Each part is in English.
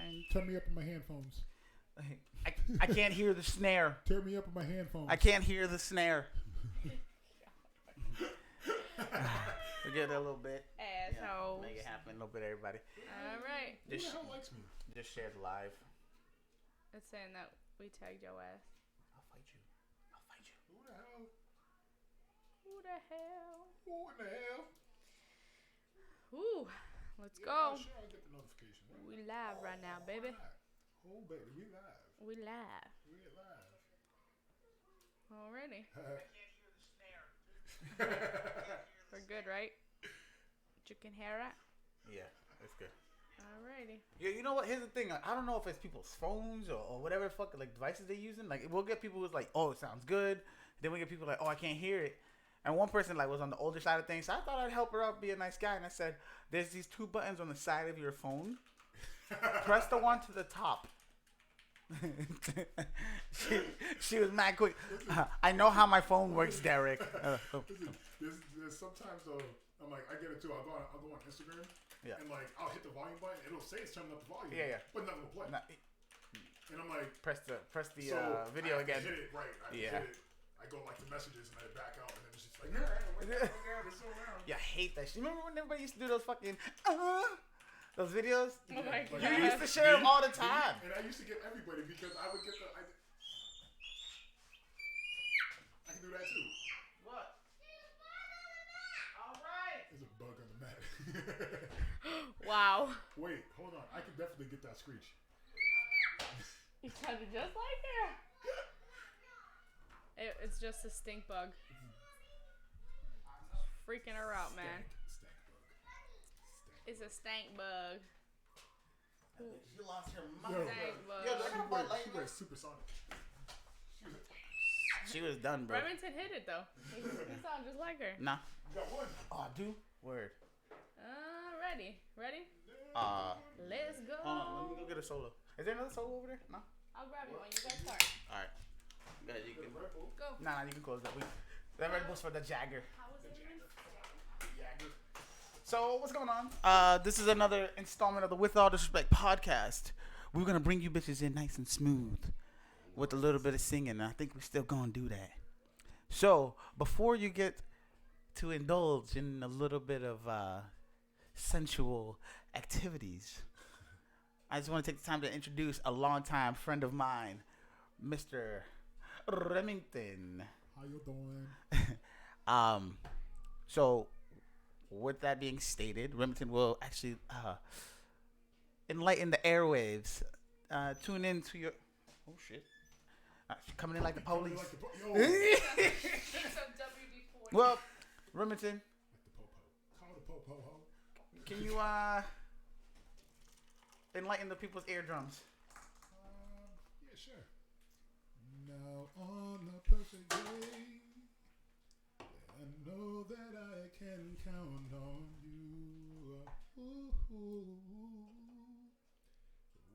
and Turn me up on my handphones. I can't hear the snare. Turn me up on my handphones. I can't hear the snare. Forget it a little bit. assholes. Make it happen a little bit, everybody. All right. Who the hell likes me? Just shared live. It's saying that we tagged your ass. I'll fight you. I'll fight you. Who the hell? Who the hell? Who in the hell? Ooh, let's go. Sure, I'll get the notification. We live right now, baby. Oh, baby, we live. We live. We live. Already. I can't hear the snare. We're good, right? You can hear it? Yeah, that's good. Alrighty. Yeah, you know what? Here's the thing. I don't know if it's people's phones or whatever fuck like devices they're using. Like we'll get people who's like, oh, it sounds good. Then we get people like, oh, I can't hear it. And one person like was on the older side of things, so I thought I'd help her out, be a nice guy, and I said, "There's these two buttons on the side of your phone. Press the one to the top." she was mad quick. I know how my phone works, Derek. There's sometimes I'm like I get it too. I'll go on Instagram. Yeah. And like I'll hit the volume button. It'll say it's turning up the volume. Yeah. But nothing will play. And I'm like, press the so video I again. Hit it right. Yeah. Hit it. I go like the messages and I back out and then it's just like it's so loud. Yeah, I hate that shit. Remember when everybody used to do those fucking those videos? Oh my god. You used to share them all the time. And I used to get everybody because I would get I can do that too. What? All right. There's a bug on the mat. Wow. Wait, hold on. I can definitely get that screech. You sounded just like her. It's just a stink bug. Freaking her out, man. Stank bug. It's a stank bug. She lost her Yo, mind. Stank bug. She wears supersonic. She was done, bro. Remington hit it though. He sounded just like her. Nah. You got one. Oh, I do? Word. Ready? Let's go. Hold on, let me go get a solo. Is there another solo over there? No? I'll grab you when you guys start. Alright. Guys, you can Go. Nah, you can close that. That Red Bull's for the Jagger. How was it? So, what's going on? This is another installment of the With All Disrespect podcast. We're going to bring you bitches in nice and smooth with a little bit of singing. And I think we're still going to do that. So, before you get to indulge in a little bit of sensual activities, I just want to take the time to introduce a longtime friend of mine, Mr. Remington. How you doing? So, with that being stated, Remington will actually enlighten the airwaves. Tune in to your... Oh, shit. Coming in like the police. Yo. Well, Remington, Like the po-po. Call the po-po ho. can you enlighten the people's eardrums? Yeah, sure. Now on the perfect day, I know that I can count on you. Ooh.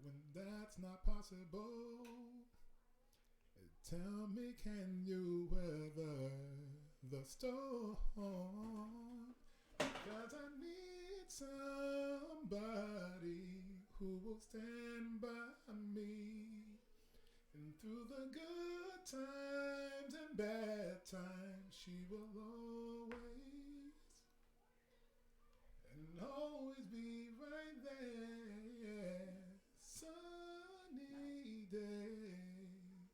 When that's not possible, tell me, can you weather the storm? 'Cause I need somebody who will stand by me. And through the good times and bad times, she will always be right there. Sunny days,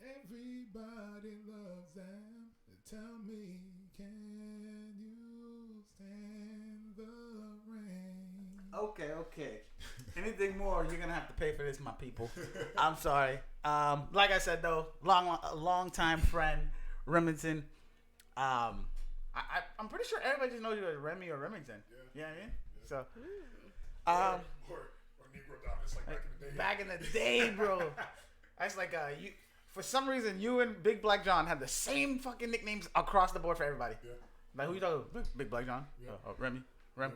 everybody loves them. Tell me, can you stand the rain? Okay. Anything more, you're gonna have to pay for this, my people. I'm sorry. Like I said though, long time friend, Remington. I'm pretty sure everybody just knows you as Remy or Remington. Yeah. You know what I mean? Yeah. So, Or Negro Dominus, like back in the day, bro. That's like you. For some reason, you and Big Black John have the same fucking nicknames across the board for everybody. Yeah. Like who you talking about? Big Black John? Yeah. Remy? Yeah.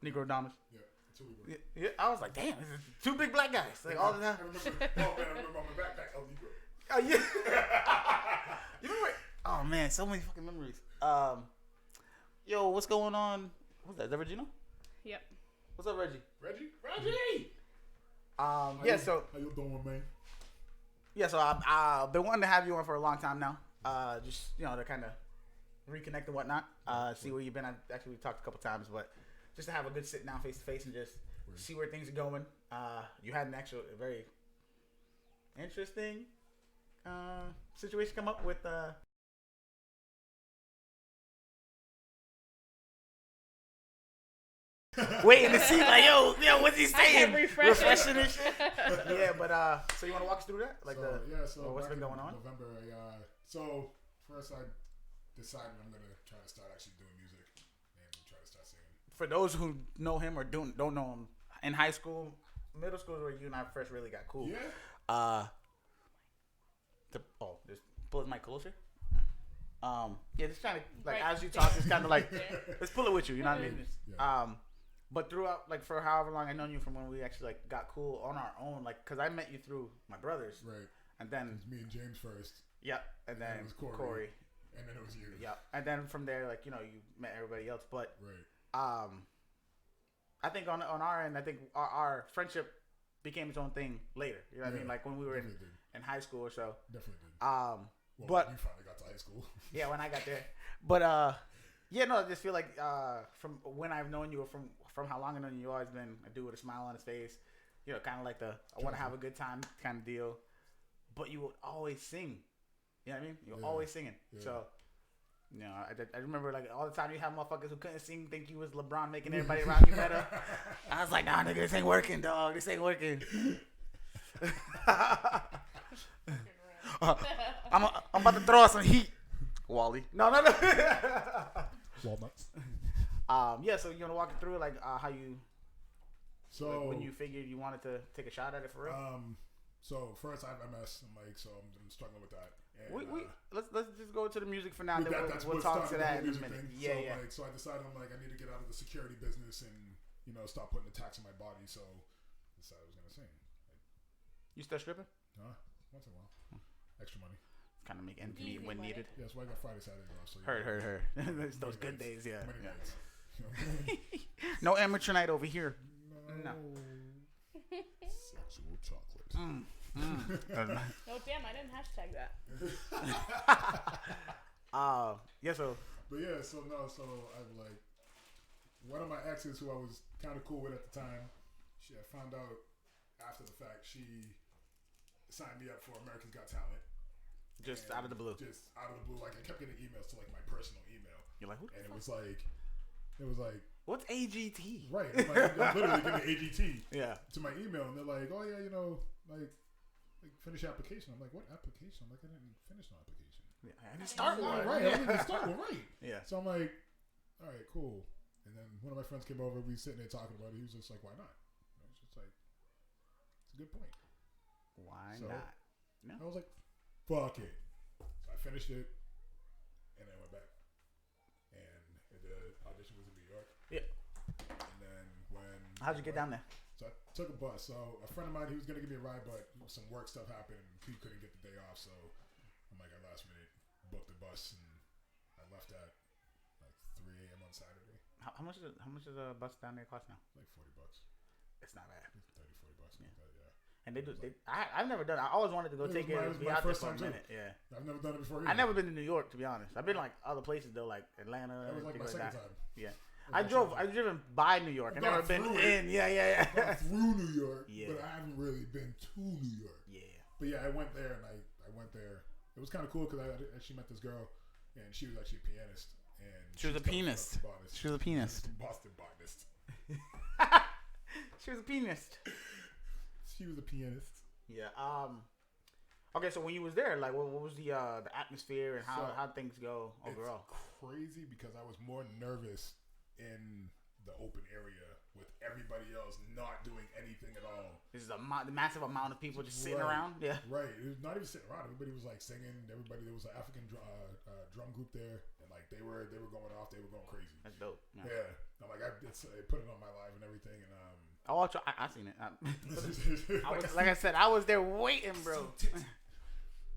Negro Dominus? Yeah. Until we were. Yeah, I was like, damn, this is two big black guys. Like all the time. I remember on my backpack, El Negro. Oh, yeah. You remember? Oh, man, so many fucking memories. Yo, what's going on? What's that? Is that Regino? Yep. What's up, Reggie? Reggie? Yeah. So how you doing, man? yeah. So I've been wanting to have you on for a long time now. Just to kind of reconnect and whatnot. See where you've been. Actually, we talked a couple times, but just to have a good sit down face to face and just see where things are going. You had an actual very interesting situation come up with waiting to see like yo, what's he saying? Refreshing and shit. Yeah, but so you want to walk us through that? Like so what's been going on? November, so first I decided I'm gonna try to start actually doing music and try to start singing. For those who know him or don't know him, in high school, middle school is where you and I first really got cool. Yeah. Just pull his mic closer. Just trying to as you talk, it's kind of like let's pull it with you. You know what I mean? Yeah. But throughout for however long I known you from when we actually got cool on our own, because I met you through my brothers, right? And then it was me and James first. Yep, and then it was Corey, and then it was you. Yep, and then from there, you met everybody else. But right. I think on our end, I think our friendship became its own thing later. You know what I mean? Like when we were in high school or so. Definitely did. But you finally got to high school. Yeah, when I got there. But I just feel like from when I've known you, or from how long I've known you, you've always been a dude with a smile on his face. Kind of like I want to have a good time kind of deal. But you would always sing. You know what I mean? You're always singing. Yeah. So, I remember all the time you have motherfuckers who couldn't sing think you was LeBron making everybody around you better. I was like, nah, nigga, this ain't working, dog. This ain't working. I'm about to throw out some heat, Wally. No. Walnuts. So you want to walk it through how you. So when you figured you wanted to take a shot at it for real. So first I have MS. I'm struggling with that. And, let's just go to the music for now. Then we'll talk to that in a minute. Thing. Yeah. So I decided I need to get out of the security business and stop putting attacks on my body. So I decided I was gonna sing. You still stripping? Once in a while. Extra money. Kind of make ends meet when needed. Yeah, that's why I got Friday, Saturday off. So Heard. Those good days, yeah. Nights. No amateur night over here. No. Sexual chocolate. No, damn, I didn't hashtag that. So I'm one of my exes who I was kind of cool with at the time. I found out after the fact she signed me up for America's Got Talent. Just out of the blue. Just out of the blue. I kept getting emails to my personal email. You're like, who? And it was like, what's AGT? Right. I'm literally getting AGT. Yeah. To my email, and they're like, oh yeah, finish your application. I'm like, what application? I'm like, I didn't finish no application. Yeah, I didn't start one. Right. I didn't start one. Right. Yeah. So I'm like, all right, cool. And then one of my friends came over. We were sitting there talking about it. He was just like, why not? I was just like, it's a good point. Why not? No. I was like, fuck it. So I finished it, and I went back. And the audition was in New York. Yeah. And then how'd you get down there? So I took a bus. So a friend of mine, he was gonna give me a ride, but some work stuff happened, and he couldn't get the day off. So I'm like, I last minute booked the bus, and I left at 3 a.m. on Saturday. How much does a bus down there cost now? Like $40. It's not bad. $30-40. Yeah. Like that, yeah. And they do. I've never done it. I always wanted to go take it and be out there for a minute. Yeah. I've never done it before either. I've never been to New York, to be honest. I've been other places though, like Atlanta. That was my second time. Yeah. I've driven by New York. I've never been in. Yeah. I've gone through New York, yeah. But I haven't really been to New York. Yeah. But yeah, I went there and I went there. It was kind of cool because I actually met this girl, and she was actually a pianist. And she was a pianist. She was a pianist. Boston botanist. She was a pianist. She was a pianist. Yeah. Okay, so when you was there, what was the atmosphere and how things go overall? It's crazy because I was more nervous in the open area with everybody else not doing anything at all. This is the massive amount of people just sitting around. Yeah. Right. It was not even sitting around. Everybody was singing. There was an African drum group there, and they were going off. They were going crazy. That's dope. Yeah. I'm I put it on my live and everything, and I seen it. I said, I was there waiting, bro.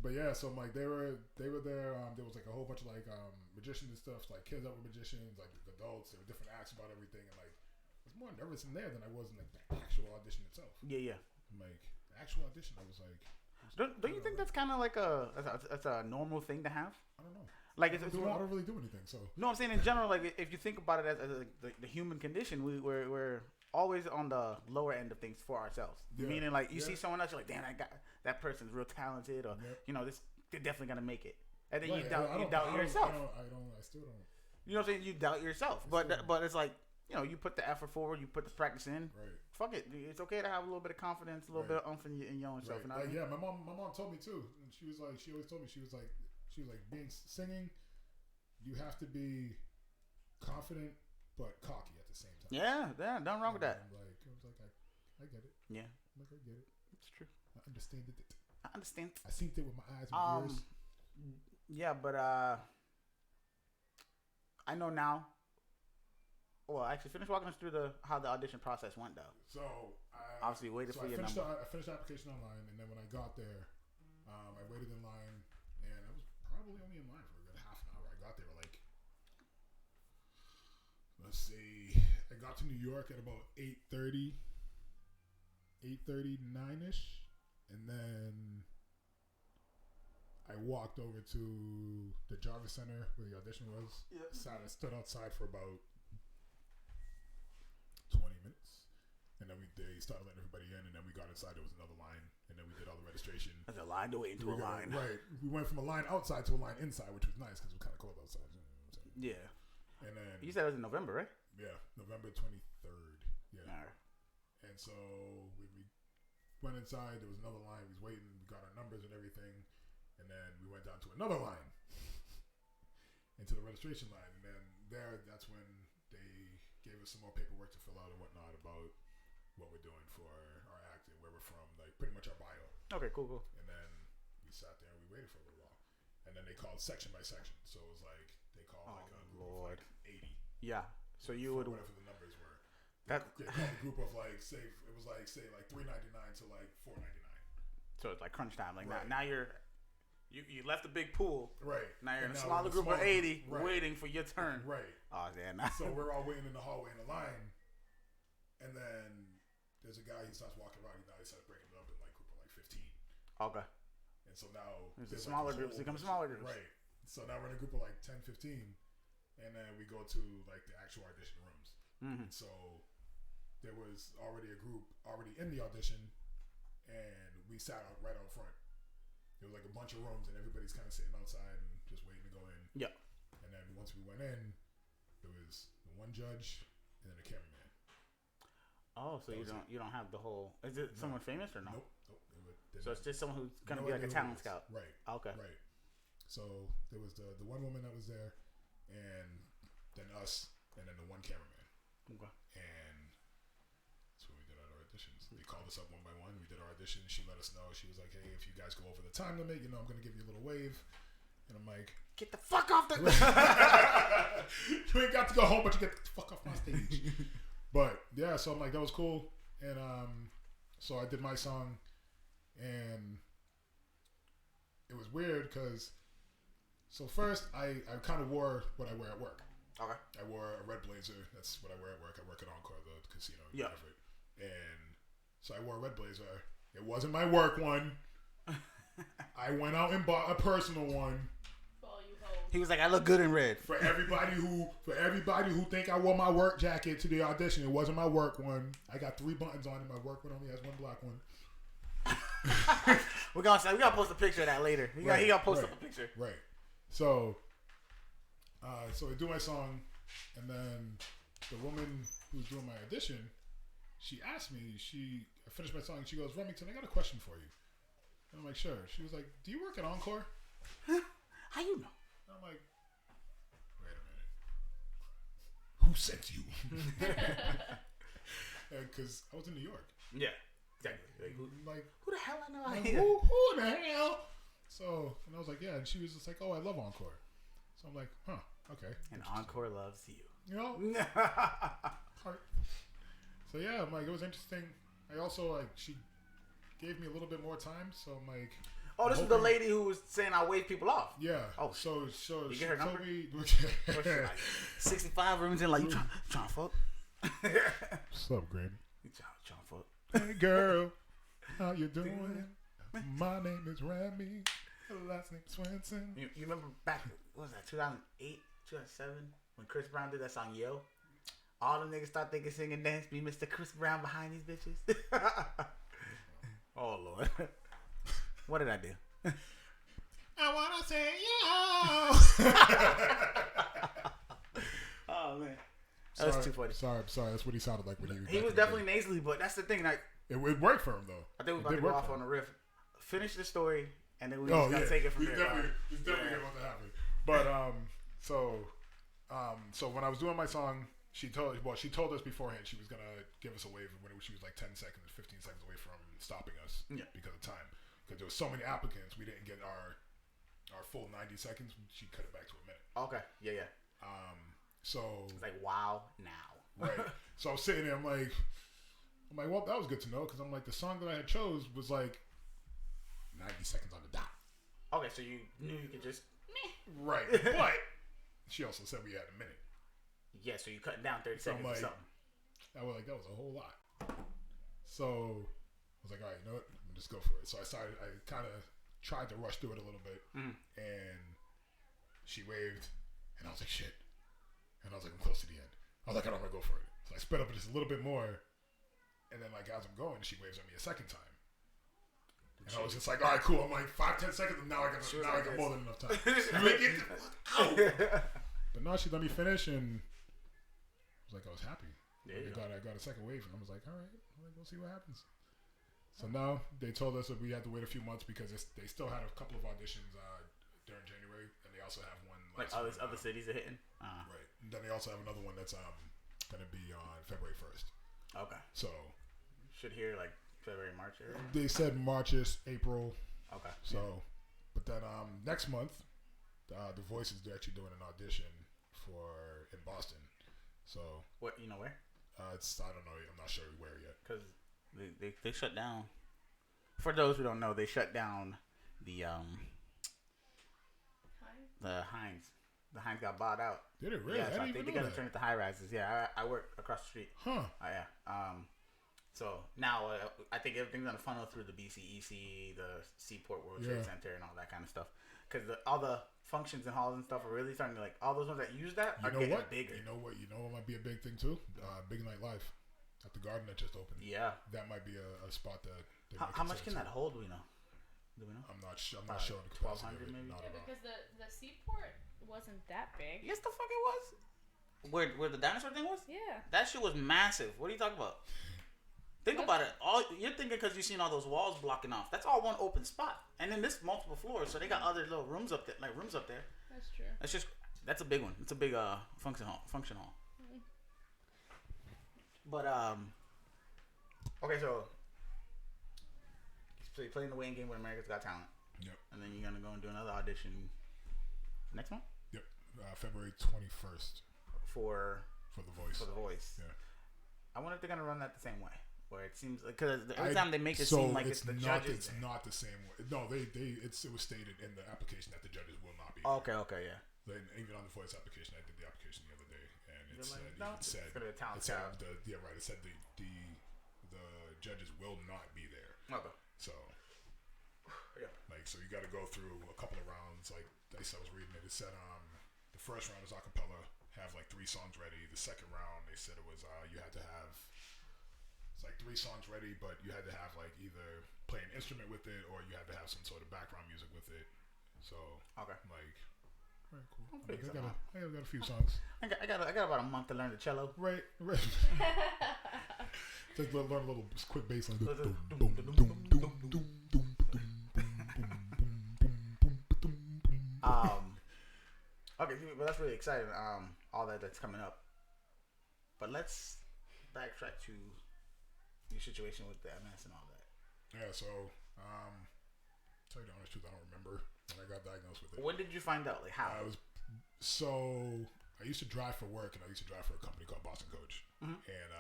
But yeah, so they were there. There was a whole bunch of magicians and stuff, kids that were magicians, adults. There were different acts about everything, and I was more nervous in there than I was in the actual audition itself. Yeah. I'm like, the actual audition, I was like, Don't you think that's kind of like that's a normal thing to have? I don't know. Like I don't really do anything. So no, I'm saying in general, like if you think about it as the human condition, we're always on the lower end of things for ourselves. Yeah. Meaning, like you see someone else, you're like, damn, that person's real talented, or they're definitely gonna make it, and then you doubt yourself. I still don't. You know what I'm saying? You doubt yourself, but it's like you put the effort forward, you put the practice in. Right. Fuck it, it's okay to have a little bit of confidence, a little bit of oomph in your own self. Right. Yeah, my mom told me too, and she was like, she always told me, she was like, singing, you have to be confident but cocky at the same time. Yeah, nothing wrong with that. I was like, I get it. Yeah, I'm like, I get it. it's true. I understand it. I understand. I seen it with my eyes and ears. Yeah, but I know now. Well, actually, finish walking us through how the audition process went, though. So Obviously, waited for your number. I finished the application online, and then when I got there, I waited in line, and I was probably only in line for a good half an hour. I got there like, let's see, I got to New York at about 8:30, 9ish, and then I walked over to the Jarvis Center where the audition was. Yeah. I stood outside for about 20 minutes, and then they started letting everybody in, and then we got inside. There was another line, and then we did all the registration. There's a line to wait into a line. Right. We went from a line outside to a line inside, which was nice because it was kind of cold outside. You know what I'm saying? Yeah. And then You said it was in November, right? yeah, November 23rd. Yeah. All right. And so we went inside. There was another line. We was waiting. We got our numbers and everything, and then we went down to another line, into the registration line, and then that's when they gave us some more paperwork to fill out and whatnot about what we're doing for our act and where we're from, like pretty much our bio. Okay, cool. And then we sat there and we waited for a little while, and then they called section by section. So it was like they called like a group of like 80. Yeah. So you would whatever the numbers were. That They called a group of like say like $3.99 to like $4.99. so it's like crunch time. Like Right. now you left the big pool. Right. Now you're And in a now smaller we're group of 80 Right. waiting for your turn. Right. Oh, yeah. So we're all waiting in the hallway in the line, and then there's a guy. He starts walking around. He starts breaking it up in like group of like 15. Okay. And so now There's like smaller a groups whole become bunch- smaller groups. Right. So now we're in a group of like 10, 15, and then we go to like the actual audition rooms. Mm-hmm. So there was already a group already in the audition, and we sat out right out front. There was like a bunch of rooms, and everybody's kind of sitting outside and just waiting to go in. Yeah. And then once we went in, there was the one judge and then a cameraman. Oh, so you don't have the whole. Is it someone famous or no? Nope. So it's just someone who's gonna No be like a idea who talent it is. scout. Right. Okay. Right. So there was the one woman that was there, and then us, and then the one cameraman. Okay. And that's when we did our auditions. They called us up one by one. We did our audition. She let us know. She was like, "Hey, if you guys go over the time limit, I'm gonna give you a little wave." And I'm like, Get the fuck off the. "You ain't got to go home, but you get the fuck off my stage." But yeah, so I'm like, that was cool. And so I did my song, and it was weird because so first I kind of wore what I wear at work. Okay. I wore a red blazer. That's what I wear at work. I work at Encore, the casino. Yeah. And so I wore a red blazer. It wasn't my work one. I went out and bought a personal one. For all you hoes. He was like, I look good in red. For everybody who think I wore my work jacket to the audition, it wasn't my work one. I got 3 buttons on it. My work one only has 1 black one. we gotta post a picture of that later. He gotta post up a picture. Right. So I do my song, and then the woman who was doing my audition, she asked me. I finished my song, and she goes, "Remington, I got a question for you." And I'm like, "Sure." She was like, "Do you work at Encore?" How you know? And I'm like, "Wait a minute. Who sent you?" Because I was in New York. Yeah, exactly. Like, Who the hell I know? like, who the hell? So, and I was like, yeah. And she was just like, "Oh, I love Encore." So I'm like, "Huh, okay." And Encore loves you. You know? So yeah, I'm like, it was interesting. I also she gave me a little bit more time, so I'm like, oh, this is the lady who was saying I wave people off. yeah. Oh, so you she get her told number? me. What's she like? 65 rooms in, like, you trying to fuck? What's up, Granny? You trying to fuck? Hey, girl. How you doing? My name is Remy. Last name Swenson. You remember back, what was that, 2008, 2007, when Chris Brown did that song, Yo? All the niggas thought they could sing and dance, be Mr. Chris Brown behind these bitches. Oh, Lord. What did I do? I want to say yo. Oh, man. That was too funny. Sorry. That's what he sounded like when He was definitely nasally, but that's the thing. Like, it worked for him, though. I think we're about to go off on a riff. Finish the story, and then we just gotta take it from there. He's definitely about to happen. But so when I was doing my song, she told us beforehand she was gonna give us a waiver when she was like 10 seconds, 15 seconds away from stopping us because of time. Because there was so many applicants, we didn't get our full 90 seconds. She cut it back to a minute. Okay, yeah. So it's like wow now. Right. So I was sitting there. I'm like, well, that was good to know because I'm like the song that I had chose was like 90 seconds on the dot. Okay, so you knew you could just right, but she also said we had a minute. Yeah, so you cut down 30 seconds or something. I was like, that was a whole lot. So I was like, all right, you know what? I'm gonna just go for it. So I kind of tried to rush through it a little bit, and she waved, and I was like, shit. And I was like, I'm close to the end. I was like, I don't want to go for it. So I sped up just a little bit more, and then like as I'm going, she waves at me a second time. And I was just like, all right, cool. I'm like 5-10 seconds, and now I got more than enough time. But no, she let me finish, and I was like, I was happy. I got a second wave, and I was like, all right, we'll see what happens. So now they told us that we had to wait a few months because they still had a couple of auditions during January, and they also have one like other cities are hitting. Right. And then they also have another one that's going to be on February 1st. Okay. So should hear like February, March area. They said March-ish, April. Okay. So, but then next month, The Voice is actually doing an audition in Boston. So what where? It's I don't know. I'm not sure where yet. Because they shut down. For those who don't know, they shut down the Heinz. The Heinz got bought out. Did it really? Yeah, so I think they're gonna turn it to high rises. Yeah, I work across the street. Huh. Yeah. So now I think everything's gonna funnel through the BCEC, the Seaport World Trade Center, and all that kind of stuff. Because all the functions and halls and stuff are really starting to all those ones that use that are getting bigger. You know what might be a big thing too? Big Night Live at the Garden that just opened. Yeah. That might be a spot that. How much can that hold? Do we know? I'm not sure. I'm not sure. 1,200 maybe. Because the Seaport wasn't that big. Yes, the fuck it was. Where the dinosaur thing was? Yeah. That shit was massive. What are you talking about? Think about it. You're thinking because you've seen all those walls blocking off. That's all one open spot, and then this multiple floors. So they got other little rooms up there, That's true. That's a big one. It's a big function hall. Mm-hmm. But okay, so you're playing the waiting game with America's Got Talent. Yep. And then you're gonna go and do another audition next month. Yep. February 21st. For The Voice. For The Voice. Yeah. I wonder if they're gonna run that the same way, where it seems because every time they make it seem like it's the judges. It's not the same way. No, it was stated in the application that the judges will not be. Okay, yeah. Even on the Voice application, I did the application the other day, and it said it's gonna be a talent scout. It said the judges will not be there. Okay. So, so you got to go through a couple of rounds. Like I was reading it. It said the first round is a cappella. Have like 3 songs ready. The second round, they said it was you had to have 3 songs ready, but you had to have like either play an instrument with it or you had to have some sort of background music with it. So okay, like very cool. I got a few songs. I got about a month to learn the cello. Right. Just learn a little quick bass line. Okay, but that's really exciting. All that's coming up. But let's backtrack to your situation with the MS and all that. Yeah. So, tell you the honest truth, I don't remember when I got diagnosed with it. When did you find out? Like how? I used to drive for work, and I used to drive for a company called Boston Coach. Mm-hmm. And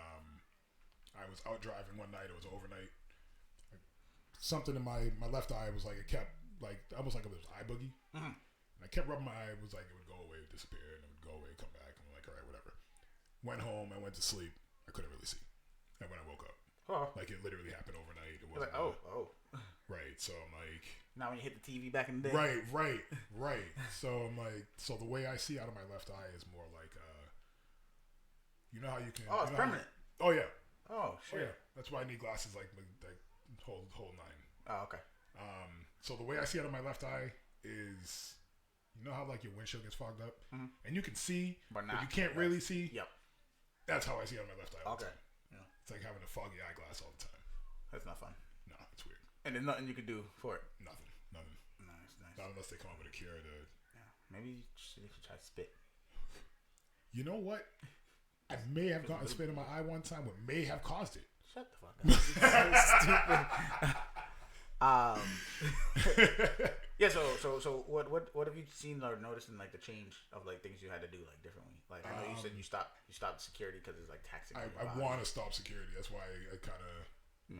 I was out driving one night. It was overnight. Something in my left eye was like it kept almost like it was eye boogie. Mm-hmm. And I kept rubbing my eye. It was like it would go away, disappear, and it would go away, come back. I'm like, all right, whatever. Went home. I went to sleep. I couldn't really see. And when I woke up, Like it literally happened overnight. It You're wasn't like, oh. right. So I'm like, now when you hit the TV back in the day. right. So I'm like, so the way I see out of my left eye is more like, you know how you can. Oh, it's permanent. Oh yeah. Oh shit. Oh, yeah. That's why I need glasses like whole nine. Oh okay. So the way I see out of my left eye is, you know how like your windshield gets fogged up, and you can see, but you can't really see. Yep. That's how I see out of my left eye. All the Okay. time. Yeah. It's like having a foggy eyeglass all the time. That's not fun. No, it's weird. And there's nothing you can do for it. Nothing. Nice. Not unless they come up with a cure to. Yeah. Maybe you should try to spit. You know what? I may have gotten spit in my eye one time. What may have caused it? Shut the fuck up. It's so stupid. Yeah. So what have you seen or noticed in like the change of like things you had to do like differently? Like I know you said you stopped security because it's like taxing. I want to stop security. That's why I kind of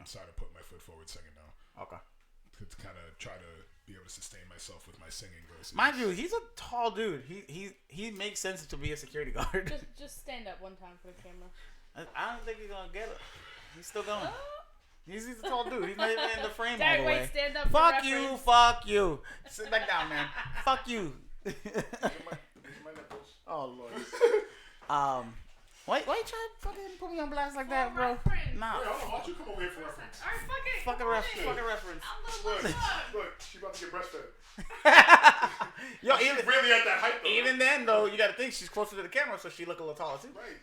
decided to put my foot forward singing now. Okay. To kind of try to be able to sustain myself with my singing versus. Mind you, he's a tall dude. He makes sense to be a security guard. Just stand up one time for the camera. I don't think he's gonna get it. He's still going. He's a tall dude. He's not even in the frame Derek, all the way. wait, stand up. Fuck you. Sit back down, man. Fuck you. Oh Lord. Why you trying to fucking put me on blast like that, bro? Nah. Wait, hold on. Why don't you come over here for reference? Alright, Fuck a reference. Look, she about to get breastfed. Yo, She's really at that height though. even then though, you gotta think she's closer to the camera, so she look a little taller too. Right.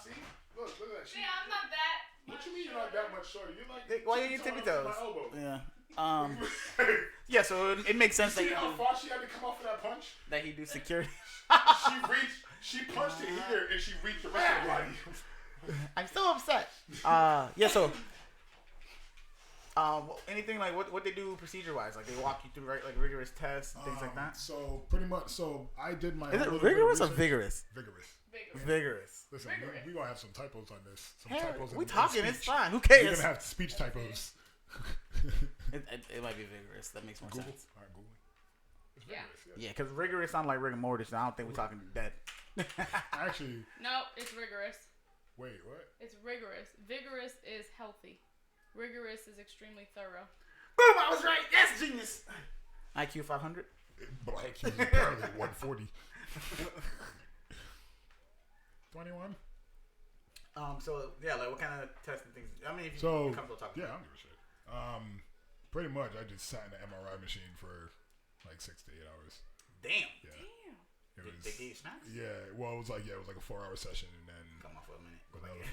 See? Look at that. Yeah, I'm not that. What you mean you're not that much shorter? You're like. Why are you tippy toes? My elbow. Yeah. Yeah. So it makes sense You see how far she had to come off of that punch? that he do security. She punched it here and she reached the rest of the body. I'm still upset. Yeah. So. Anything like what they do procedure wise? Like they walk you through like rigorous tests and things like that. So pretty much. So I did my. Is it rigorous or vigorous? Vigorous. Listen, Vigorous. we gonna have some typos on this. Some Hey, typos. we in talking. speech. It's fine. Who We're cares? gonna have speech typos. It might be vigorous. That makes more Google. sense. All right, Google. It's Yeah. vigorous. Yeah, because rigorous sound like rigor mortis. I don't think we're talking dead. Actually, No, it's rigorous. wait, what? It's rigorous. Vigorous is healthy. Rigorous is extremely thorough. Boom! I was right. Yes, genius. IQ 500. Black is apparently 140. 21. So yeah, like what kind of testing things? I mean, if you So come to talk. yeah, I don't give a shit. Pretty much, I just sat in the MRI machine for like 6 to 8 hours. Damn. Yeah. Damn. It was, They gave you snacks? Yeah. Well, it was like a 4-hour session, and then Come on for a minute. another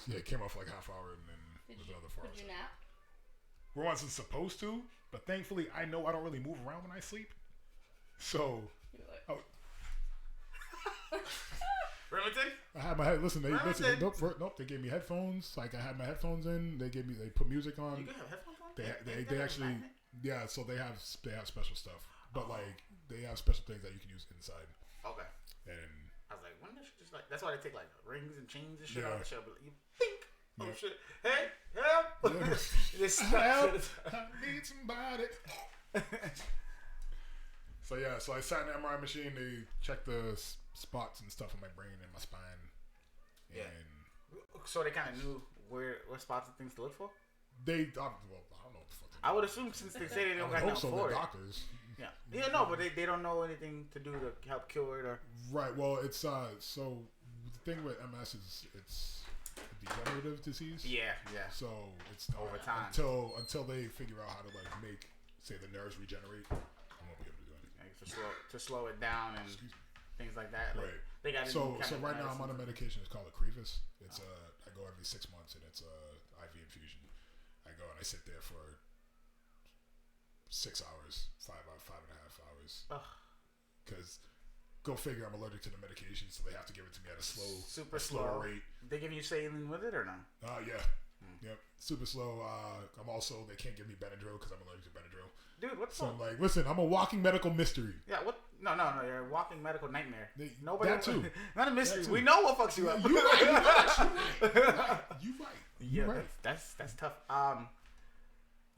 4. It came off like half hour, and then Did was you, another 4 hours. could you nap? We wasn't supposed to, but thankfully, I know I don't really move around when I sleep. So, You were like, oh, Remington? I had my head. Listen, they Remington. nope. They gave me headphones. Like I had my headphones in. They put music on. You can have headphones on. They actually so they have special stuff, but like they have special things that you can use inside. Okay. And I was like, when this shit just like that's why they take like rings and chains and shit Yeah. out of the show. But you think, oh Yeah. shit, hey, help! This help, I need somebody. So I sat in the MRI machine. They checked the spots and stuff in my brain and my spine. Yeah. And So they kind of knew what spots and things to look for. they, well, I don't know what the fuck. I would assume since they say they don't I got hope nothing so. for They're it. doctors. Yeah, no, but they don't know anything to do to help cure it or. Right. Well, it's so the thing with MS is it's a degenerative disease. Yeah. So it's Over time. until they figure out how to like make say the nerves regenerate, I won't be able to do anything. Like, to slow it down and Excuse me. things like that. Like, Right. They got So right now I'm on a medication. It's called Acrevus. It's I go every 6 months and it's a IV infusion. I go and I sit there for 6 hours, 5 and a half hours. Because go figure, I'm allergic to the medication, so they have to give it to me at a slower slow rate. They give you saline with it or no? Yeah. Yep. Super slow. I'm also they can't give me Benadryl because I'm allergic to Benadryl. Dude, what's So up? I'm like, listen, I'm a walking medical mystery. Yeah, what? No, you're a walking medical nightmare. Nobody. That too. Not a mystery. That too. We know what fucks you up. You right. You right. Yeah, that's tough.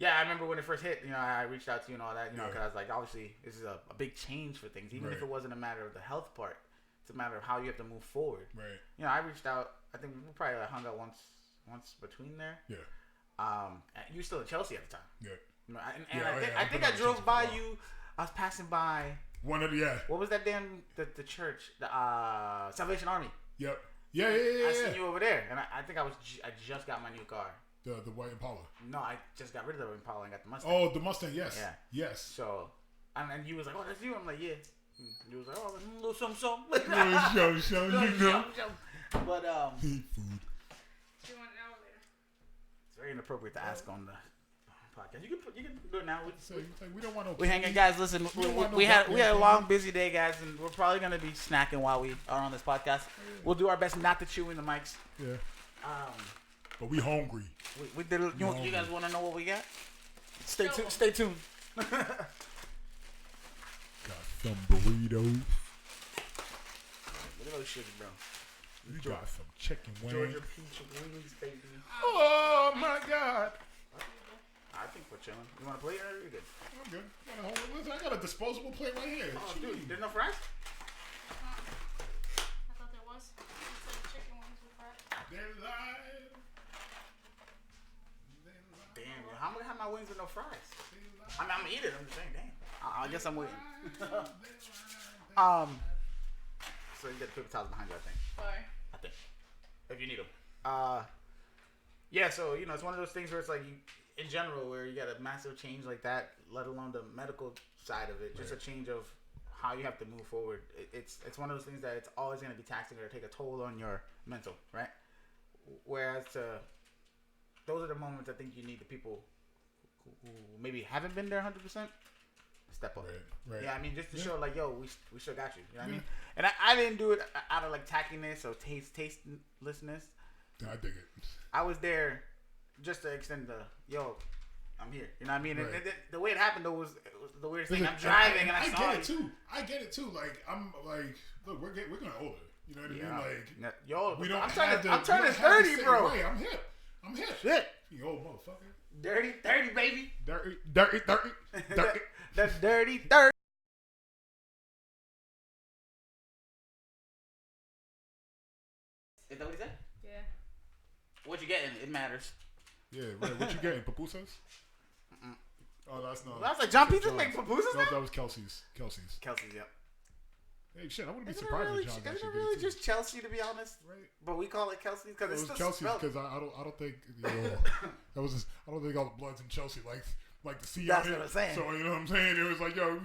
Yeah, I remember when it first hit. I reached out to you and all that. Because I was like, obviously, this is a big change for things. Even if it wasn't a matter of the health part, it's a matter of how you have to move forward. Right. I reached out. I think we probably hung out once once between there. Yeah. You were still at Chelsea at the time. Yeah. I think I drove by you. I was passing by. One of the What was that damn the church? The Salvation Army. Yep. Yeah. I seen you over there, and I think I just got my new car. The white Impala. No, I just got rid of the Impala and got the Mustang. Oh, the Mustang. Yes. Yeah. Yes. So, and you was like, "Oh, that's you." I'm like, "Yeah." You was like, "Oh, a little something." Show, you know. But Food. Do you want an hour later? it's very inappropriate to ask on the podcast. You can do it now. We don't want no. We hanging, guys. Listen, we had a long, busy day, guys, and we're probably gonna be snacking while we are on this podcast. We'll do our best not to chew in the mics. Yeah. But we hungry. We did. You guys want to know what we got? Stay tuned. Got some burritos. Look at those shits, bro. We got some chicken wings. Georgia peach wings, baby. Oh my God. I think we're chilling. You want to play or you're good? I'm good. Listen, I got a disposable plate right here. Oh, dude, there's no fries? I thought there was. It said chicken wings with fries. They're live. Damn, yo, how am I gonna have my wings with no fries? I mean, I'm gonna eat it. I'm just saying, damn. I guess I'm waiting. So you got the paper towels behind you, I think. Sorry. I think. If you need them. Yeah, so, it's one of those things where it's like, in general, where you got a massive change like that, let alone the medical side of it, just a change of how you have to move forward. It's one of those things that it's always going to be taxing or take a toll on your mental, right? Whereas those are the moments I think you need the people who maybe haven't been there 100%. Step up. Right. Yeah, I mean, just to show, like, yo, we still got you. You know what I mean? And I didn't do it out of, like, tackiness or tastelessness. I dig it. I was there just to extend yo, I'm here. You know what I mean? Right. And the way it happened, though, was the weirdest thing. Listen, I'm driving and I saw get it, too. I get it, too. Like, I'm like, look, we're getting older. You know what I mean? Like, yo, we don't I'm turning 30, bro. Right, I'm hip. Shit. You old motherfucker. Dirty, baby. Dirty. The dirty 30. Is that what he said? Yeah. What you getting? It matters. Yeah, right. What you getting? Pupusas? Oh, that's not. That's like John Pizza make pupusas No, now? that was Kelsey's, yep. Hey, shit, I wouldn't be surprised if John's actually Isn't it really just Chelsea, to be honest? Right. But we call it Kelsey because it's It was still Kelsey's spelled. because I don't think that was I don't think all the bloods in Chelsea like the C. That's out what here. I'm saying. So you know what I'm saying? It was like, yo,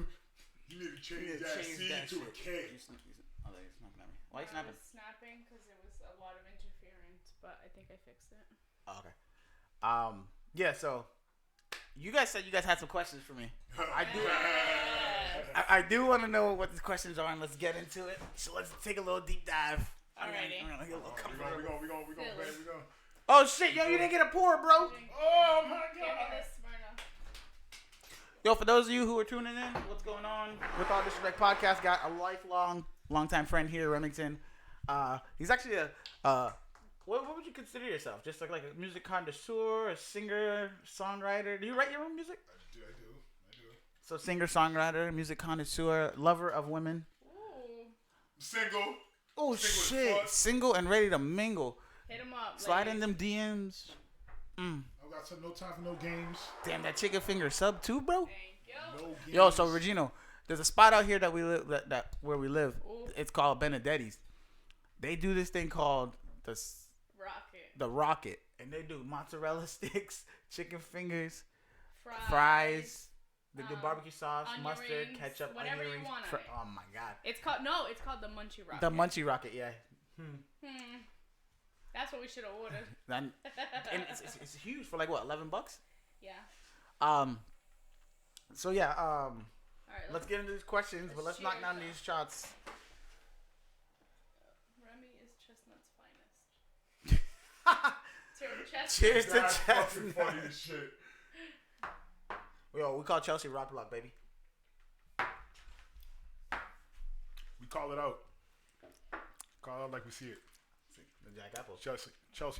you need to change that C to a K. Why are you snapping? I was snapping because there was a lot of interference, but I think I fixed it. Oh, okay. Yeah. So, you guys said you guys had some questions for me. I do. I do want to know what the questions are, and let's get into it. So let's take a little deep dive. Alrighty. I'm gonna get a little comfortable. We go. Oh shit, yo, you didn't get a pour, bro. Oh my Give me God. this, Myrna. Yo, for those of you who are tuning in, what's going on? With All Disrespect Podcast, got a longtime friend here, Remington. He's actually what would you consider yourself? Just like a music connoisseur, a singer, songwriter? Do you write your own music? I do. So singer, songwriter, music connoisseur, lover of women. Ooh. Single. Oh shit! Single and ready to mingle. Hit him up. Slide in them DMs. I got no time for no games. Damn, that chicken finger sub too, bro. Thank you. No games. Yo, so Regino, there's a spot out here that we live that where we live. Ooh. It's called Benedetti's. They do this thing called the Rocket, and they do mozzarella sticks, chicken fingers, fries. They do barbecue sauce, onion mustard, rings, ketchup, whatever onion you rings. want on it. Oh my God. It's called the Munchie Rocket. The Munchie Rocket, yeah. That's what we should have ordered. And it's huge for like what, $11? Yeah. So yeah. All right. Let's get into these questions, but let's knock down cheers. these shots. Remy is Chestnut's finest. Cheers to Chestnut. Cheers to That's fucking Chestnut. funny as shit. Yo, we call Chelsea Rock Block, baby. We call it out. Call it out like we see it. The Jack Apple. Chelsea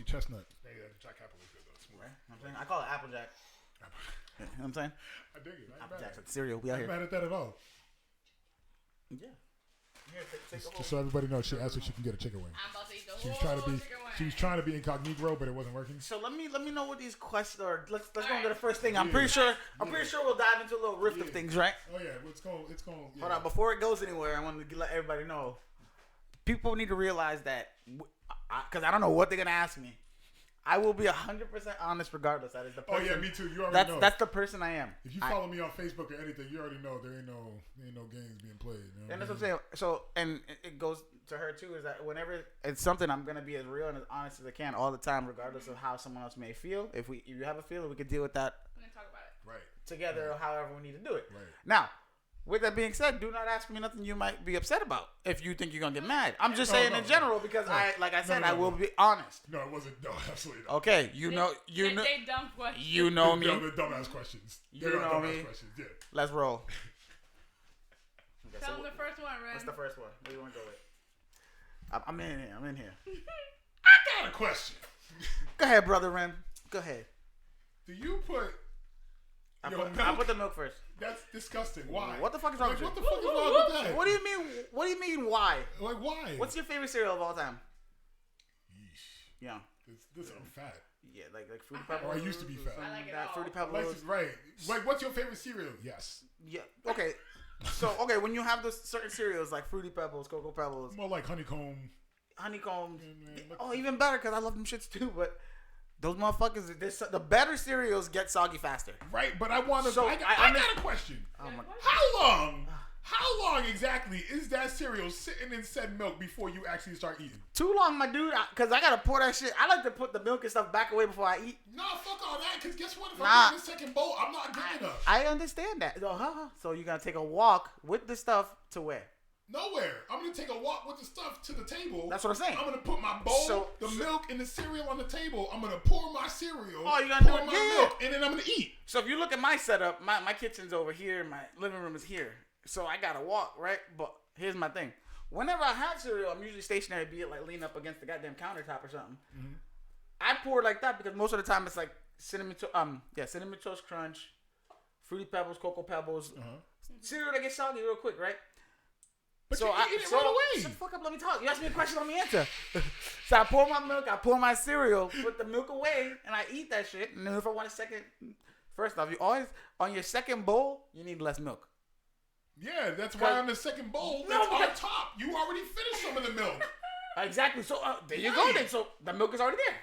Chestnut. Hey, that Jack Apple is good though. Smooth. Right? You know what I'm saying? I call it Applejack. You know what I'm saying? I dig it. I ain't mad Applejack's at like cereal. We out it. I ain't here. mad at that at all. Yeah. Here, take a Just so everybody knows, she asked if she can get a chicken wing. I'm about to eat the She was whole trying to be, chicken wing. she was trying to be incognito, but it wasn't working. So let me know what these questions are. Let's go Alright. into the first thing. I'm pretty sure we'll dive into a little rift of things, right? Oh yeah, it's going. Yeah. Hold on, before it goes anywhere, I want to let everybody know. People need to realize that, because I don't know what they're gonna ask me. I will be 100% honest regardless. That is the person. Oh yeah, me too. You already know. That's the person I am. If you follow me on Facebook or anything, you already know there ain't no games being played. You know And that's what I'm saying. So, and it goes to her too, is that whenever it's something, I'm gonna be as real and as honest as I can all the time, regardless of how someone else may feel. If you have a feeling, we can deal with that I'm gonna talk about it. Right. together, or however we need to do it. Right. Now, with that being said, do not ask me nothing you might be upset about if you think you're gonna get mad. I'm just saying in general because I will be honest. No, it wasn't. No, absolutely not. Okay, They dumb questions. you know me. No, the dumbass questions. You They are know dumbass me. questions. Yeah. Let's roll. Okay, Tell them the first one, Ren. what's the first one? What do you want to go with? I'm in here. I got a question. Go ahead, brother Ren. Go ahead. Do you put? I milk? put the milk first. That's disgusting. Why? What the fuck is wrong Like, with what you? the fuck is wrong with that? What do you mean? What do you mean? Why? Like why? What's your favorite cereal of all time? Yeesh. Yeah. This I'm fat. Yeah, like Fruity Pebbles. Or I used to be fat. I like it That all. Fruity Like, Pebbles. right. Like, what's your favorite cereal? Yes. Yeah. Okay. So when you have those certain cereals like Fruity Pebbles, Cocoa Pebbles, More like honeycomb. honeycomb. Mm, Oh, even better because I love them shits too. But those motherfuckers, the better cereals get soggy faster. Right, but I want to. So, I I got a question. Oh my. How long exactly is that cereal sitting in said milk before you actually start eating? Too long, my dude. Because I gotta pour that shit. I like to put the milk and stuff back away before I eat. No, fuck all that. Because guess what? If Nah. I'm getting the second bowl, I'm not good enough. I understand that. So you gotta take a walk with the stuff to where? Nowhere. I'm gonna take a walk with the stuff to the table. That's what I'm saying. I'm gonna put my bowl, the milk, and the cereal on the table. I'm gonna pour my cereal. Oh, you gotta pour do it, my yeah. milk, and then I'm gonna eat. So if you look at my setup, my kitchen's over here, my living room is here. So I gotta walk, right? But here's my thing. Whenever I have cereal, I'm usually stationary, be it like lean up against the goddamn countertop or something. Mm-hmm. I pour it like that because most of the time it's like cinnamon toast crunch, Fruity Pebbles, Cocoa Pebbles, cereal that gets soggy real quick, right? But So you I eat it so, right away. Shut the fuck up, let me talk. You asked me a question, let me answer. So I pour my milk, I pour my cereal, put the milk away, and I eat that shit. And then if I want a second, first off, you always on your second bowl, you need less milk. Yeah, that's why on the second bowl, that's on top. You already finished some of the milk. Exactly. So there you go then. So the milk is already there.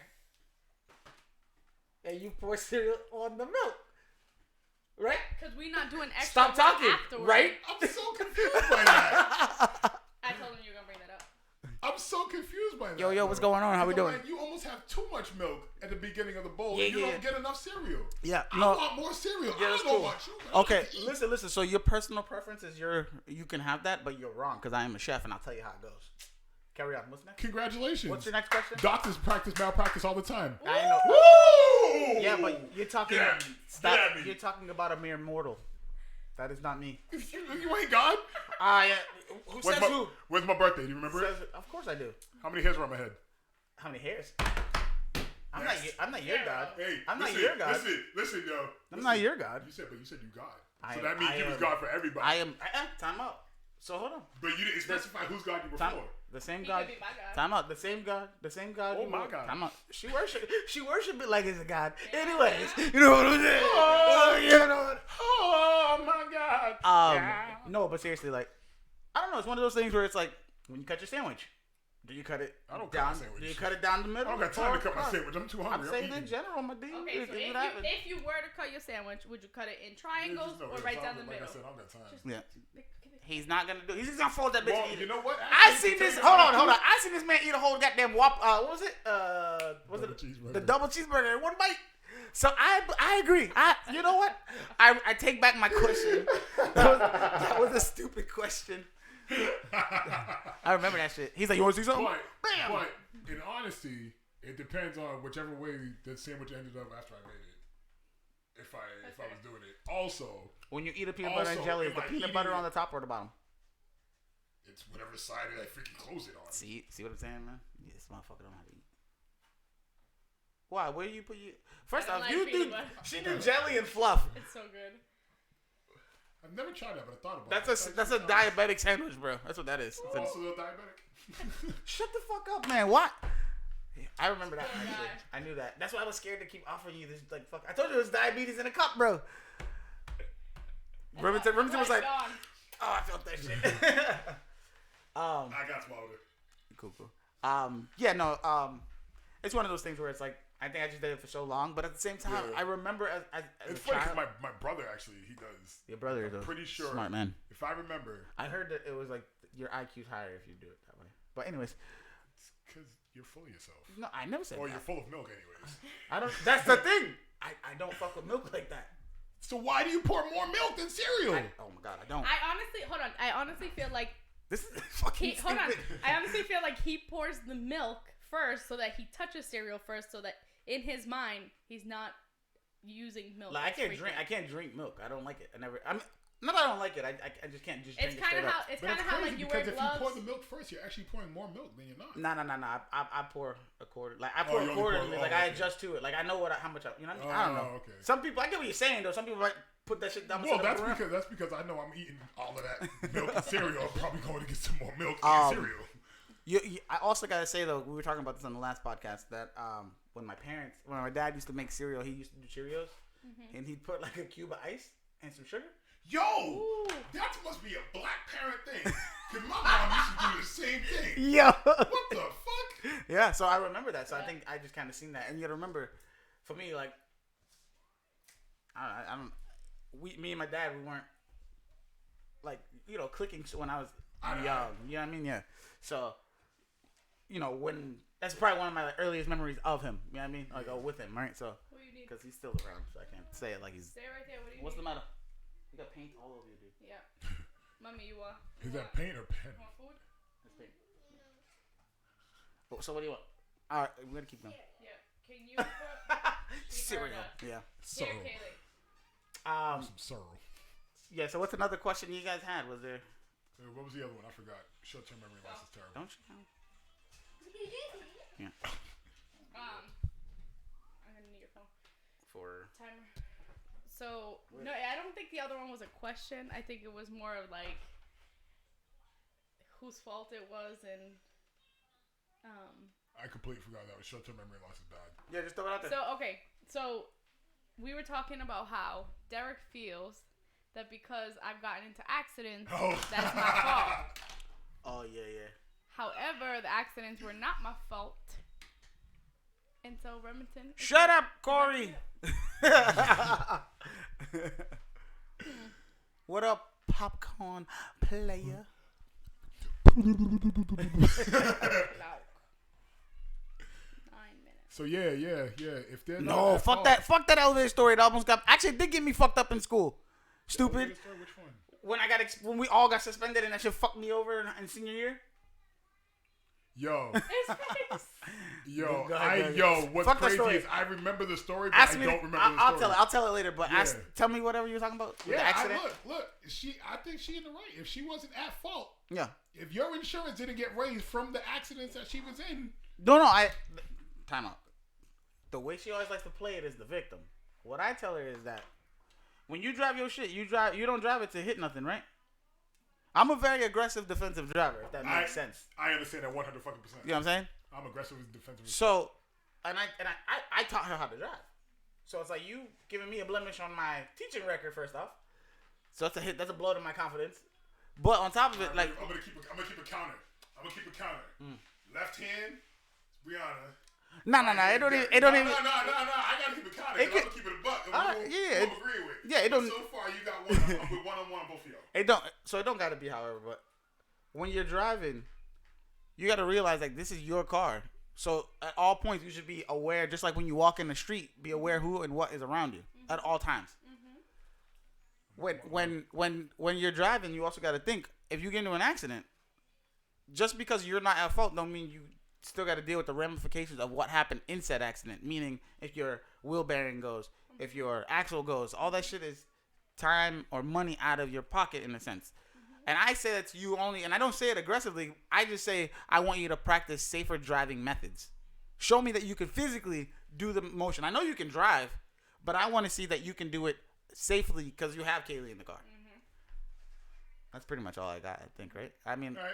And you pour cereal on the milk. Right? Because we're not doing extra Stop talking. afterwards. Right? I'm so confused by that. I told him you were going to bring that up. I'm so confused by that. Yo, what's going on? How we doing? Like, you almost have too much milk at the beginning of the bowl. Yeah, and you yeah. don't get enough cereal. Yeah. I No. want more cereal. Yeah, I that's don't know cool. about you. but I Okay, like to eat. listen. So your personal preference is you can have that, but you're wrong because I am a chef and I'll tell you how it goes. Carry on. What's next? Congratulations. What's your next question? Doctors practice malpractice all the time. I know. Woo! Yeah, but you're talking. Yeah. Stop. Yeah, me. You're talking about a mere mortal. That is not me. You ain't God? Yeah. Who says who? When's my birthday? Do you remember it? Of course I do. How many hairs are on my head? How many hairs? Yes. I'm not your God. Hey, I'm listen, not your God. Listen, yo. I'm not your God. You said you God. I So am- that means I you was am- God for everybody. I am. Time out. So hold on. But you didn't specify whose God you were Time. for. The same He God. could be my God. Time out. The same God. Oh, my God. Time out. She worship it like it's a God. Anyways, you know what I'm saying? You know what? Oh my God. No, but seriously, like, I don't know. It's one of those things where it's like when you cut your sandwich, do you cut it I don't cut down? my sandwich. Do you cut it down the I middle? don't got time to or cut my across? sandwich. I'm too I'm hungry. saying in eating. general, my dude. Okay, so if you were to cut your sandwich, would you cut it in triangles There's just no or way. right down the Like middle? I said, I don't got time. Yeah. He's not gonna do. He's just gonna fold that bitch. Well, and eat you it. know what? I seen this. Hold on. I seen this man eat a whole goddamn what was it? Was Double it cheeseburger. the double cheeseburger in one bite? So I agree. You know what? I take back my question. That was a stupid question. I remember that shit. He's like, you want to see something? Bam. But in honesty, it depends on whichever way that sandwich ended up after I made it. If I was doing it. Also, When you eat a peanut butter and jelly, is the peanut butter on the top or the bottom? it's whatever side that I freaking close it on. See what I'm saying, man? Yeah, this motherfucker don't have to eat. Why? Where do you put your? First I don't off, like you peanut do. butter. She do jelly and fluff. It's so good. I've never tried that, but I thought about it. That's a diabetic sandwich, bro. That's what that is. Also a diabetic. Shut the fuck up, man. What? I remember that. Oh, Actually. I knew that. That's why I was scared to keep offering you this. Like, fuck. I told you it was diabetes in a cup, bro. Remington was like, oh, I felt that shit. I got swallowed it. Cool. It's one of those things where it's like, I think I just did it for so long, but at the same time, I remember as it's funny because my brother actually, he does. Your brother is pretty sure. Smart man. If I remember. I heard that it was like your IQ's higher if you do it that way. But anyways. It's because you're full of yourself. No, I never said that. Or you're full of milk anyways. I don't. That's the thing. I don't fuck with milk like that. So why do you pour more milk than cereal? Oh my god, I don't. I honestly feel like this is fucking hold on. I honestly feel like he pours the milk first so that he touches cereal first, so that in his mind he's not using milk. Like, I can't drink milk. I don't like it. Not that I don't like it. I just can't just drink it straight up. It's kind of how like you wear gloves. Because if you pour the milk first, you're actually pouring more milk than you're not. No. I pour a quarter. Like I pour a quarter. Like I adjust to it. Like I know how much. You know what I mean? I don't know. Okay. Some people, I get what you're saying though. Some people might put that shit down. Well, that's because I know I'm eating all of that milk and cereal. I'm probably going to get some more milk and cereal. I also gotta say though, we were talking about this on the last podcast that when my dad used to make cereal, he used to do Cheerios, and he'd put like a cube of ice and some sugar. Yo, that must be a black parent thing. Cause my mom used to do the same thing. Yo, what the fuck? Yeah, so I remember that. So I think I just kind of seen that, and you gotta remember, for me, like, me and my dad, we weren't like clicking when I was young. You know what I mean? Yeah. So, when that's probably one of my earliest memories of him. You know what I mean? Like, with him, right? So, because he's still around, so I can't say it like he's. Stay right there. What's the matter? You got paint all over you, dude. Yeah. Mommy, you want? Is that paint or pen? You want food? That's paint. So what do you want? All right, we're gonna keep going. Yeah. Can you put cereal? Yeah. Here, Kaylee. Some sorrow. Yeah. So what's another question you guys had? Was there? What was the other one? I forgot. Short-term memory loss is terrible. Don't you know? Yeah. I'm gonna need your phone. For timer. So no, I don't think the other one was a question. I think it was more of like whose fault it was, and I completely forgot that. Short-term memory loss is bad. Yeah, just throw it out there. So we were talking about how Derek feels that because I've gotten into accidents, that's my fault. Oh yeah. However, the accidents were not my fault. And so Remington. Shut up, Corey. What up, popcorn player? 9 minutes. So yeah. If they're fuck that elevator story. It almost got. Actually, it did get me fucked up in school. Stupid. Which one? When we all got suspended and that shit fucked me over in senior year. Yo. Ahead, what's fuck crazy is I remember the story, but I don't remember the story. I'll tell it later, but tell me whatever you were talking about. Yeah, the accident. Look. I think she in the right. If she wasn't at fault. Yeah. If your insurance didn't get raised from the accidents that she was in. No, time out. The way she always likes to play it is the victim. What I tell her is that when you drive your shit, you don't drive it to hit nothing, right? I'm a very aggressive defensive driver, if that makes sense. I understand that 100%. You know what I'm saying? I'm aggressive defensive. So, and I taught her how to drive. So it's like you giving me a blemish on my teaching record first off. So that's a hit. That's a blow to my confidence. But on top of it, like I'm gonna keep a counter. Left hand, Brianna. No. It don't even. No. I gotta keep it counted. I'm gonna keep it a buck. I'm agree with. Yeah, it don't. So far, you got one. I'm with one-on-one both of y'all. It don't gotta be, however. But when you're driving, you gotta realize like this is your car. So at all points, you should be aware. Just like when you walk in the street, be aware who and what is around you at all times. When you're driving, you also gotta think if you get into an accident, just because you're not at fault, don't mean you still got to deal with the ramifications of what happened in said accident. Meaning, if your wheel bearing goes, if your axle goes, all that shit is time or money out of your pocket in a sense. And I say that to you only, and I don't say it aggressively. I just say I want you to practice safer driving methods. Show me that you can physically do the motion. I know you can drive, but I want to see that you can do it safely because you have Kaylee in the car. That's pretty much all I got, I think, right? I mean, All right.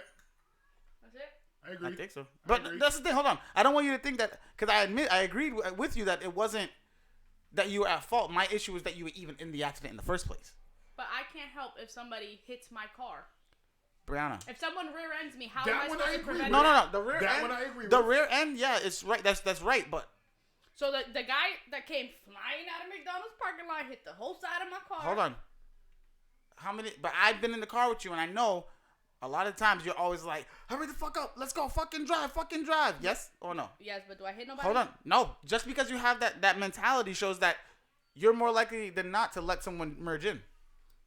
That's it. I agree. I think so. But agree. that's the thing. Hold on. I don't want you to think that, because I agreed with you that it wasn't that you were at fault. My issue was that you were even in the accident in the first place. But I can't help if somebody hits my car. Brianna. If someone rear ends me, how That am I one supposed I to agree prevent with. that? No. The rear That end. one I agree The with. rear end, yeah, it's right. That's right. But So the guy that came flying out of McDonald's parking lot hit the whole side of my car. hold on. How many? But I've been in the car with you, and I know a lot of times you're always like, "Hurry the fuck up, let's go, fucking drive." Yes or no? Yes, but do I hit nobody? Hold on. No, just because you have that mentality shows that you're more likely than not to let someone merge in.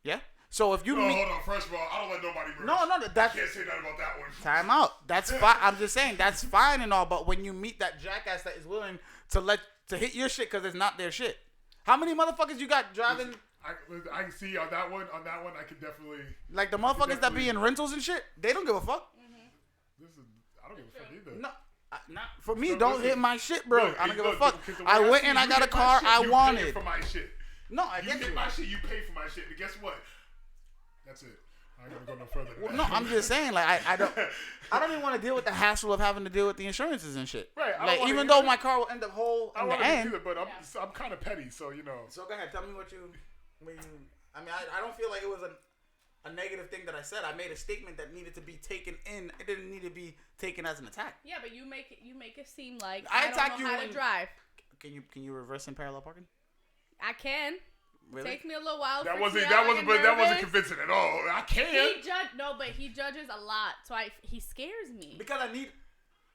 Yeah. So if you No, meet, hold on. First of all, I don't let nobody merge. no, that's Can't say nothing about that one. time out. That's fine. I'm just saying that's fine and all, but when you meet that jackass that is willing to hit your shit because it's not their shit, how many motherfuckers you got driving? I can see on that one. On that one, I could definitely. Like the motherfuckers that be in rentals and shit, they don't give a fuck. I don't give a fuck either. No, not for me. So don't listen, hit my shit, bro. Look, I don't give a look, fuck. because the way I went see and it, I you got a hit my car shit, I you wanted. pay for my shit. No, I You get hit you. my shit, you pay for my shit. But guess what? That's it. I ain't gonna go no further. Well, no, I'm just saying, like I don't even want to deal with the hassle of having to deal with the insurances and shit. Right, I don't Like wanna even either. though my car will end up whole I in don't the want to end. either, but I'm kind of petty, so you know. So go ahead, tell me what you. I mean, I don't feel like it was a negative thing that I said. I made a statement that needed to be taken in. It didn't need to be taken as an attack. Yeah, but you make it seem like I I attack don't you know how when- to drive. Can you reverse in parallel parking? I can. Really? Takes me a little while. That freaks wasn't me out, I get that wasn't nervous. convincing at all. I can't. He judges a lot, so he scares me. Because I need.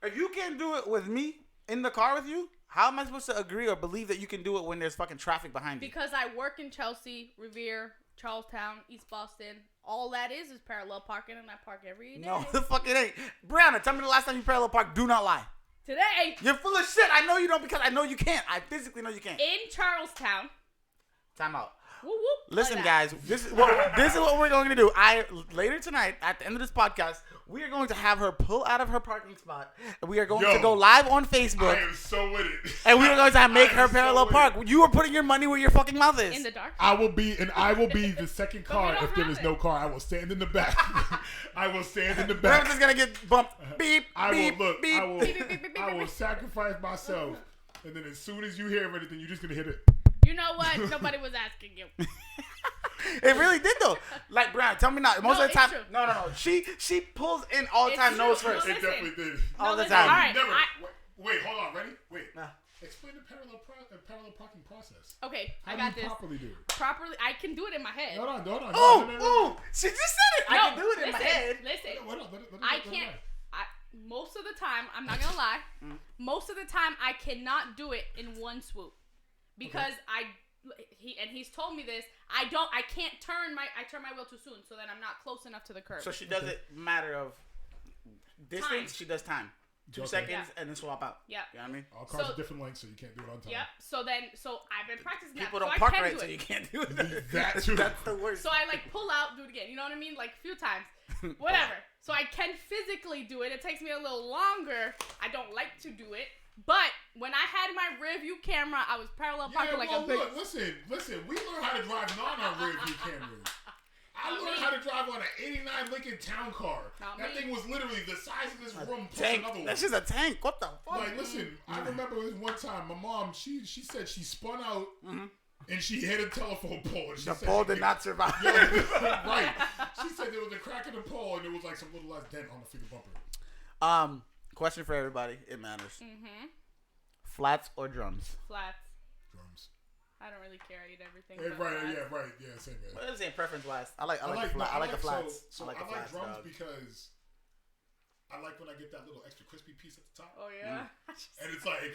If you can't do it with me in the car with you, how am I supposed to agree or believe that you can do it when there's fucking traffic behind you? Because I work in Chelsea, Revere, Charlestown, East Boston. All that is parallel parking, and I park every day. No, the fuck it ain't. Brianna, tell me the last time you parallel parked. Do not lie. Today, You're full of shit. I know you don't because I know you can't. I physically know you can't. in Charlestown. Time out. Whoop, whoop, Listen, like that. guys, this is what we're going to do. Later tonight, at the end of this podcast, we are going to have her pull out of her parking spot. And we are going to go live on Facebook. I am so with it. And we are going to make I her am so parallel with park. it. You are putting your money where your fucking mouth is. In the dark. I will be the second But we car don't if there have is it. no car. I will stand in the back. I will stand in the Reverend back. is going to get bumped. Beep, I beep, will look. beep. I will. Beep, beep, beep, beep, I will beep. sacrifice myself, and then as soon as you hear everything, you're just gonna hit it. You know what? Nobody was asking you. It really did, though. Like, Brianna, tell me not. Most No, of the time. it's true. No. She pulls in all the It's time, true. nose first. No, It listen. definitely did. All the listen, time. All right. Never. Wait, hold on. Ready? Wait. Nah. Explain the parallel parking process. Okay, How I do got you this. properly do it? Properly, I can do it in my head. Hold on. No. Oh, she just said it. I No, can do it in my listen, head. Listen, Hold on, let it I ride. can't. Most of the time, I'm not gonna lie. Most of the time, I cannot do it in one swoop because he's told me this. I can't turn I turn my wheel too soon, so then I'm not close enough to the curb. So she does it matter of distance. Time. She does time. 2 Okay. seconds Yeah. and then swap out. Yeah. You know what I mean? All cars So- are different lengths, so you can't do it on time. Yep. So I've been practicing People that. don't So park I can right, do so it. you can't do it. That too. That's the worst. So I pull out, do it again. You know what I mean? Like a few times. Whatever. So I can physically do it. It takes me a little longer. I don't like to do it. But when I had my rear view camera, I was parallel parking like a bitch. look, listen. We learned how to drive not on rear view cameras. I learned how to drive on an '89 Lincoln Town Car. Not That me. thing was literally the size of this room plus Tank. another one. That's just a tank. What the fuck? Like, listen, I remember this one time. My mom, she said she spun out and she hit a telephone pole. And she The said pole she did hit- not survive. Yeah, right. She said there was a crack in the pole and there was some little less dent on the finger bumper. Question for everybody. It matters. Mm-hmm. Flats or drums? Flats. Drums. I don't really care. I eat everything. Hey, but right, flats. yeah, same here. Well, it's in preference wise. I like the flats. So I like the flats, drums dog. because I like when I get that little extra crispy piece at the top. Oh yeah. And it's like,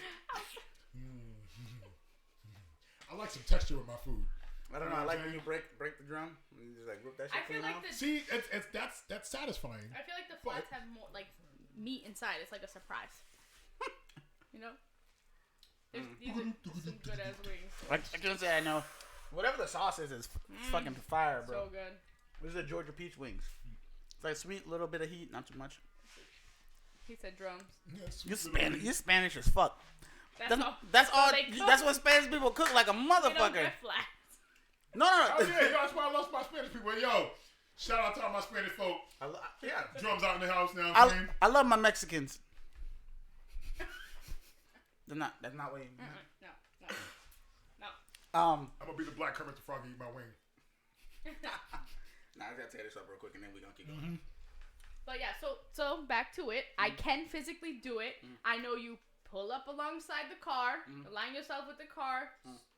I like some texture with my food. I don't know. I like when you break the drum. And you just rip that shit I feel clean like off. See, that's satisfying. I feel like the flats have more meat inside. It's like a surprise. You know. These are some good ass wings. I can't say I know. Whatever the sauce is fucking fire, bro. So good. This is a Georgia peach wings. It's like sweet, little bit of heat, not too much. He said drums. You're Spanish as fuck. That's all. they cook. That's what Spanish people cook like a They don't motherfucker. get flats. No. Oh yeah, that's why I lost my Spanish people. Yo, Shout out to all my Spanish folk. Yeah. Drums out in the house now. I love my Mexicans. That's not what you mean. No. I'm gonna be the black Kermit the Frog and eat my wing. I gotta tear this up real quick and then we're gonna keep going. But yeah, so back to it. I can physically do it. I know you pull up alongside the car, align yourself with the car,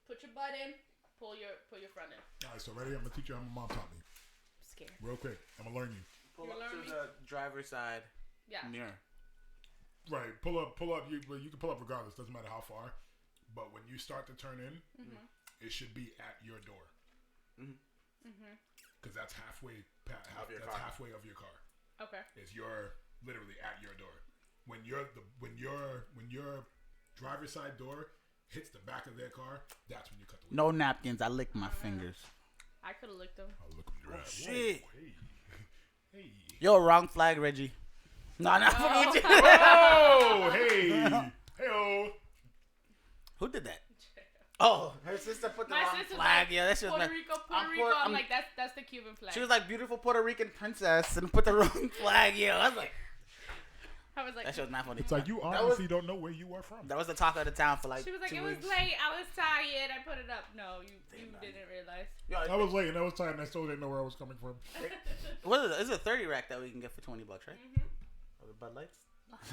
put your butt in, pull your front in. All right, so ready? I'm gonna teach you how my mom taught me. I'm scared. Real quick, I'm gonna learn you. Pull up to the driver's side mirror. Right, pull up. You can pull up regardless. Doesn't matter how far. But when you start to turn in, it should be at your door. Because that's halfway. Halfway of your car. Okay. You're literally at your door. When your driver's side door hits the back of their car, that's when you cut the window. No napkins. I lick my fingers. I could have licked them. I'll look them dry. Shit. Hey. Yo, wrong flag, Reggie. No, not for you. Oh, hey. Hey-oh. Who did that? Oh, her sister put the wrong flag. Yeah, that's just Puerto Rico. I'm like, that's the Cuban flag. She was like beautiful Puerto Rican princess and put the wrong flag. Yeah, I was like, that shit was not funny. It's like you honestly don't know where you are from. That was the talk of the town for like. She was like, 2 it was weeks. late. I was tired. I put it up. No, you didn't realize. Yo, I was late and I was tired and I still didn't know where I was coming from. What is it? It's a 30 rack that we can get for $20, right? Or the Bud Lights.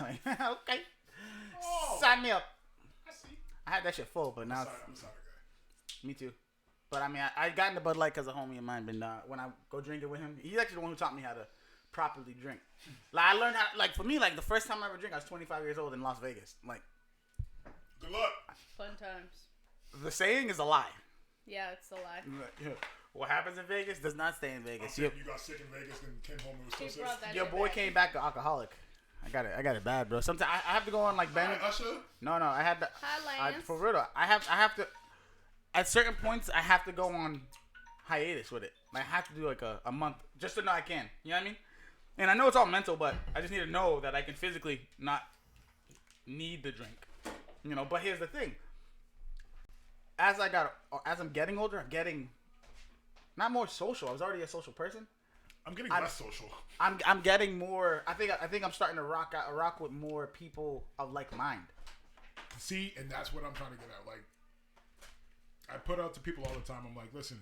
Okay. Oh, Sign me up. I see. I had that shit full, but now I'm sorry, guy. me too. But I mean, I got into Bud Light because a homie of mine. But when I go drink it with him, he's actually the one who taught me how to properly drink. Like I learned how. Like for me, like the first time I ever drank, I was 25 years old in Las Vegas. Like, Good luck. Fun times. the saying is a lie. Yeah, it's a lie. What happens in Vegas does not stay in Vegas. You got sick in Vegas and came home and was He still brought sick. that Your shit boy back. came back an alcoholic. I got it bad, bro. Sometimes I have to go on like Hi, bang. Usher. No, I had to. Hi, Lance. For real, though, I have to. At certain points, I have to go on hiatus with it. Like, I have to do like a month just to know I can. You know what I mean? And I know it's all mental, but I just need to know that I can physically not need the drink. You know. But here's the thing. As I'm getting older, I'm getting not more social. I was already a social person. I'm getting less social. I'm getting more. I think I'm starting to rock with more people of like mind. See, and that's what I'm trying to get at. Like, I put out to people all the time. I'm like, listen,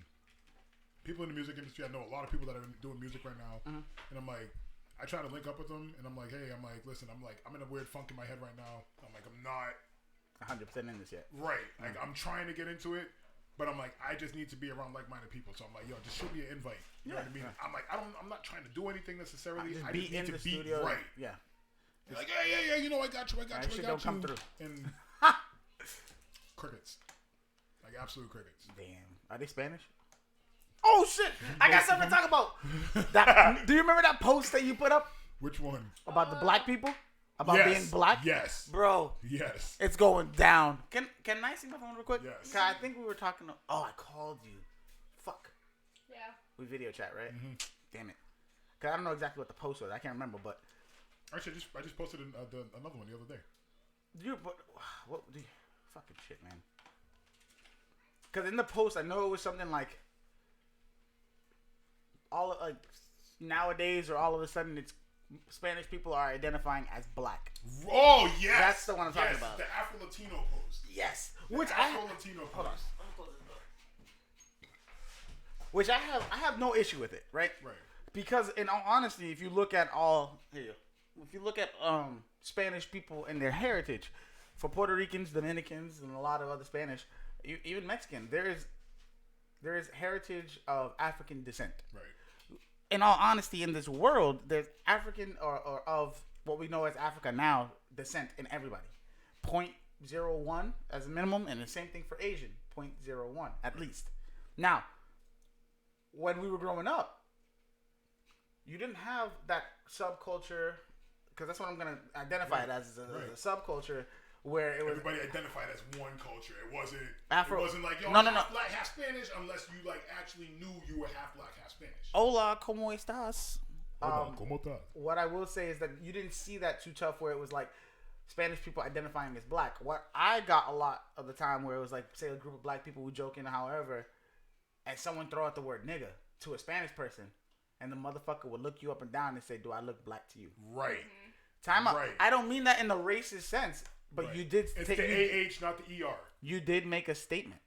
people in the music industry. I know a lot of people that are doing music right now, and I'm like, I try to link up with them, and I'm like, hey, listen, I'm in a weird funk in my head right now. I'm like, I'm not 100% in this yet. right. Like, I'm trying to get into it. But I'm like, I just need to be around like-minded people. So I'm like, yo, just shoot me an invite. You know what I mean? I'm like, I'm not trying to do anything necessarily. Just I be just need in to the be studio. right. Yeah. You're like, yeah. You know, I got you. Shit don't come through. And crickets, like absolute crickets. Damn. Are they Spanish? Oh shit! I got something to talk about. Do you remember that post that you put up Which one? about the black people? About Yes. being black? Yes. Bro, Yes. it's going down. Can I see my phone real quick? Yes. 'Cause I think we were talking. Oh, I called you. Fuck. Yeah. We video chat, right? Damn it. Cause I don't know exactly what the post was. I can't remember, but Actually, I just posted another one the other day. what? Fucking shit, man. Cause in the post, I know it was something like nowadays, or all of a sudden, it's Spanish people are identifying as black. Oh yes, That's the one I'm talking about. The Afro Latino post. Yes, Which Afro Latino post. Hold on. Which I have no issue with it, right? Right. Because in all honesty, if you look at Spanish people and their heritage, for Puerto Ricans, Dominicans, and a lot of other Spanish, even Mexican, there is heritage of African descent. Right. In all honesty, in this world, there's African or of what we know as Africa now descent in everybody. 0.01 as a minimum, and the same thing for Asian, 0.01 at least. Now, when we were growing up, you didn't have that subculture, because that's what I'm gonna identify it as a subculture, where it was everybody identified as one culture. It wasn't Afro. It wasn't like yo, No. half black, half Spanish, unless you like actually knew you were half black, half Spanish. Hola, ¿cómo estás? ¿Cómo está? What I will say is that you didn't see that too tough, where it was like Spanish people identifying as black. What I got a lot of the time, where it was like, say, a group of black people were joking, however, and someone throw out the word nigga to a Spanish person, and the motherfucker would look you up and down and say, "Do I look black to you?" Right. Time out. Right. I don't mean that in the racist sense, but you did. It's the AH, not the ER. You did make a statement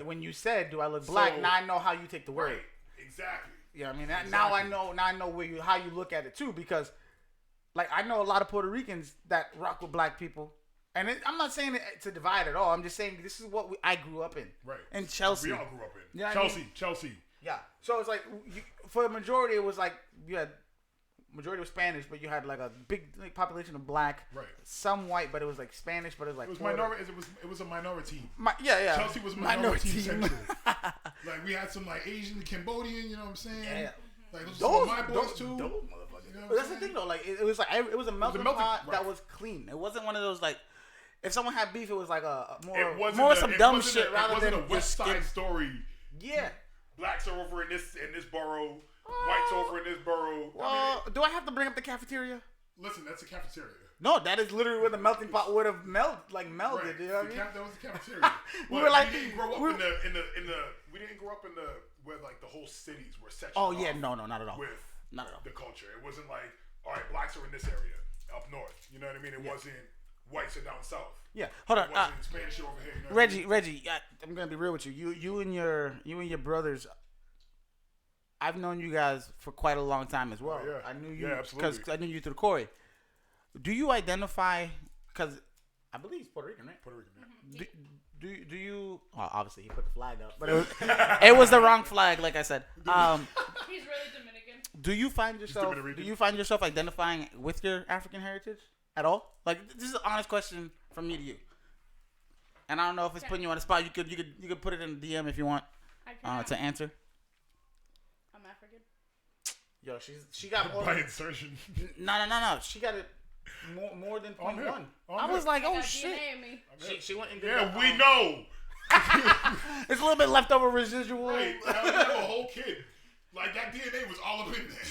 when you said, "Do I look So, black?" Now I know how you take the word. Right. Exactly. Yeah, I mean Exactly. now I know how you look at it too, because like I know a lot of Puerto Ricans that rock with black people, and I'm not saying it to divide at all. I'm just saying this is what I grew up in. Right. In Chelsea. We all grew up in. Yeah, Chelsea. Yeah. So it's like for the majority, it was like you had majority was Spanish, but you had like a big population of black, right? Some white, but it was like Spanish, but it was like it was minority. It was a minority. Yeah. Chelsea was minority central. Like we had some like Asian, Cambodian. You know what I'm saying? Yeah. Like those my boys too. Those motherfuckers. You know that's the thing though. Like it was like it was a melting pot that was clean. It wasn't one of those like. If someone had beef, it was like a more some dumb shit rather than a West Side Story. Yeah. Blacks are over in this borough. Whites over in this borough. Do I have to bring up the cafeteria? Listen, that's a cafeteria. No, that is literally where the melting pot would have melded. Right. You know what I mean? That was the cafeteria. We were like, we didn't grow up we didn't grow up in the where like the whole cities were sectioned. Oh yeah, no, not at all. With not at all. The culture, it wasn't like, all right, blacks are in this area up north. You know what I mean? It wasn't whites are down south. Yeah, hold on. It wasn't Spanish over here. You know Reggie, I'm gonna be real with you. You and your brothers. I've known you guys for quite a long time as well. Oh, yeah. I knew you because I knew you through Corey. Do you identify? Because I believe he's Puerto Rican, right? Puerto Rican. Yeah. Do you? Well, obviously he put the flag up, but it was the wrong flag, like I said. He's really Dominican. Do you find yourself identifying with your African heritage at all? Like this is an honest question from me to you. And I don't know if it's putting you on the spot. You could put it in the DM if you want to answer. I'm African. Yo, she got more by insertion. No. She got it more than 0.1. I was like, oh shit. She went and did we know. It's a little bit leftover residual. Right. You have a whole kid. Like that DNA was all up in there.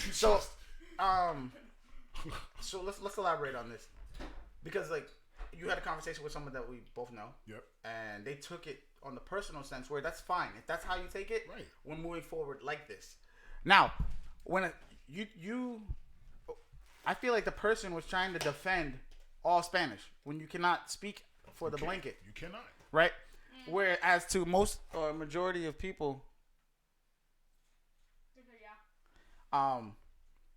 So let's elaborate on this, because like you had a conversation with someone that we both know. Yep. And they took it on the personal sense, where that's fine if that's how you take it. Right. We're moving forward like this. Now, when I feel like the person was trying to defend all Spanish when you cannot speak for the blanket. You cannot. Right? Whereas to most or majority of people,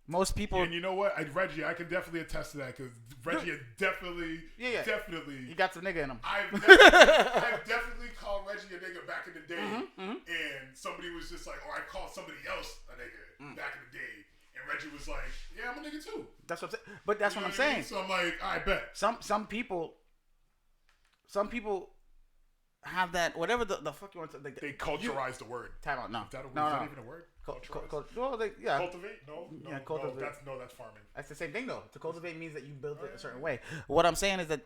most people. And you know what? Reggie, I can definitely attest to that, because Reggie definitely. He got some nigga in him. I've definitely called Reggie a nigga back in the day, and somebody was just like, or I called somebody else a nigga back in the day, and Reggie was like, "Yeah, I'm a nigga too." That's what I'm saying. But that's what I'm saying. So I'm like, I bet some people have that, whatever the fuck you want to. Like, they culturize the word. Time out. No. Is that even a word? Cultivate? No. Yeah, cultivate. That's farming. That's the same thing though. To cultivate means that you build it a certain way. What I'm saying is that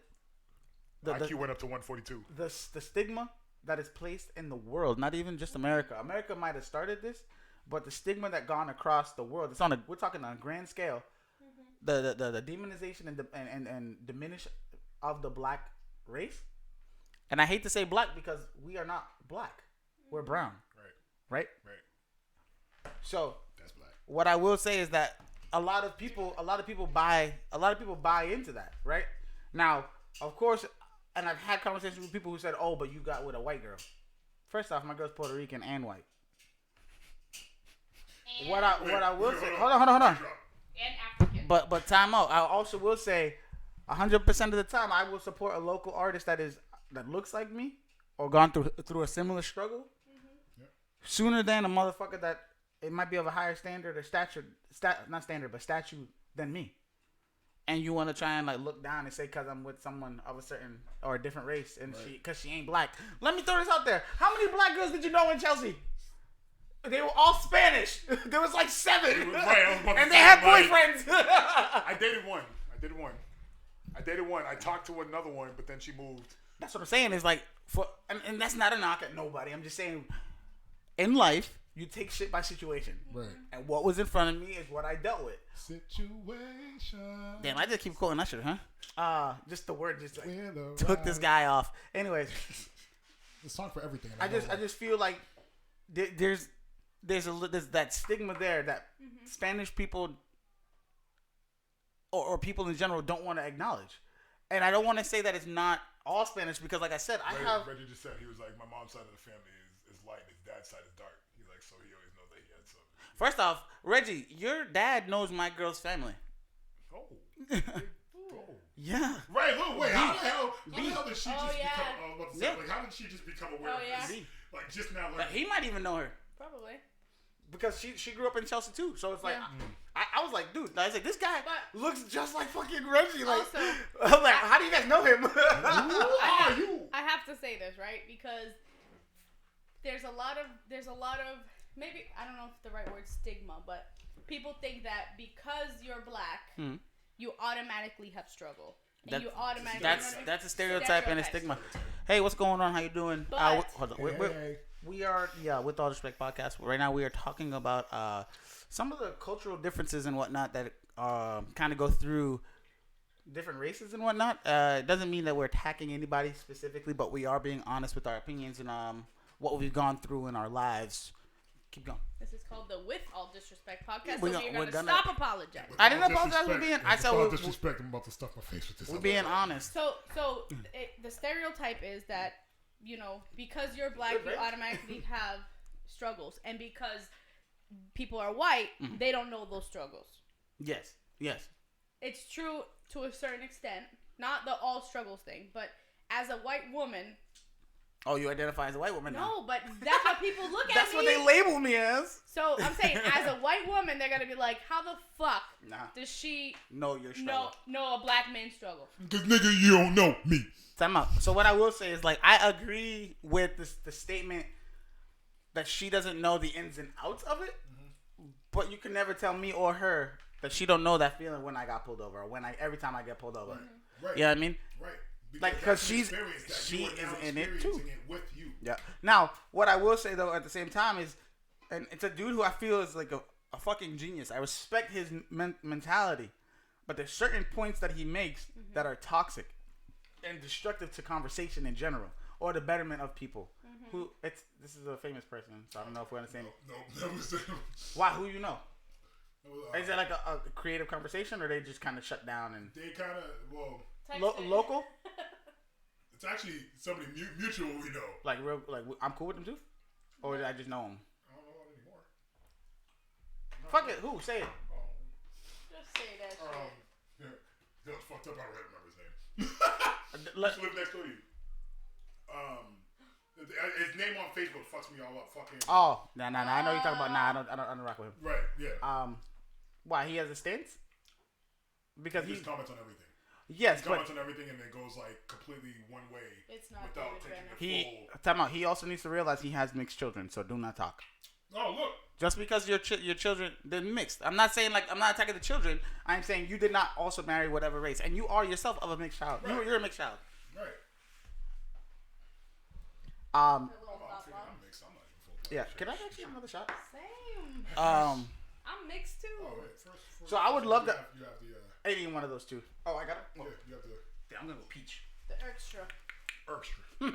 the IQ went up to 142. The stigma that is placed in the world, not even just America. America might have started this, but the stigma that gone across the world. We're talking on a grand scale. The demonization and diminish of the black race. And I hate to say black because we are not black. We're brown. Right. So that's black. What I will say is that a lot of people buy into that, right? Now, of course, and I've had conversations with people who said, "Oh, but you got with a white girl." First off, my girl's Puerto Rican and white. What I will say, hold on. And African. But time out. I also will say, 100% of the time, I will support a local artist that looks like me or gone through a similar struggle, sooner than a motherfucker that it might be of a higher standard or stature than me. And you want to try and like look down and say because I'm with someone of a certain or a different race and because she ain't black. Let me throw this out there. How many black girls did you know in Chelsea? They were all Spanish. There was like 7. And they had boyfriends. I dated one. I talked to another one, but then she moved. That's what I'm saying. Is like and that's not a knock at nobody. I'm just saying, in life, you take shit by situation. Right. And what was in front of me is what I dealt with. Situation. Damn, I just keep quoting that shit, huh? Just the word just like took this guy off. Anyways, the song for everything. I just feel like there's there's that stigma there that Spanish people or people in general don't want to acknowledge. And I don't want to say that it's not all Spanish because, like I said, Reggie just said, he was like, my mom's side of the family is light, his dad's side is dark. He's like, so he always knows that he had something. First off, Reggie, your dad knows my girl's family. Oh. Yeah. Right, look, wait, how the hell did she just yeah. like, how did she just become aware of this? Like, just now learning. He might even know her. Probably. Because she grew up in Chelsea too, so it's like I was like, dude, I was like, this guy looks just like fucking Reggie. Like, also, I'm like, how do you guys know him? Who are you? I have to say this, right? Because there's a lot of maybe I don't know if the right word stigma, but people think that because you're black, you automatically have struggle. And you automatically that's a stereotype and a stigma. Hey, what's going on? How you doing? But, hold on. We are, with All Respect Podcast. Right now, we are talking about some of the cultural differences and whatnot that kind of go through different races and whatnot. It doesn't mean that we're attacking anybody specifically, but we are being honest with our opinions and what we've gone through in our lives. Keep going. This is called the With All Disrespect Podcast. We're so you're gonna stop apologizing. I didn't apologize. I said all disrespect. I'm about to stuff my face with this. We're being honest. So the stereotype is that, you know, because you're black, you automatically have struggles, and because people are white, they don't know those struggles. Yes. It's true to a certain extent, not the all struggles thing, but as a white woman. Oh, you identify as a white woman now? No, but that's how people look at me. That's what they label me as. So I'm saying, as a white woman, they're gonna be like, how the fuck does she know your struggle? Know a black man's struggle? Because nigga, you don't know me. Time out. So what I will say is, like, I agree with the statement that she doesn't know the ins and outs of it, but you can never tell me or her that she don't know that feeling when I got pulled over, or every time I get pulled over. Right. You know what I mean? Right. Because she is in it too. With you. Yeah. Now, what I will say though, at the same time, is, and it's a dude who I feel is like a fucking genius. I respect his mentality, but there's certain points that he makes that are toxic and destructive to conversation in general, or the betterment of people. This is a famous person, so I don't know if we're on the same. No, that was Why? Who you know? Is it like a creative conversation, or they just kind of shut down and? They kind of local. It's actually somebody mutual we know. Like I'm cool with them too, or did I just know him? I don't know anymore. Fuck it. Who? Say it. Just say that shit. That was fucked up. I don't remember his name. He used to live next door to you. His name on Facebook fucks me all up. Fucking. Oh, nah. I know you're talking about. Nah, I don't rock with him. Right. Yeah. Why he has a stance? Because he just comments on everything. Yes, he comments on everything and it goes like completely one way. It's not without taking the full. Time out. He also needs to realize he has mixed children, so do not talk. Oh look. Just because your children they're mixed. I'm not saying I'm not attacking the children. I'm saying you did not also marry whatever race, and you are yourself of a mixed child. Right. You're a mixed child. Right. I'm mixed. I'm not even full. Yeah. Can I actually have another shot? Same. I'm mixed too. Oh wait. First, so I would love that. You have the. Any one of those two. Oh, I got it. Yeah, you have the. Yeah, I'm gonna go peach. The extra. Do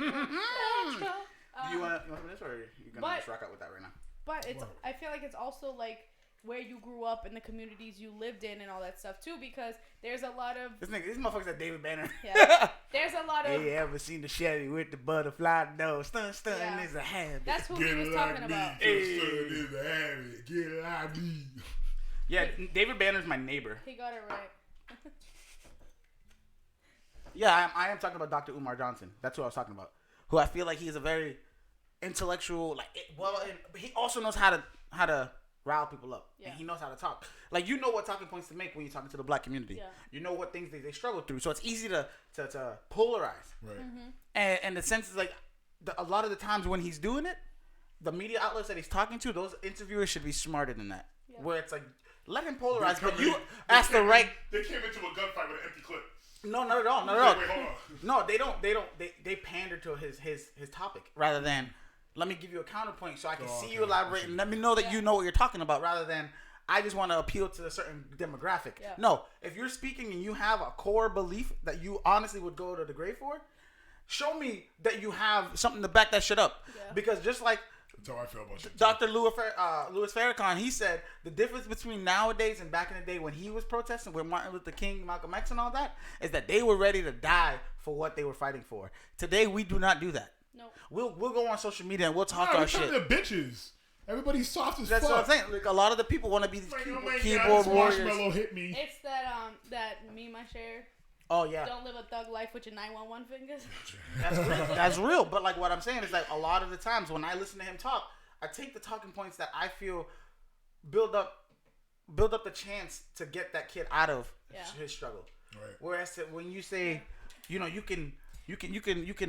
you want this, or you gonna just rock out with that right now? But I feel like it's also like where you grew up and the communities you lived in and all that stuff too, because there's a lot of this motherfucker's at David Banner. Yeah. There's a lot of. Hey, you ever seen the Chevy with the butterfly nose? Stun is a habit. That's what he was talking about. Stun is a habit. Get it like me. Yeah, David Banner's my neighbor. He got it right. Yeah, I am talking about Dr. Umar Johnson. That's who I was talking about. Who I feel like he is a very intellectual, he also knows how to rile people up. Yeah. And he knows how to talk. Like, you know what talking points to make when you're talking to the black community. Yeah. You know what things they struggle through. So it's easy to polarize. Right. And the sense is like, a lot of the times when he's doing it, the media outlets that he's talking to, those interviewers should be smarter than that. Yeah. Where it's like, let him polarize, but you ask the right. They came into a gunfight with an empty clip. No, not at all. Not at all. Wait, hold on. No, they don't. They pander to his topic rather than let me give you a counterpoint so I can see you elaborate and let me know that you know what you're talking about rather than I just want to appeal to a certain demographic. Yeah. No, if you're speaking and you have a core belief that you honestly would go to the grave for, show me that you have something to back that shit up. Yeah. Because just like That's how I feel about shit. Dr. Louis Farrakhan, he said the difference between nowadays and back in the day when he was protesting with Martin Luther King, Malcolm X, and all that is that they were ready to die for what they were fighting for. Today, we do not do that. No. We'll go on social media and we'll talk Nah, our shit. They're bitches. Everybody's soft as That's fuck. what I'm saying. Like a lot of the people want to be these Like, keyboard warriors. Marshmallow hit me. It's that meme I share. Oh yeah. Don't live a thug life with your 911 fingers. That's real. But like what I'm saying is like a lot of the times when I listen to him talk, I take the talking points that I feel build up the chance to get that kid out of his struggle. Right. Whereas when you say, you know, you can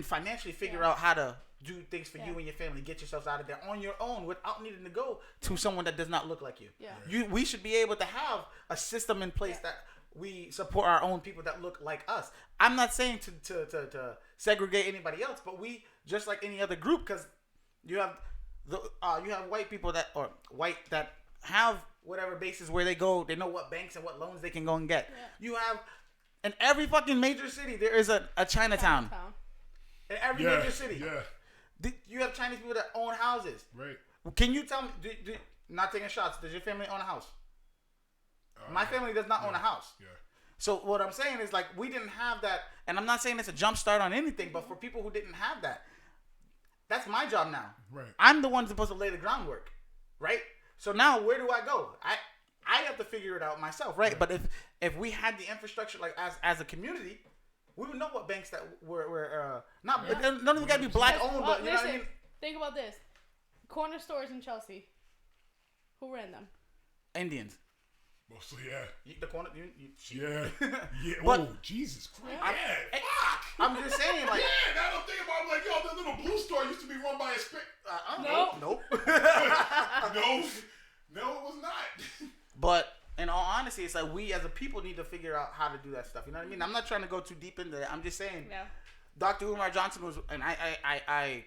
financially figure out how to do things for you and your family, get yourselves out of there on your own without needing to go to someone that does not look like you. Yeah. We should be able to have a system in place that we support our own people that look like us. I'm not saying to segregate anybody else, but we just like any other group, because you have white people that have whatever bases where they go, they know what banks and what loans they can go and get. Yeah. You have in every fucking major city there is a Chinatown. In every major city. Yeah. You have Chinese people that own houses. Right. Can you tell me? Not taking shots. Does your family own a house? My family does not own a house. Yeah. So what I'm saying is like we didn't have that, and I'm not saying it's a jump start on anything, but for people who didn't have that, that's my job now. Right. I'm the one supposed to lay the groundwork, right? So now where do I go? I have to figure it out myself, right? But if we had the infrastructure like as a community, we would know what banks that were not. Yeah. None of them got to be black owned, but you know what I mean. Think about this: corner stores in Chelsea. Who ran them? Indians. Mostly, yeah. The corner, yeah. But, oh, Jesus Christ. I'm just saying, like. Yeah, now I'm thinking about it, like, yo, that little blue store used to be run by a Nope. No, it was not. But in all honesty, it's like we as a people need to figure out how to do that stuff. You know what I mean? I'm not trying to go too deep into that. I'm just saying. Yeah. Dr. Umar Johnson was, and I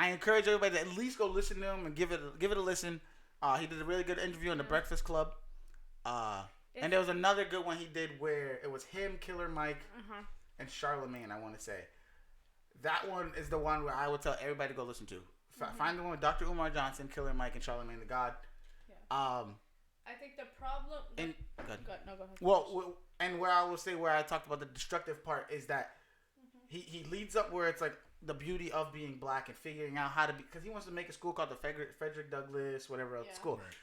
encourage everybody to at least go listen to him and give it a listen. He did a really good interview on the Breakfast Club. And there was another good one he did where it was him, Killer Mike, and Charlemagne, I want to say. That one is the one where I would tell everybody to go listen to. Find the one with Dr. Umar Johnson, Killer Mike, and Charlemagne the God. Yeah. I think the problem... Go ahead. Well, and where I will say where I talked about the destructive part is that he leads up where it's like the beauty of being black and figuring out how to be... Because he wants to make a school called the Frederick Douglass, whatever else school. Right.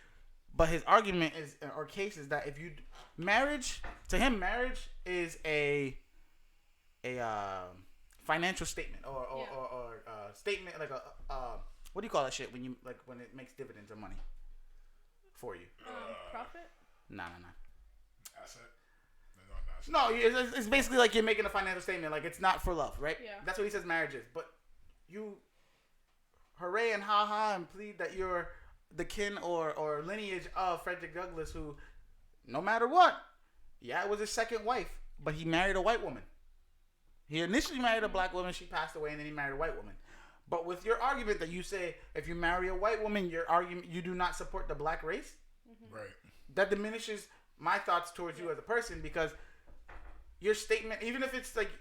But his argument is, or case is that if you marriage is a financial statement or statement like a what do you call that shit when it makes dividends or money for you? Profit? No. Asset. No, it's basically like you're making a financial statement. Like it's not for love, right? Yeah. That's what he says marriage is. But you hooray and ha and plead that you're the kin or lineage of Frederick Douglass, who, no matter what, it was his second wife, but he married a white woman. He initially married a black woman, she passed away, and then he married a white woman. But with your argument that you say if you marry a white woman, your argument you do not support the black race, right? That diminishes my thoughts towards you as a person, because your statement, even if it's like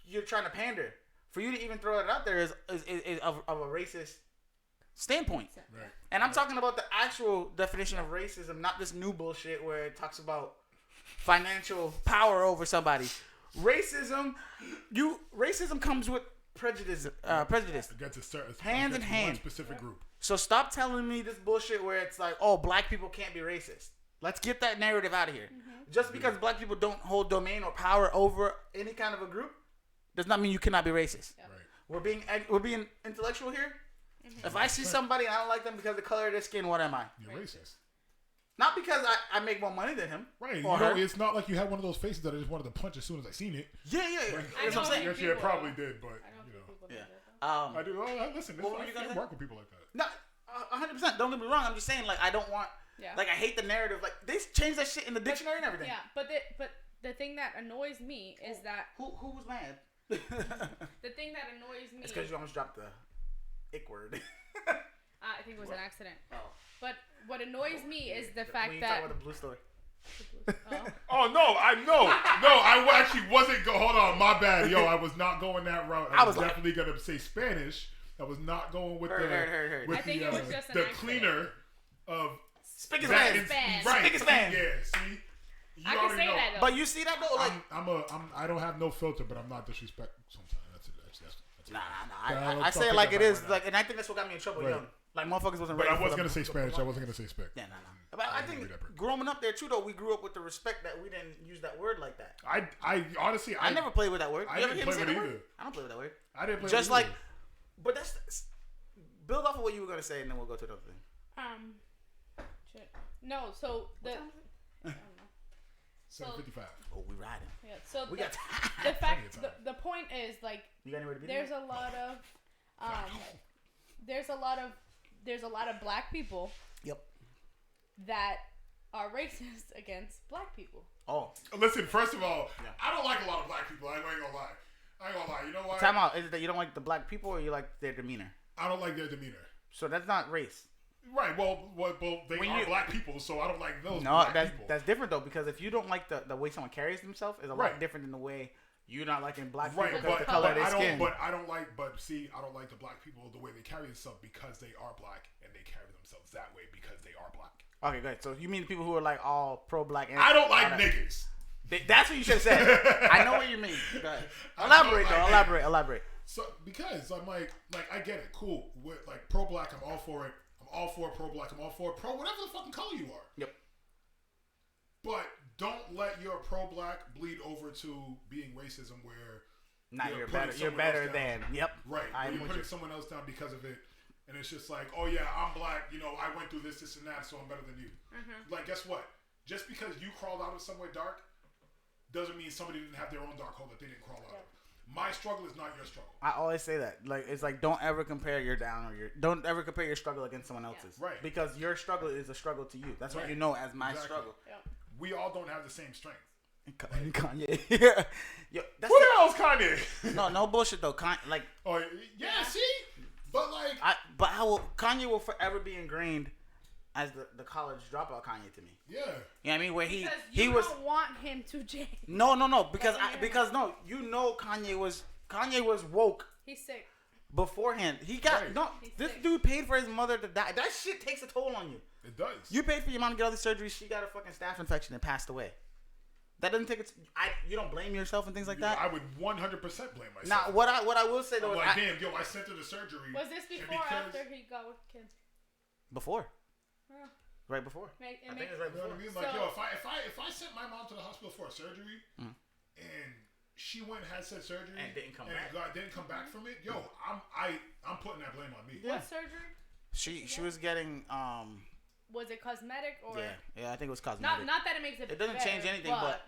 you're trying to pander, for you to even throw it out there is of a racist standpoint. Right. And I'm talking about the actual definition of racism, not this new bullshit where it talks about financial power over somebody. Racism comes with prejudice. Against a certain hand in hand. Specific group. So stop telling me this bullshit where it's like, oh, black people can't be racist. Let's get that narrative out of here. Just because black people don't hold domain or power over any kind of a group does not mean you cannot be racist. Yeah. Right. We're being intellectual here. If I see somebody and I don't like them because of the color of their skin, what am I? You're racist. Not because I make more money than him. Right. It's not like you had one of those faces that I just wanted to punch as soon as I seen it. Yeah. That's what I'm saying. Yes, I probably did, but I do. Listen, I can't work with people like that. No, 100%. Don't get me wrong. I'm just saying, like, I don't want. Yeah. Like, I hate the narrative. Like, they change that shit in the dictionary and everything. Yeah, but the thing that annoys me is that who was mad? The thing that annoys me. It's because you almost dropped the ick word. I think it was an accident. Oh. But what annoys me is the fact when you that. Talk about the blue story. Oh no! I actually wasn't. Hold on, my bad, yo. I was not going that route. I was definitely gonna say Spanish, I was not going with Heard. with I think it was just an the accident. cleaner of Spick and that span. right. Spick and span. Yeah, see, you I can already say know. that though. But you see that though, like I don't have no filter, but I'm not disrespectful sometimes. That's it. Nah. I say it like it is, like, and I think that's what got me in trouble young. Like motherfuckers wasn't But ready. I was gonna say Spanish. I wasn't gonna say spick. Yeah, nah. But I think growing up there too, though, we grew up with the respect that we didn't use that word like that. I honestly, I never played with that word. I You ever didn't hear play me say with it that either. word? I don't play with that word. I didn't play Just with it like, either. but that's build off of what you were gonna say, and then we'll go to another thing. Shit. No, so the. I don't know. 7:55. Oh, we riding. Yeah. So We the, got the Plenty of fact, time. the point is like You got anywhere to be? there's a lot of there's a lot of black people. Yep. That are racist against black people. Oh, Listen, first of all, I don't like a lot of black people. I ain't gonna lie. You know why? time out. Is it that you don't like the black people, or you like their demeanor? I don't like their demeanor. So that's not race. Right. Well, they When are you- black people, so I don't like those. No, black that's people. that's different though, because if you don't like the way someone carries themselves, is a lot Right. different than the way you're not liking black right. people But, because the color of their I don't. skin. But I don't like. But see, I don't like the black people the way they carry themselves because they are black and they carry themselves that way because they are black. Okay, good. So you mean the people who are like all pro-black? And I don't like all that. niggas. That's what you should have said. I know what you mean. Go ahead. Elaborate though. Elaborate. So because I'm like I get it, cool. With like pro black, I'm all for it. I'm all for pro black. I'm all for pro whatever the fucking color you are. Yep. But don't let your pro black bleed over to being racism where Not you're you're putting better. You're someone better else down. than. Yep. Right. I'm You're with putting you. someone else down because of it. And it's just like, oh yeah, I'm black, I went through this and that, so I'm better than you. Mm-hmm. Like, guess what? Just because you crawled out of somewhere dark doesn't mean somebody didn't have their own dark hole that they didn't crawl out of. My struggle is not your struggle. I always say that. Like, it's like, don't ever compare your don't ever compare your struggle against someone else's. Right. Because your struggle is a struggle to you. That's what Right. you know as my Exactly. struggle. Yeah. We all don't have the same strength. Kanye. Yo, that's Who the hell's Kanye? no bullshit though. Oh yeah, see, but like, Kanye will forever be ingrained as the college dropout Kanye to me. yeah, You know what I mean? Where Because he you was don't want him to change. no because That's no, you know Kanye was woke He's sick. beforehand. He got Right. He's this sick. dude paid for his mother to die. That shit takes a toll on you. it does. You paid for your mom to get all the surgery. She got a fucking staph infection and passed away. That doesn't take it. You don't blame yourself and things like that. I would 100% blame myself. Now, what I will say though I'm is like, damn, I sent her to surgery. Was this and before or because- after he got with Kim? before, Oh. right before. It I think makes- it's right You know what I before. mean? Like, So- if I sent my mom to the hospital for a surgery, Mm. and she went and had said surgery And didn't come back. didn't come back from it, I'm putting that blame on me. Yeah. What surgery? She was getting Was it cosmetic or? yeah I think it was cosmetic. Not that it makes it. It doesn't better, change anything, but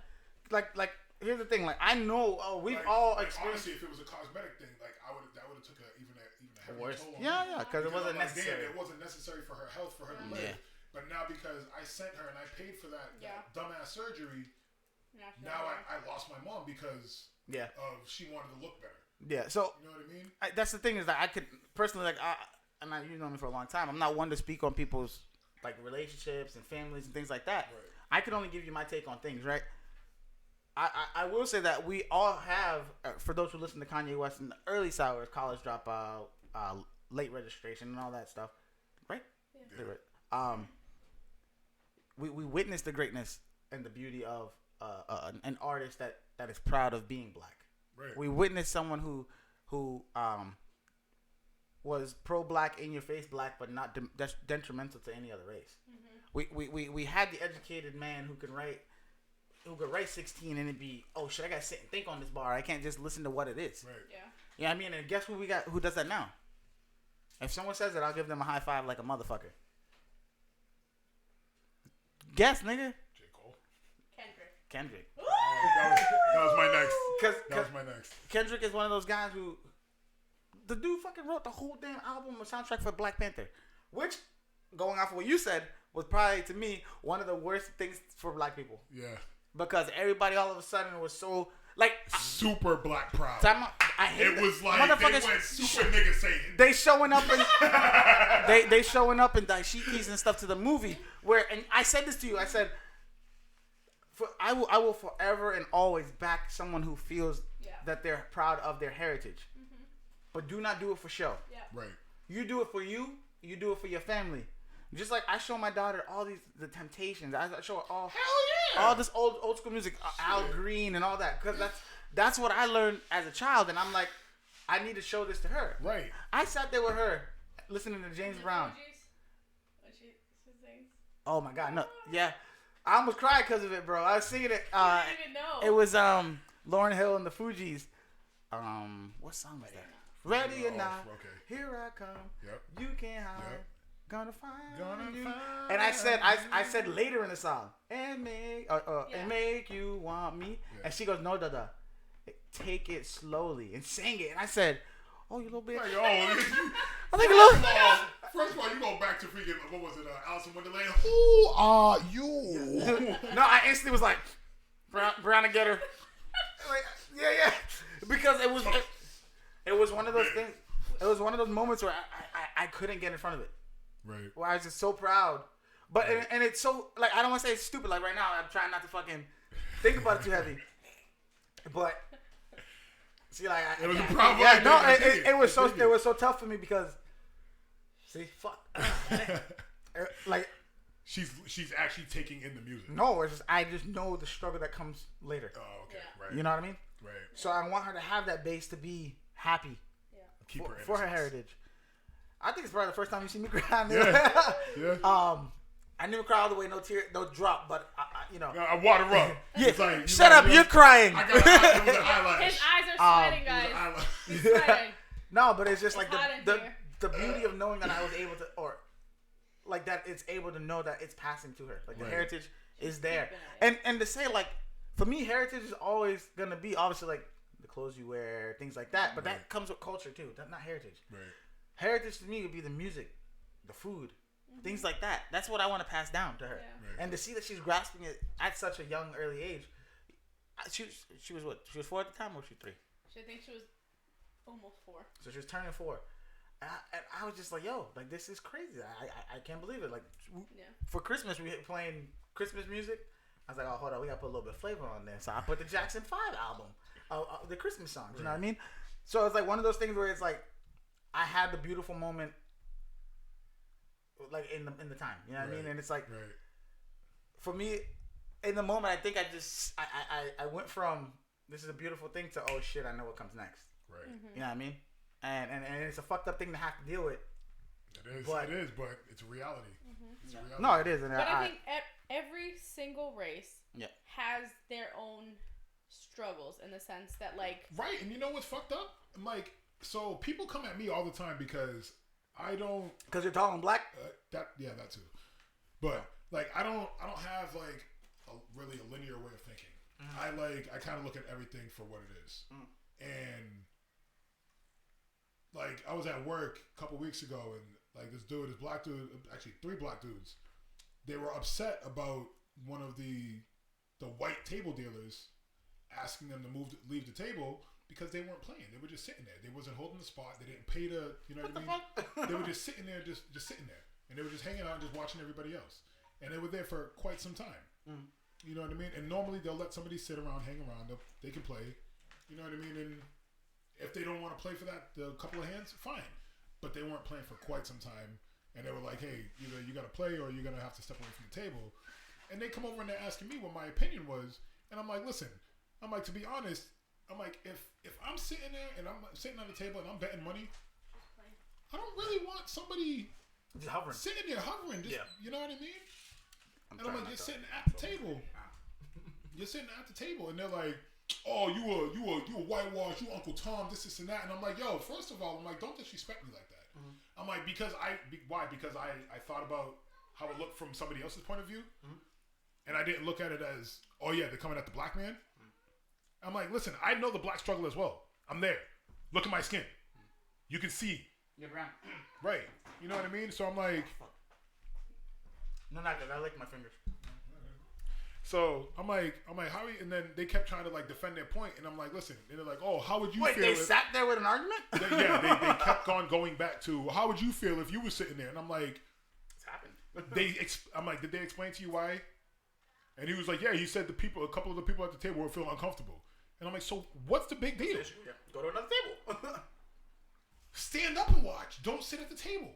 like here's the thing. Like I know we've Like- all like, experienced. honestly, if it was a cosmetic thing, like that would have took even a heavier Worse. toll on Yeah, me. yeah, because it wasn't I'm like, necessary. Damn, it wasn't necessary for her health for her to live. Yeah. But now because I sent her and I paid for that dumbass surgery, now I lost my mom because Yeah, of she wanted to look better. yeah. So You know what I mean? that's the thing is that I could personally you know me for a long time. I'm not one to speak on people's like relationships and families and things like that. Right. I can only give you my take on things, right? I will say that we all have, for those who listen to Kanye West in the early sours, college dropout, late registration, and all that stuff, right? Yeah. Right. We witnessed the greatness and the beauty of an artist that is proud of being black. Right. We witnessed someone who was pro-black, in your face black, but not detrimental to any other race. Mm-hmm. We had the educated man who could write 16 and it'd be, oh shit, I gotta sit and think on this bar. I can't just listen to what it is. Right. Yeah. Yeah, I mean, and guess who we got? Who does that now? If someone says it, I'll give them a high five like a motherfucker. Guess, nigga. J. Cole. Kendrick. That was my next. Because That was my next. Kendrick is one of those guys who, the dude fucking wrote the whole damn album or soundtrack for Black Panther, which, going off of what you said, was probably to me one of the worst things for black people. Yeah. Because everybody all of a sudden was so like Super black proud. I hate It that. was like they Motherfuckers- went super nigga saying. They showing up in they showing up in dashikis and stuff to the movie where, and I said this to you, I said I will forever and always back someone who feels that they're proud of their heritage. but do not do it for show. Yeah. Right. You do it for you. You do it for your family. Just like I show my daughter all the Temptations. I show her all all this old school music, Al Green and all that, because that's what I learned as a child, and I'm like, I need to show this to her. Right. I sat there with her listening to James Brown. Oh my God, no, yeah, I almost cried because of it, bro. I was singing it. I didn't even know. It was Lauryn Hill and the Fugees. What song was that? Ready or not, here I come. Yep. You can't hide. Yep. Gonna find you. find And I said later in the song, and make you want me. Yeah. And she goes, no, Dada, take it slowly and sing it. And I said, oh, you little bitch. Like, I think a little. First of all, you go back to freaking, what was it, Alice in Wonderland? Who are you? No, I instantly was like, Brown and get her. Like, yeah. Because it was one of those things. It was one of those moments where I couldn't get in front of it. Right. Where I was just so proud. But, and it's so, like, I don't want to say it's stupid. Like, right now, I'm trying not to fucking think about it too heavy. But, see, like, it was a problem. Yeah, no, it was so tough for me because, see, fuck. Like, she's actually taking in the music. No, it's just, I just know the struggle that comes later. Oh, okay, Yeah. right. You know what I mean? Right. So I want her to have that base to be happy. Keep her for her heritage. I think it's probably the first time you see me cry. Yeah. I never cry all the way, no tear, no drop, but you know. I water up. Yeah. Like, Shut up, you're crying. I got an eyelash. His eyes are sweating, guys. He's sweating. No, but it's just like It's the beauty of knowing that I was able to, or like that it's able to know that it's passing to her. Like the heritage is there. And to say like, for me, heritage is always gonna be obviously like the clothes you wear, things like that. But that comes with culture too. That's not heritage. Right. Heritage to me would be the music, the food, things like that. That's what I want to pass down to her. Yeah. Right. And to see that she's grasping it at such a young, early age. She was what? She was 4 at the time, or was she 3? I think she was almost 4. So she was turning 4. And I was just like, yo, like this is crazy. I can't believe it. Like for Christmas, we were playing Christmas music. I was like, oh, hold on, we got to put a little bit of flavor on there. So I put the Jackson 5 album, the Christmas songs. You know what I mean? So it's like one of those things where it's like, I had the beautiful moment, like in the time, you know what I mean, and it's like, for me, in the moment, I think I went from this is a beautiful thing to oh shit, I know what comes next, right? You know what I mean, and it's a fucked up thing to have to deal with. It is, but it's a reality. It's a reality. No, it is, and but I think every single race has their own struggles in the sense that like right, and you know what's fucked up, like. So people come at me all the time because I don't. Because you're tall and black. That too. But like I don't have like really a linear way of thinking. I kind of look at everything for what it is. And like I was at work a couple weeks ago, and like this black dude, actually 3 black dudes, they were upset about one of the white table dealers asking them to leave the table. Because they weren't playing, they were just sitting there. They wasn't holding the spot. They didn't pay to, you know what I mean? They were just sitting there, just sitting there, and they were just hanging out and just watching everybody else. And they were there for quite some time. You know what I mean? And normally they'll let somebody sit around, hang around. They can play. You know what I mean? And if they don't want to play for the couple of hands, fine. But they weren't playing for quite some time, and they were like, "Hey, either you got to play or you're gonna have to step away from the table." And they come over and they're asking me what my opinion was, and I'm like, "Listen, I'm like to be honest." I'm like, if I'm sitting there and I'm sitting on the table and I'm betting money, I don't really want somebody just hovering. Sitting there hovering. Just, you know what I mean? And I'm like, you're sitting at the table. You're sitting at the table, and they're like, oh, you a whitewash, you Uncle Tom, this and that. And I'm like, yo, first of all, I'm like, don't disrespect me like that. I'm like, why? Because I thought about how it looked from somebody else's point of view, and I didn't look at it as, oh yeah, they're coming at the black man. I'm like, listen, I know the black struggle as well. I'm there. Look at my skin. You can see. You're brown. Right. You know what I mean? So I'm like... No, not good. I lick my fingers. So I'm like, how are you? And then they kept trying to like defend their point, and I'm like, listen. And they're like, oh, how would you feel? Wait, they sat there with an argument? They kept going back to, how would you feel if you were sitting there? And I'm like... It's happened. I'm like, did they explain to you why? And he was like, yeah, he said a couple of the people at the table were feeling uncomfortable. And I'm like, so what's the big deal? Go to another table. Stand up and watch. Don't sit at the table.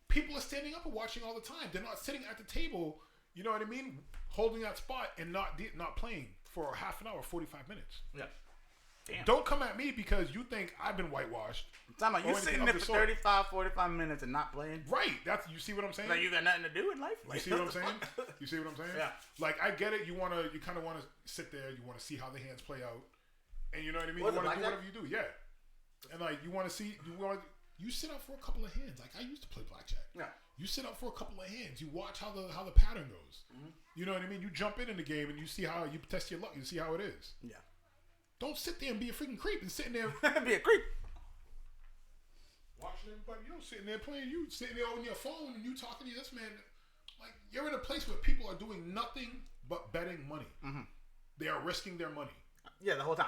People are standing up and watching all the time. They're not sitting at the table, you know what I mean, holding that spot and not playing for half an hour, 45 minutes. Yeah. Damn. Don't come at me because you think I've been whitewashed. You're sitting there for 35, 45 minutes and not playing. Right. You see what I'm saying? Like you got nothing to do in life. You see what I'm saying? You see what I'm saying? Yeah. Like I get it. You kind of want to sit there. You want to see how the hands play out, and you know what I mean. What, you want to do whatever you do. Yeah. And like you want to see, you sit up for a couple of hands. Like I used to play blackjack. Yeah. You sit up for a couple of hands. You watch how the pattern goes. Mm-hmm. You know what I mean? You jump in the game and you see how you test your luck. You see how it is. Yeah. Don't sit there and be a freaking creep and sitting there. Be a creep. Watching everybody else sitting there playing. You sitting there on your phone and you talking to this man. Like you're in a place where people are doing nothing but betting money. Mm-hmm. They are risking their money. Yeah, the whole time.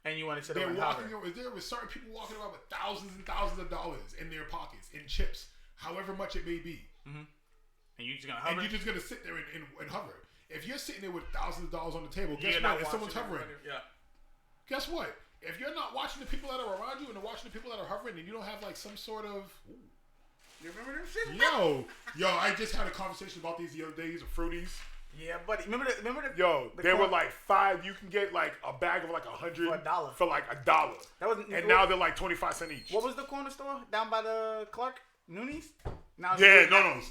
And you want to sit there? There was certain people walking around with thousands and thousands of dollars in their pockets in chips, however much it may be. Mm-hmm. And you're just gonna hover. And you're just gonna sit there and hover. If you're sitting there with thousands of dollars on the table, guess what? If someone's hovering, guess what? If you're not watching the people that are around you and they're watching the people that are hovering, and you don't have like some sort of, you remember them shit? Yo, I just had a conversation about these the other days of fruities. Yeah, buddy. Remember the Yo, they were like $5. You can get like a bag of like 100 for $1. For like $1. Now they're like 25 cents each. What was the corner store down by the Clark? Noonies? Now Noonies.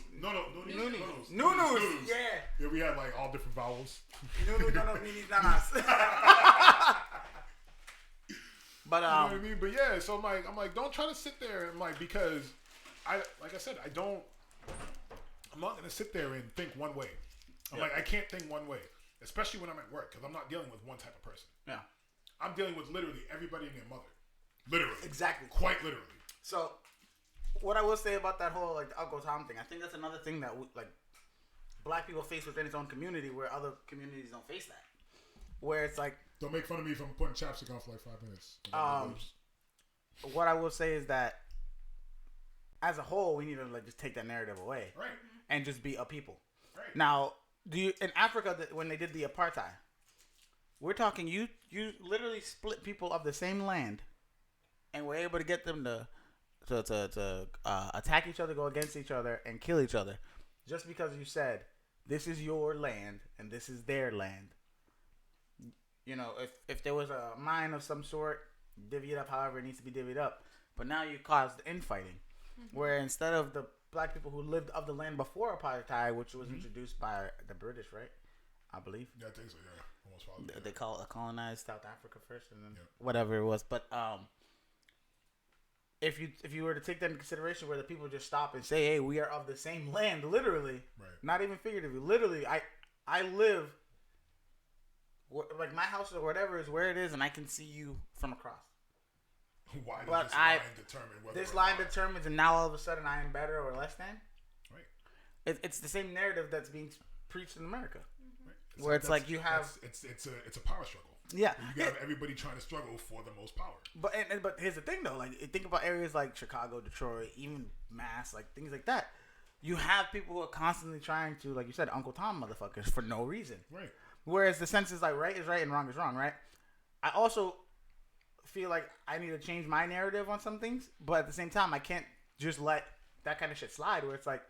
Yeah, we had like all different vowels. Noonies, nanas. But you know what I mean? But yeah, so I'm like, don't try to sit there and because I'm not gonna sit there and think one way. I can't think one way, especially when I'm at work, because I'm not dealing with one type of person. Yeah, I'm dealing with literally everybody and their mother. Literally, exactly, quite literally. So, what I will say about that whole like the Uncle Tom thing, I think that's another thing that black people face within its own community, where other communities don't face that. Where it's like, don't make fun of me if I'm putting chapstick on for like 5 minutes. What I will say is that, as a whole, we need to just take that narrative away, right, and just be a people. Right. Now, in Africa when they did the apartheid, we're talking you literally split people of the same land, and were able to get them to attack each other, go against each other, and kill each other, just because you said this is your land and this is their land. You know, if there was a mine of some sort, divvy it up however it needs to be divvied up. But now you caused infighting, where instead of the black people who lived of the land before apartheid, which was introduced by the British, right? I believe. Yeah, I think so. Yeah, almost probably. They colonized South Africa first, and then whatever it was. But if you were to take that into consideration, where the people just stop and say, "Hey, we are of the same land," literally, right. Not even figuratively, literally, I live. Like my house or whatever is where it is, and I can see you from across. Why does this line determine whether this line determines, and now all of a sudden I am better or less than? Right. It's the same narrative that's being preached in America, right. Where it's like you have it's a power struggle. Yeah, you have everybody trying to struggle for the most power. But here's the thing though, like think about areas like Chicago, Detroit, even Mass, like things like that. You have people who are constantly trying to, like you said, Uncle Tom motherfuckers for no reason. Right. Whereas the sense is like right is right and wrong is wrong, right? I also feel like I need to change my narrative on some things, but at the same time, I can't just let that kind of shit slide where it's like,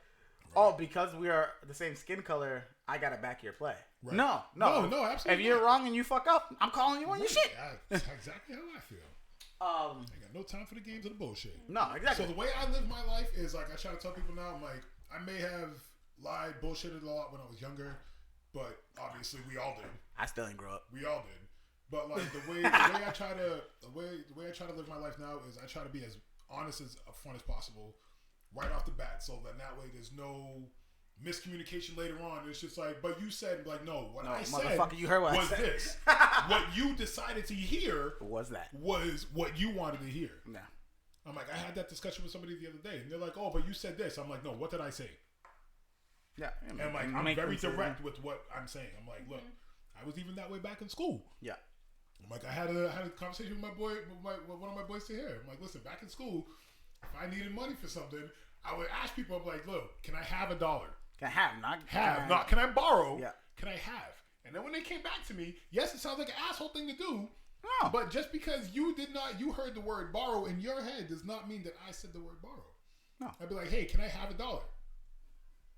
oh, because we are the same skin color, I gotta back your play. Right. No, absolutely. If you're wrong and you fuck up, I'm calling you on your shit. That's exactly how I feel. I got no time for the games or the bullshit. No, exactly. So the way I live my life is like I try to tell people now, I'm like, I may have lied, bullshitted a lot when I was younger. But obviously, we all did. I still ain't grow up. We all did. But like the way I try to live my life now is I try to be as honest as upfront as possible, right off the bat, so that way there's no miscommunication later on. It's just like, but you said like no. What I said you heard what was I said. This. What you decided to hear was what you wanted to hear. No. I'm like, I had that discussion with somebody the other day, and they're like, oh, but you said this. I'm like, no. What did I say? Yeah, and like I'm very direct with what I'm saying. I'm like, look, I was even that way back in school. Yeah, I'm like, I had a conversation with my boy, with one of my boys to here. I'm like, listen, back in school, if I needed money for something, I would ask people. I'm like, look, can I have $1? Can I have? Can I borrow? Yeah. Can I have? And then when they came back to me, yes, it sounds like an asshole thing to do, No. But just because you heard the word borrow in your head does not mean that I said the word borrow. No. I'd be like, hey, can I have $1?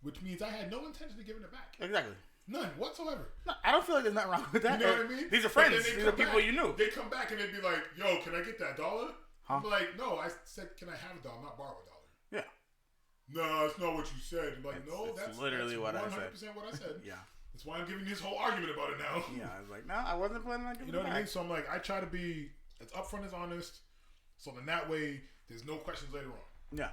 Which means I had no intention of giving it back. Exactly. None whatsoever. No, I don't feel like there's nothing wrong with that. You know what I mean? These are friends. These are people you knew. They come back and they'd be like, yo, can I get that $1? Huh? I'm like, no, I said, can I have $1, not borrow $1? Yeah. No, that's not what you said. I'm like, that's literally what I said. 100% what I said. Yeah. That's why I'm giving this whole argument about it now. Yeah, I was like, no, I wasn't planning on giving You know it what back. I mean? So I'm like, I try to be as upfront as honest. So then that way, there's no questions later on. Yeah.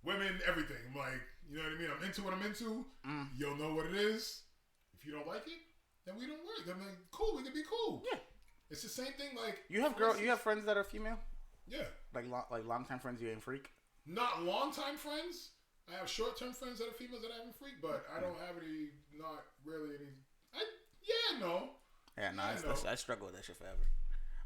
Women, everything. I'm like, you know what I mean? I'm into what I'm into. You'll know what it is. If you don't like it, then we don't work. I'm like, cool, we can be cool. Yeah. It's the same thing. Like you have friends that are female. Yeah. Like long-time friends you ain't freak. Not long-time friends. I have short-term friends that are females that I haven't freaked, but I don't have any. Not really any. I struggle with that shit forever.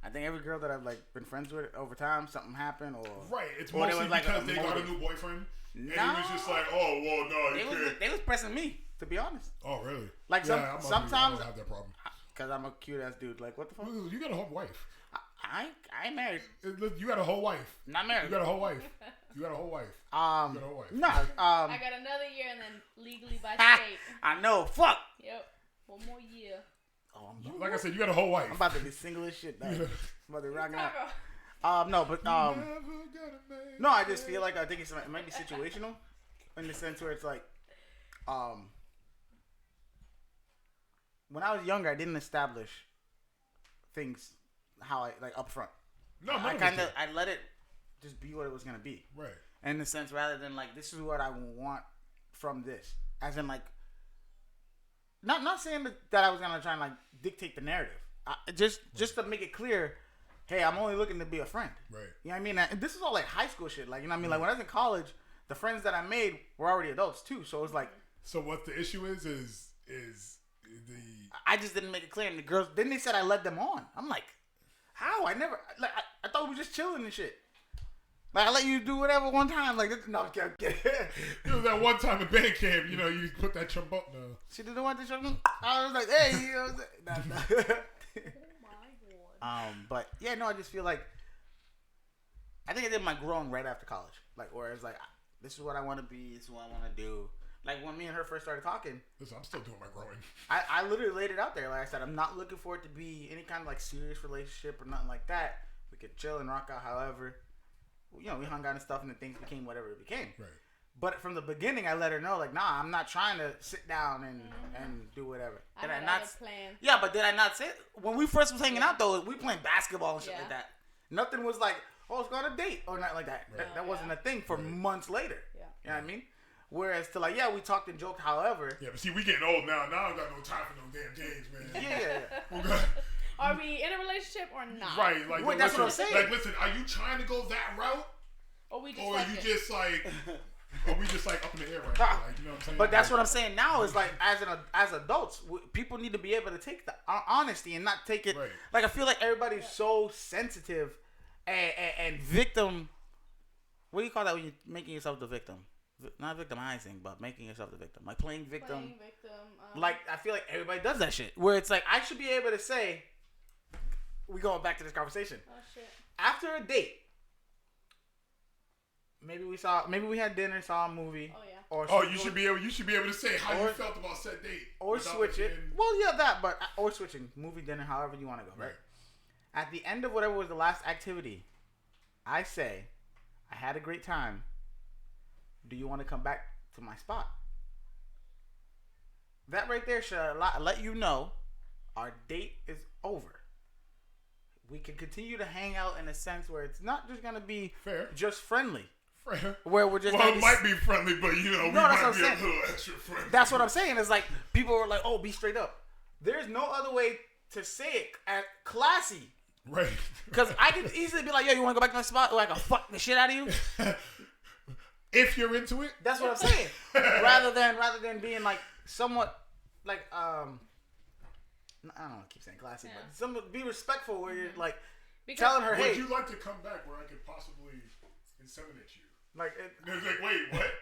I think every girl that I've like been friends with over time, something happened or right. It's mostly because they got a new boyfriend. And he was just like, oh, well, no, you can't. They was pressing me, to be honest. Oh, really? Like, sometimes... I don't have that problem. Because I'm a cute-ass dude. Like, what the fuck? You got a whole wife. I ain't married. You got a whole wife. Not married. You got a whole wife. You got a whole wife. No. I got another year and then legally by state. I know. Fuck. Yep. One more year. Oh, like I said, you got a whole wife. I'm about to be single as shit, dog. Yeah. I'm about to rock out. No, but no, I just feel like I think it might be situational, in the sense where it's like, when I was younger, I didn't establish things how I like up front. No, I let it just be what it was gonna be. Right. In the sense, rather than like, this is what I want from this, as in like, not saying that I was gonna try and like dictate the narrative. Just to make it clear, hey, I'm only looking to be a friend. Right. You know what I mean? And this is all like high school shit. Like, you know what I mean? Like when I was in college, the friends that I made were already adults too. So it's like. So what the issue is the. I just didn't make it clear. And the girls, then they said I led them on. I'm like, how? I never, like, I thought we were just chilling and shit. Like, I let you do whatever one time. Like, no, okay. It was that one time at band camp, you know, you put that trombone. No. She didn't want to show me. I was like, hey, you know. Nah. Oh my god. But yeah, no, I just feel like I think I did my growing right after college. Like, where it's like, this is what I want to be. This is what I want to do. Like when me and her first started talking. Listen, I'm still doing my growing. I literally laid it out there. Like I said, I'm not looking for it to be any kind of like serious relationship or nothing like that. We could chill and rock out. However, you know, we hung out and stuff, and then things became whatever it became. Right. But from the beginning, I let her know, like, nah, I'm not trying to sit down and do whatever. Did I not plan? Yeah, but did I not say when we first was hanging out though? We playing basketball and shit like that. Nothing was like, oh, let's go on a date or nothing like that. Right. That wasn't a thing for months later. Yeah. You know what I mean? Whereas to like, yeah, we talked and joked. However, yeah, but see, we getting old now. Now I don't got no time for no damn games, man. Yeah. Are we in a relationship or not? Right. Like, wait, that's what I'm saying. Like, listen, are you trying to go that route? Or we just or are you just like, are we just like up in the air right nah. now? Like, you know what I'm saying? But that's what I'm saying now is like, as adults, people need to be able to take the honesty and not take it. Right. Like, I feel like everybody's so sensitive and victim. What do you call that when you're making yourself the victim? Not victimizing, but making yourself the victim. Like playing victim. Like, I feel like everybody does that shit. Where it's like, I should be able to say, we going back to this conversation. Oh, shit. After a date, maybe we had dinner, saw a movie. Oh, yeah. Or you should be able to say how you felt about said date. Or switch it. Well, yeah, that, but, or switching. Movie, dinner, however you want to go, right? At the end of whatever was the last activity, I say, I had a great time. Do you want to come back to my spot? That right there should let you know our date is over. We can continue to hang out in a sense where it's not just going to be just friendly. Fair. Where we're just it might be friendly, but you know, we might be a little extra friendly. That's what I'm saying. It's like people are like, oh, be straight up. There's no other way to say it classy. Right. Because I could easily be like, yo, you want to go back to my spot or I can fuck the shit out of you? If you're into it. That's what I'm saying. rather than being like somewhat like I don't want to keep saying classy, but be respectful where you're like telling her, hey, would you like to come back where I could possibly inseminate you? Like it's like, wait, what?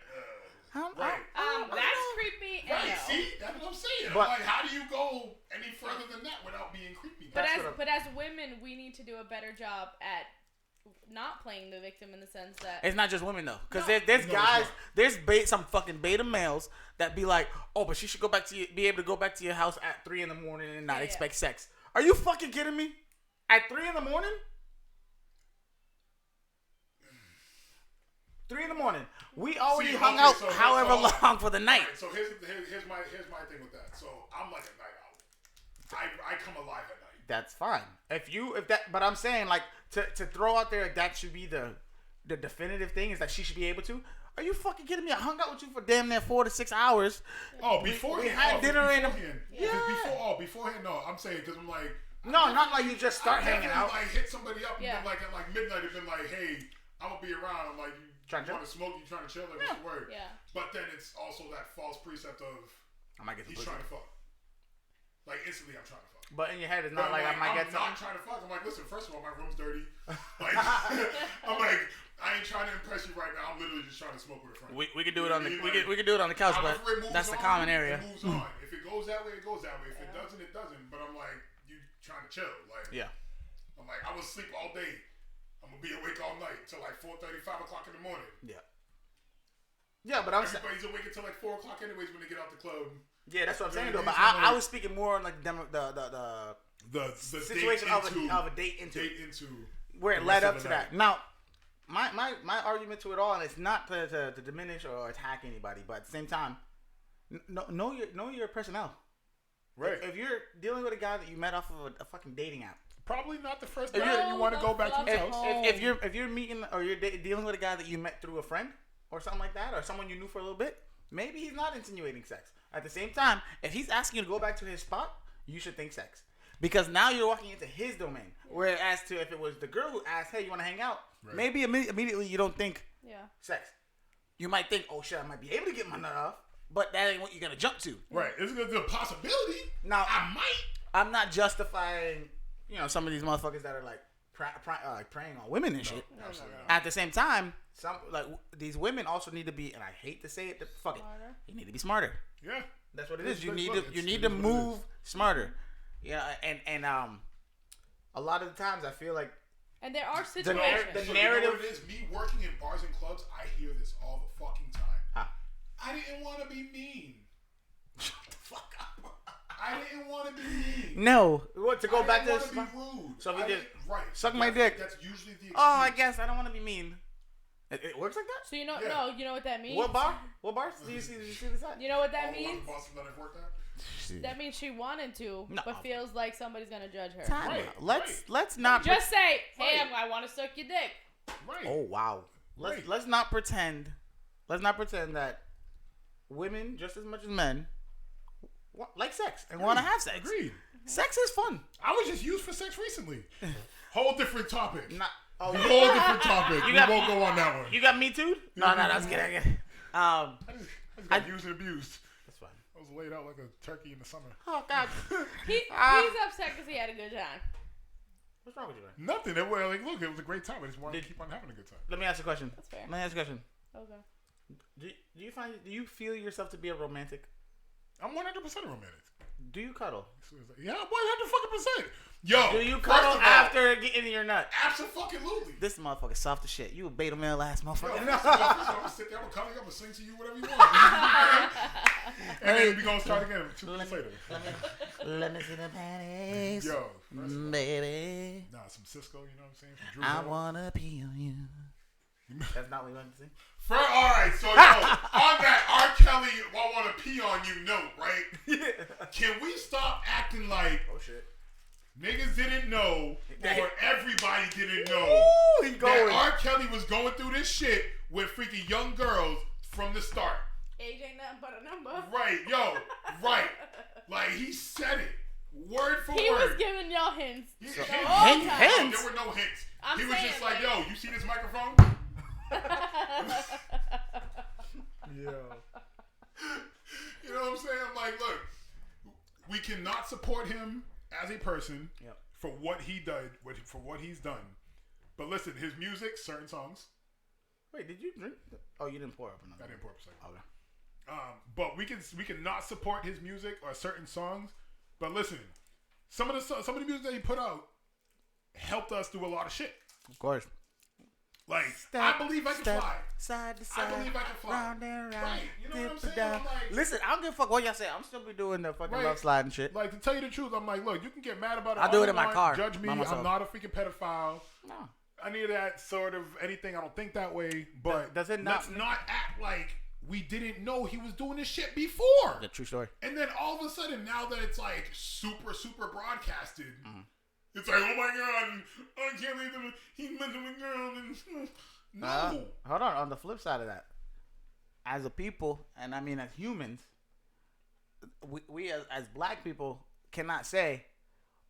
That's creepy. Right, see, that's what I'm saying. But, like, how do you go any further than that without being creepy? But But as women, we need to do a better job at not playing the victim in the sense that it's not just women though, because No. there's guys, there's some fucking beta males that be like, oh, but she should be able to go back to your house at 3 a.m. and not expect sex. Are you fucking kidding me? At 3 a.m? 3 a.m. We already hung out however long for the night. Right, so here's my thing with that. So I'm like a night owl. I come alive at night. That's fine. But I'm saying like to throw out there that should be the definitive thing is that she should be able to. Are you fucking kidding me? I hung out with you for damn near 4 to 6 hours. Oh, before we had dinner in. Beforehand, no. I'm saying because I'm like. No, not like you just start hanging out. Like hit somebody up and been like at like midnight and been like, hey, I'm gonna be around. I'm like, you trying to smoke? You trying to chill? Like, what's the word? Yeah. But then it's also that false precept of I might get he's trying to fuck. Like instantly, I'm trying to fuck. But in your head, it's not like I might get something. I'm not trying to fuck. I'm like, listen. First of all, my room's dirty. Like, I'm like, I ain't trying to impress you right now. I'm literally just trying to smoke with a friend. We could do it on the we could do it on the couch, but that's the common area. It moves on. If it goes that way, it goes that way. If it doesn't, it doesn't. But I'm like, you trying to chill? Like, yeah. I'm like, I was asleep all day. I'm gonna be awake all night till like 4:30, 5 o'clock in the morning. Yeah. Yeah, but everybody's awake until like 4 o'clock anyways when they get out the club. Yeah, that's what I'm saying though. But I was speaking more on like the situation of a date into where it led up to that. Now, my argument to it all, and it's not to diminish or attack anybody, but at the same time, know your personnel. Right. If you're dealing with a guy that you met off of a fucking dating app, probably not the first guy you want to go back to his house. If you're meeting or you're dealing with a guy that you met through a friend or something like that, or someone you knew for a little bit, maybe he's not insinuating sex. At the same time, if he's asking you to go back to his spot, you should think sex. Because now you're walking into his domain. Whereas to if it was the girl who asked, hey, you want to hang out? Right. Maybe immediately you don't think sex. You might think, oh shit, I might be able to get my nut off, but that ain't what you're going to jump to. Right. It's a possibility. Now, I might. I'm not justifying, some of these motherfuckers that are like preying on women and shit. No. At the same time, some these women also need to be, and I hate to say it, fuck it, you need to be smarter. Yeah, that's what it is. You need to move smarter. Yeah, and a lot of the times I feel like, and there are situations. The narrative, you know what it is? Me working in bars and clubs, I hear this all the fucking time. Huh? I didn't want to be mean. Shut the fuck up. I didn't want to be mean. No, what to go back to this? Be rude. So we did suck my dick. That's usually the excuse. Oh, I guess I don't want to be mean. It works like that. So you know what that means. What bar? What bars? Do you see this at? You know what that means? That That means she wanted to, but feels like somebody's gonna judge her. Right. Let's not just say, hey, I want to suck your dick. Right. Oh wow. Let's not pretend. Let's not pretend that women, just as much as men, like sex and want to have sex. Agreed. Sex is fun. I was just used for sex recently. Whole different topic. Whole different topic. We won't go on that one. You got me too? No, I was kidding. I just got used and abused. That's fine. I was laid out like a turkey in the summer. Oh God. He's upset because he had a good time. What's wrong with you, man? Nothing. It was a great time. I just wanted to keep on having a good time. Let me ask you a question. That's fair. Let me ask you a question. Okay. Do you feel yourself to be a romantic? I'm 100% a romantic. Do you cuddle? Yeah, 100%. Yo, do you cuddle after getting your nut? Absolutely. This motherfucker soft as shit. You a beta male ass motherfucker. Yo, I'm gonna sit there, I'm gonna cuddle up and sing to you whatever you want. And then we gonna start again 2 minutes later. Let me see the panties. Yo, baby. Nah, some Cisco, you know what I'm saying? From Drew I Hill. wanna pee on you. That's not what you want to sing? Alright, so yo, on that R. Kelly, I wanna pee on you note, right? Yeah. Can we stop acting like niggas didn't know, or everybody didn't know that R. Kelly was going through this shit with freaking young girls from the start? Age ain't nothing but a number. Right, yo, right. Like, he said it. Word for word. He was giving y'all hints. Hints? There were no hints. He was just like, yo, you see this microphone? Yeah. You know what I'm saying? I'm like, look, we cannot support him as a person for what he did, for what he's done. But listen, his music, certain songs. Wait, did you drink? Oh, you didn't pour up another. I didn't pour up a second. Okay. But we can not support his music or certain songs. But listen, some of the music that he put out helped us do a lot of shit. Of course. Like, I believe I can fly. Side to side. I believe I can fly. Round and round. Right. You know what I'm saying? Down. I'm like, Listen, I don't give a fuck what y'all say. I'm still be doing the fucking Right. love slide and shit. like, to tell you the truth, I'm like, look, you can get mad about it. I'll all do you it in my want, car, Judge me. by I'm myself. not a freaking pedophile. No. Any of that sort of anything. I don't think that way. But Does it not- let's not act like we didn't know he was doing this shit before. The true story. And then all of a sudden, now that it's like super, super broadcasted, it's like, oh my god, I can't believe him. He's messing with girls. And no. Hold on. On the flip side of that, as a people, and I mean as humans, we as black people cannot say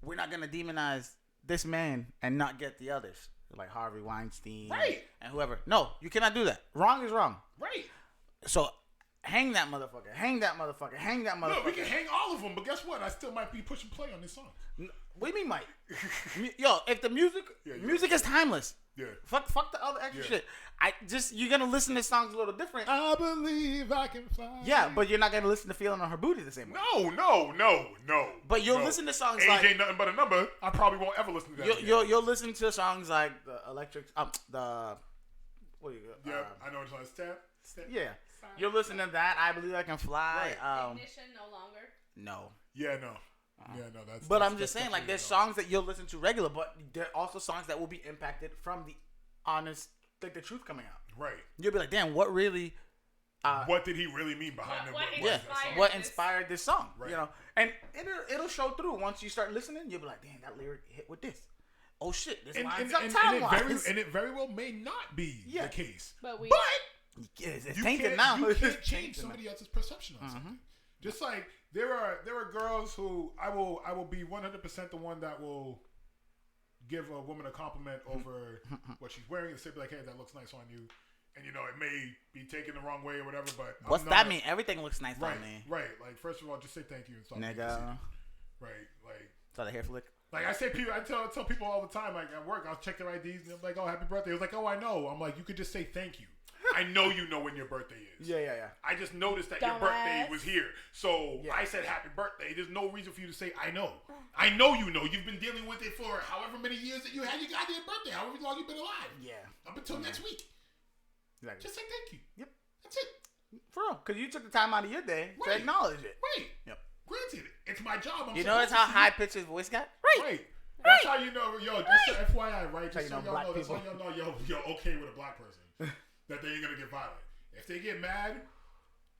we're not gonna demonize this man and not get the others, like Harvey Weinstein, Right. and whoever. No, you cannot do that. Wrong is wrong. Right. So hang that motherfucker. Hang that motherfucker. Hang that motherfucker. Look, we can hang all of them, but guess what? I still might be pushing play on this song. What do you mean, Mike? Yo, if the music is timeless. Yeah. Fuck the other extra shit. You're gonna listen to songs a little different. I believe I can fly. Yeah, but you're not gonna listen to "Feeling on Her Booty" the same way. No. But you'll listen to songs Age like ain't nothing but a number. I probably won't ever listen to that. you'll listen to songs like the Electric the what do you Yeah, I know it's on step. yeah. You'll listen to that. I Believe I Can Fly. Ignition no longer. No. Yeah, no. Yeah, no, that's. But that's, I'm just that's saying, like, there's definitely songs that you'll listen to regular, but there are also songs that will be impacted from the honest, like the truth coming out. right. You'll be like, damn, what really? What did he really mean behind it? What Yeah, inspired what this? inspired this song? Right. You know, and it'll show through once you start listening. You'll be like, damn, that lyric hit with this. Oh shit, this lines up time-wise. And it very well may not be the case. But It's you tainted can't, now. you It's can't tainted change now. somebody else's perception on something. Just like there are girls who I will be 100% the one that will give a woman a compliment over what she's wearing and say like, hey, that looks nice on you. And you know, it may be taken the wrong way or whatever, but What's that mean? Everything looks nice Right, on me. right. Like first of all, just say thank you and stop. Nigga. Right, like. Is that a hair flick? Like I tell people all the time, like at work, I'll check their IDs and they're like, "Oh, happy birthday!" It was like, "Oh, I know." I'm like, "You could just say thank you." I know you know when your birthday is. Yeah. I just noticed that your birthday was here, so I said happy birthday. There's no reason for you to say I know. I know you know. You've been dealing with it for however many years that you had your goddamn birthday, however long you've been alive. Yeah. Up until next week. Exactly. Just say thank you. Yep. That's it. For real, because you took the time out of your day to Right. acknowledge it. Right. Yep. Granted, it's my job. I'm You notice how supposed to high pitched his voice got? Right. That's how you know, yo, just FYI, right? Just you so know y'all black know, that's how people. y'all know, you're okay with a black person. That they ain't gonna get violent. If they get mad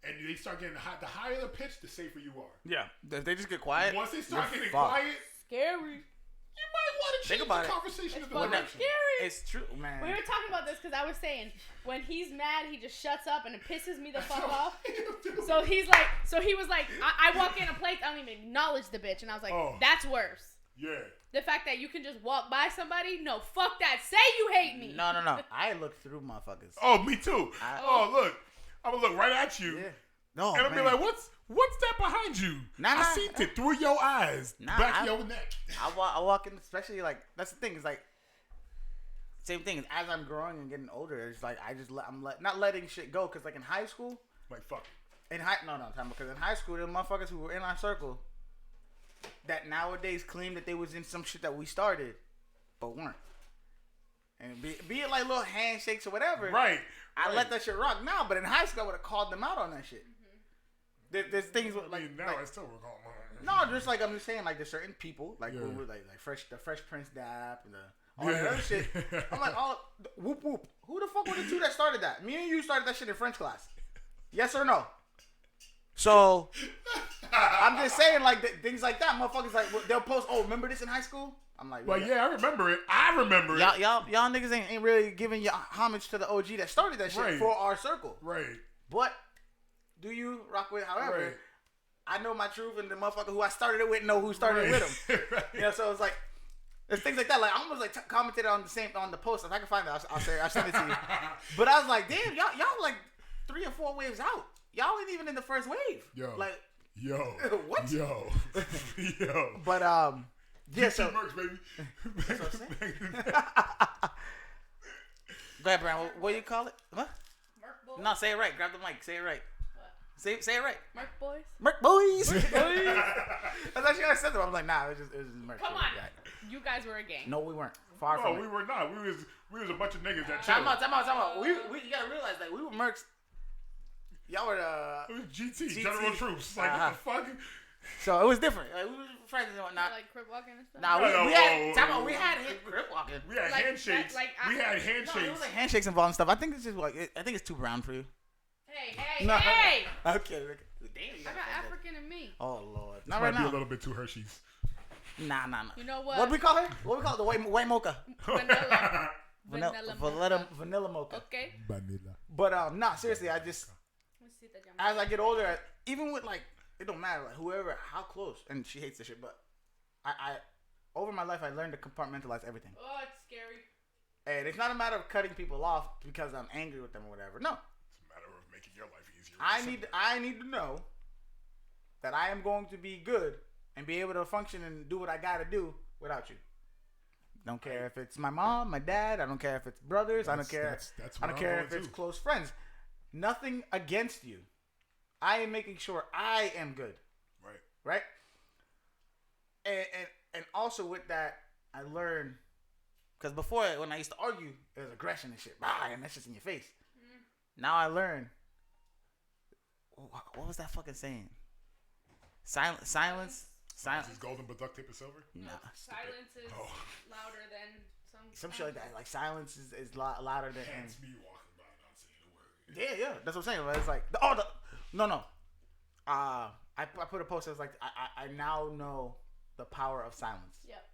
and they start getting the higher the pitch, the safer you are. Yeah. If they just get quiet. Once they start you're getting fucked. quiet, Scary. you might want to Think change about the it. conversation of the fucking direction. scary. It's true, man. We were talking about this because I was saying when he's mad, he just shuts up and it pisses me the fuck off. So he was like, I walk in a place, I don't even acknowledge the bitch, and I was like, that's worse. Yeah. The fact that you can just walk by somebody, no, fuck that. Say you hate me. No. I look through motherfuckers. Oh, me too. Look, I'm gonna look right at you, Yeah. No, and I'll man. be like, what's that behind you? I seen it through your eyes, back your neck. I walk in, especially like that's the thing. Is like same thing. As I'm growing and getting older, it's like I'm not letting shit go. Cause like in high school, Like fuck. because in high school, the motherfuckers who were in our circle that nowadays claim that they was in some shit that we started, but weren't. And be it like little handshakes or whatever. Right. I let that shit rock now, but in high school I would have called them out on that shit. There's things with, like now like, I still recall mine. no, just like I'm just saying, like there's certain people like when we're like the Fresh Prince Dap and all that other shit. I'm like, whoop whoop. Who the fuck were the two that started that? Me and you started that shit in French class. Yes or no? So I'm just saying, like things like that, motherfuckers like they'll post. Oh, remember this in high school? I'm like, Well, yeah, I remember it. Y'all niggas ain't really giving your homage to the OG that started that shit for our circle. Right. But do you rock with? However, Right. I know my truth, and the motherfucker who I started it with know who started it with him. Right. You know, so it's like there's things like that. Like I almost like commented on the post. If I can find it, I'll send it to you. But I was like, damn, y'all like 3 or 4 waves out. Y'all ain't even in the first wave. Yo. Like Yo. What? Yo. But yeah. So Merch, baby. go ahead, Brian. What do you call it? What? Merc bull? No, say it right. Grab the mic. Say it right. Say it right. Merc boys. Merc boys. That's actually how I said that. I was like, nah, it was just Merc. Come boys. on. Yeah. You guys were a gang. No, we weren't. Far No, from we it. were not. We was a bunch of niggas that Time chilled. out. We you gotta realize that we were mercs. Y'all were It was GT, General Troops. Like, what the fuck? So it was different. Like, we were friends and whatnot. Like crip walking and stuff. Nah, we had grip walking. We had Like, handshakes. we had No, it handshakes. was like handshakes involved and stuff. I think this is like I think it's too brown for you. Hey, No. hey! Okay. Damn, you I got African in me. Oh Lord. This Not might right be now. a little bit too Hershey's. Nah. You know what? What do we call her? What we call it? The white mocha. Vanilla. Vanilla mocha. Okay. Vanilla. But nah, seriously, I just Let's see that as I get older, even with like it don't matter like whoever, how close, and she hates this shit, but I over my life I learned to compartmentalize everything. Oh, it's scary. And it's not a matter of cutting people off because I'm angry with them or whatever. No, It's a matter of making your life easier. I need to know that I am going to be good and be able to function and do what I gotta do without you. Don't care if it's my mom, my dad. I don't care if it's brothers. I don't care. I don't care if it's close friends. Nothing against you. I am making sure I am good. Right. And also with that, I learned because before when I used to argue, there was aggression and shit, and that's just in your face. Now I learn. What was that fucking saying? Silence. Is golden but duct tape is silver? No, silence is louder than some shit like that. Like silence is louder than. Hence me walking by not saying a word. Yeah, that's what I'm saying. But it's like no. I put a post that was like I now know the power of silence. Yep.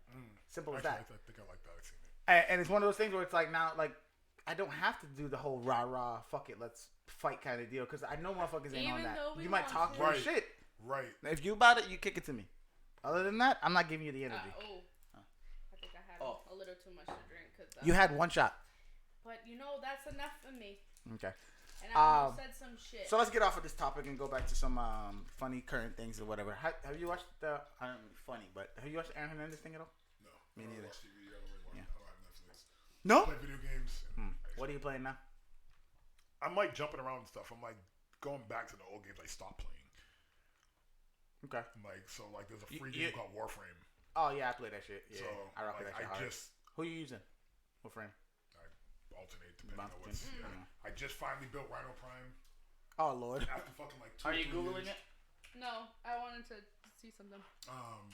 Simple as Actually, that. I think I like that. I've seen it. And it's one of those things where it's like now like I don't have to do the whole rah fuck it let's fight kind of deal because I know motherfuckers ain't on that. You might talk your shit. Right. If you about it, you kick it to me. Other than that, I'm not giving you the energy. I think I had a little too much to drink. You had one shot. But that's enough for me. Okay. And I almost said some shit. So let's get off of this topic and go back to some funny current things or whatever. Have you watched the? I don't know, funny, but have you watched the Aaron Hernandez thing at all? No. Me neither. I don't watch TV. I don't really watch. Yeah. I don't have Netflix. No. I play video games. What are you playing now? I'm like jumping around and stuff. I'm like going back to the old games I stopped playing. Okay. Like there's a free game called Warframe. Oh yeah, I play that shit. Yeah, So I rock with that shit hard. Who you using? What frame? I alternate depending on what's. I just finally built Rhino Prime. Oh Lord. After fucking like 2 Are you 3 googling years. it? No, I wanted to see something. I'm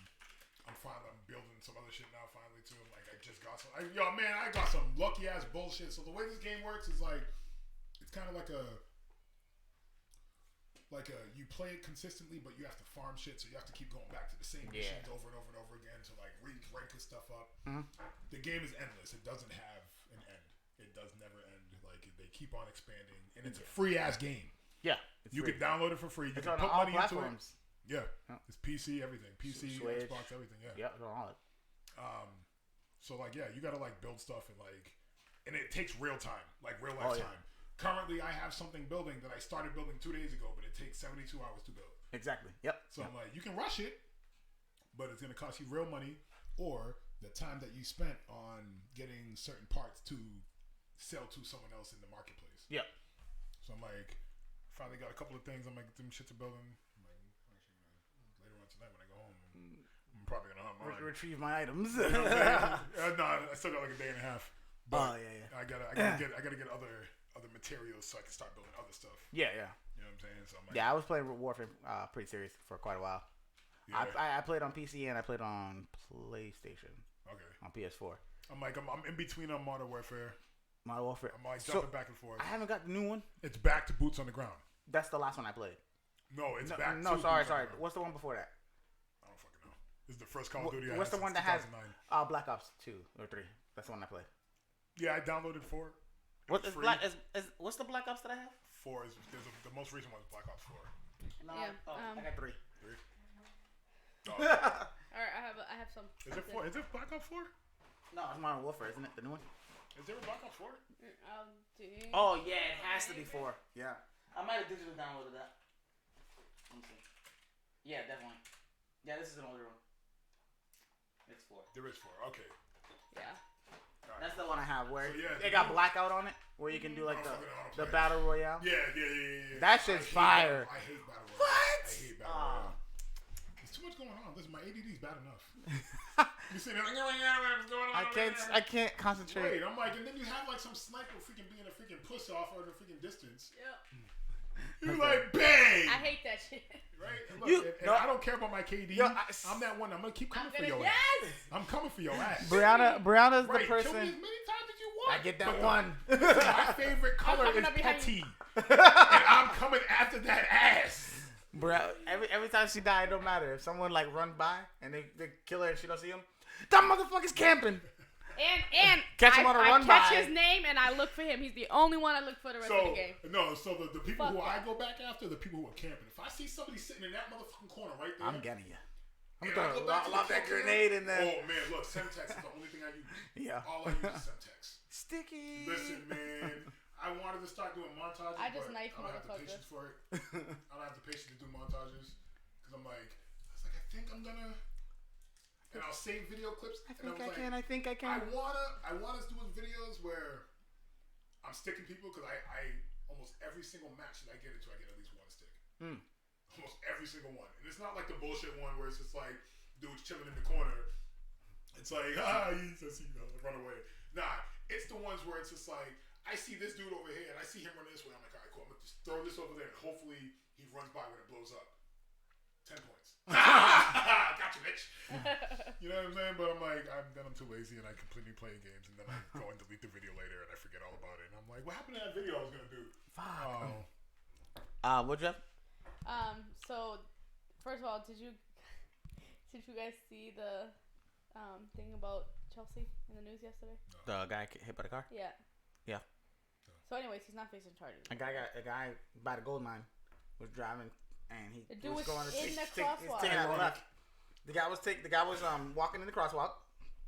building some other shit now finally too. Like I just got some. I got some lucky ass bullshit. So the way this game works is like, it's kind of like you play it consistently, but you have to farm shit, so you have to keep going back to the same missions over and over and over again to like rank this stuff up. The game is endless. It doesn't have an end. It does never end. Like they keep on expanding, and it's a free ass game. Yeah, you can download it for free. You it's can on put all money platforms. into it. Yeah, it's PC, everything. PC, Switch. Xbox, everything. Yeah. Yeah, it's on all it. So like, yeah, you gotta like build stuff and it takes real time, like real life time. Currently, I have something building that I started building 2 days ago, but it takes 72 hours to build. Exactly. Yep. So I'm like, you can rush it, but it's gonna cost you real money, or the time that you spent on getting certain parts to sell to someone else in the marketplace. Yep. So I'm like, finally got a couple of things. I'm like, them shits are building. I'm like, actually, later on tonight when I go home, I'm probably gonna retrieve my items. No, I still got like a day and a half. But yeah. I gotta get other materials so I can start building other stuff. Yeah. You know what I'm saying? So I'm like, I was playing Warframe pretty serious for quite a while. Yeah. I played on PC and I played on PlayStation. Okay. On PS4. I'm in between on Modern Warfare. Modern Warfare. I'm like jumping back and forth. I haven't got the new one. It's back to Boots on the Ground. That's the last one I played. No, it's back. No, to sorry. Boots on the Ground. What's the one before that? I don't fucking know. This is the first Call of Duty. What's the one that has Black Ops 2 or 3? That's the one I played. Yeah, I downloaded 4. What's the Black Ops that I have? 4 is the most recent one is Black Ops 4. No, I got 3. 3. All right, I have some. Is it 4? Is it Black Ops 4? No, it's Modern Warfare, isn't it? The new one. Is there a Black Ops 4? Oh yeah, it has to be 4. Yeah, I might have digitally downloaded that. Let me see. Yeah, definitely. Yeah, this is an older one. It's 4. There is 4. Okay. Yeah. Right. That's the one I have where it got blackout on it. where you can do like the Play. battle royale. Yeah. That shit's fire. I hate battle royale. What? I hate battle royale. There's too much going on. Listen, my ADD's bad enough. You see, like, what's going on? I can't concentrate. Wait, I'm like, and then you have like some sniper freaking being a freaking puss off or the freaking distance. Yep. You like bang. I hate that shit. Right? And look, and I don't care about my KD. Yo, I'm that one. I'm gonna keep coming for your Yes. ass. I'm coming for your ass. Brianna's Right, the person. kill me as many times as you want. I get that But one. My favorite color coming is up behind petty, and I'm coming after that ass. Bro, every time she died, it don't matter. If someone like run by and they kill her and she don't see him, that motherfucker's camping. And Catch him on a run catch by. his name and I look for him. He's the only one I look for the rest of the game. So the people Fuck who I that. go back after, the people who are camping. If I see somebody sitting in that motherfucking corner right there, I'm getting you. I'm and I gonna go back to lob the that fucking- grenade in there. Oh man, look, Semtex is the only thing I use. Yeah. All I use is Semtex. Sticky. Listen, man, I wanted to start doing montages, I just but knife I don't have the motherfuckers. patience for it. I don't have the patience to do montages because I'm like, I think I'm gonna, and I'll save video clips. I and think was I like, can. I think I I can. wanna do videos where I'm sticking people because I almost every single match that I get into, I get at least one stick. Almost every single one, and it's not like the bullshit one where it's just like dudes chilling in the corner. It's like he's just run away. Nah, it's the ones where it's just like I see this dude over here and I see him running this way. I'm like, all right, cool. I'm gonna just throw this over there and hopefully he runs by when it blows up. 10 points. Gotcha, bitch. You know what I'm saying? But I'm like, then I'm too lazy and I completely play games and then I go and delete the video later and I forget all about it. And I'm like, what happened to that video I was gonna do? What'd you have? So first of all, did you guys see the thing about Chelsea in the news yesterday? The guy hit by the car. Yeah. Yeah. So anyways, he's not facing charges. A guy by the gold mine was driving and he The dude was going to in the taking crosswalk. out the left. The guy was walking in the crosswalk.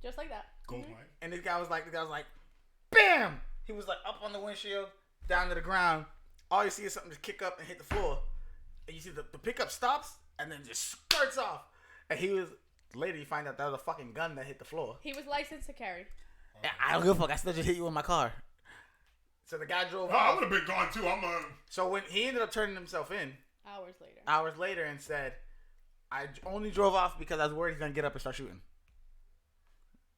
Just like that. Gold Mhm. mine. And the guy was like, bam! He was like up on the windshield, down to the ground. All you see is something just kick up and hit the floor. And you see the pickup stops and then just skirts off. And later you find out that was a fucking gun that hit the floor. He was licensed to carry. Yeah, I don't give a fuck. I still just hit you in my car. So the guy drove I off. would have been gone too. So when he ended up turning himself in Hours later. and said, I only drove off because I was worried he's going to get up and start shooting.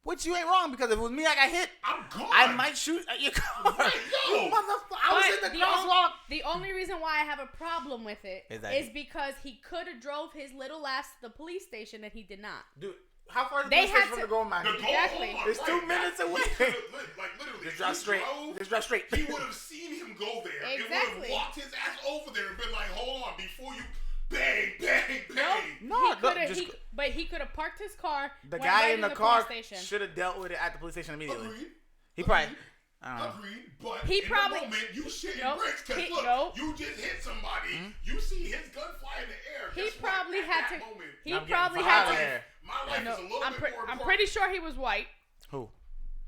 Which you ain't wrong, because if it was me, I got hit, I'm gone. I might shoot at your car. Right, yo. You motherfucker. I was in the crosswalk. The only reason why I have a problem with it Is because he could have drove his little ass to the police station and he did not. Dude, how far is the They police had station from to- the gold mine? The goal, Exactly. hold on, It's 2 minutes away. Like literally, Just if drive he straight. drove, Just drive straight. He would have seen him go there. It would Exactly. have walked his ass over there and been like, hold on, before you bang, bang, bang. No, But he could have parked his car. the went guy right in the police car station. should have dealt with it at the police station immediately. Agreed. He probably, I don't know. Agreed, but He in probably- the moment, you shitting Nope. bricks because He- look, nope. you just hit somebody. Hmm? You see his gun fly in the air. He Guess what? probably At had that to. Moment, He I'm getting probably fired had to. there. my life No, is a little I'm bit more important. pretty sure he was white, Who?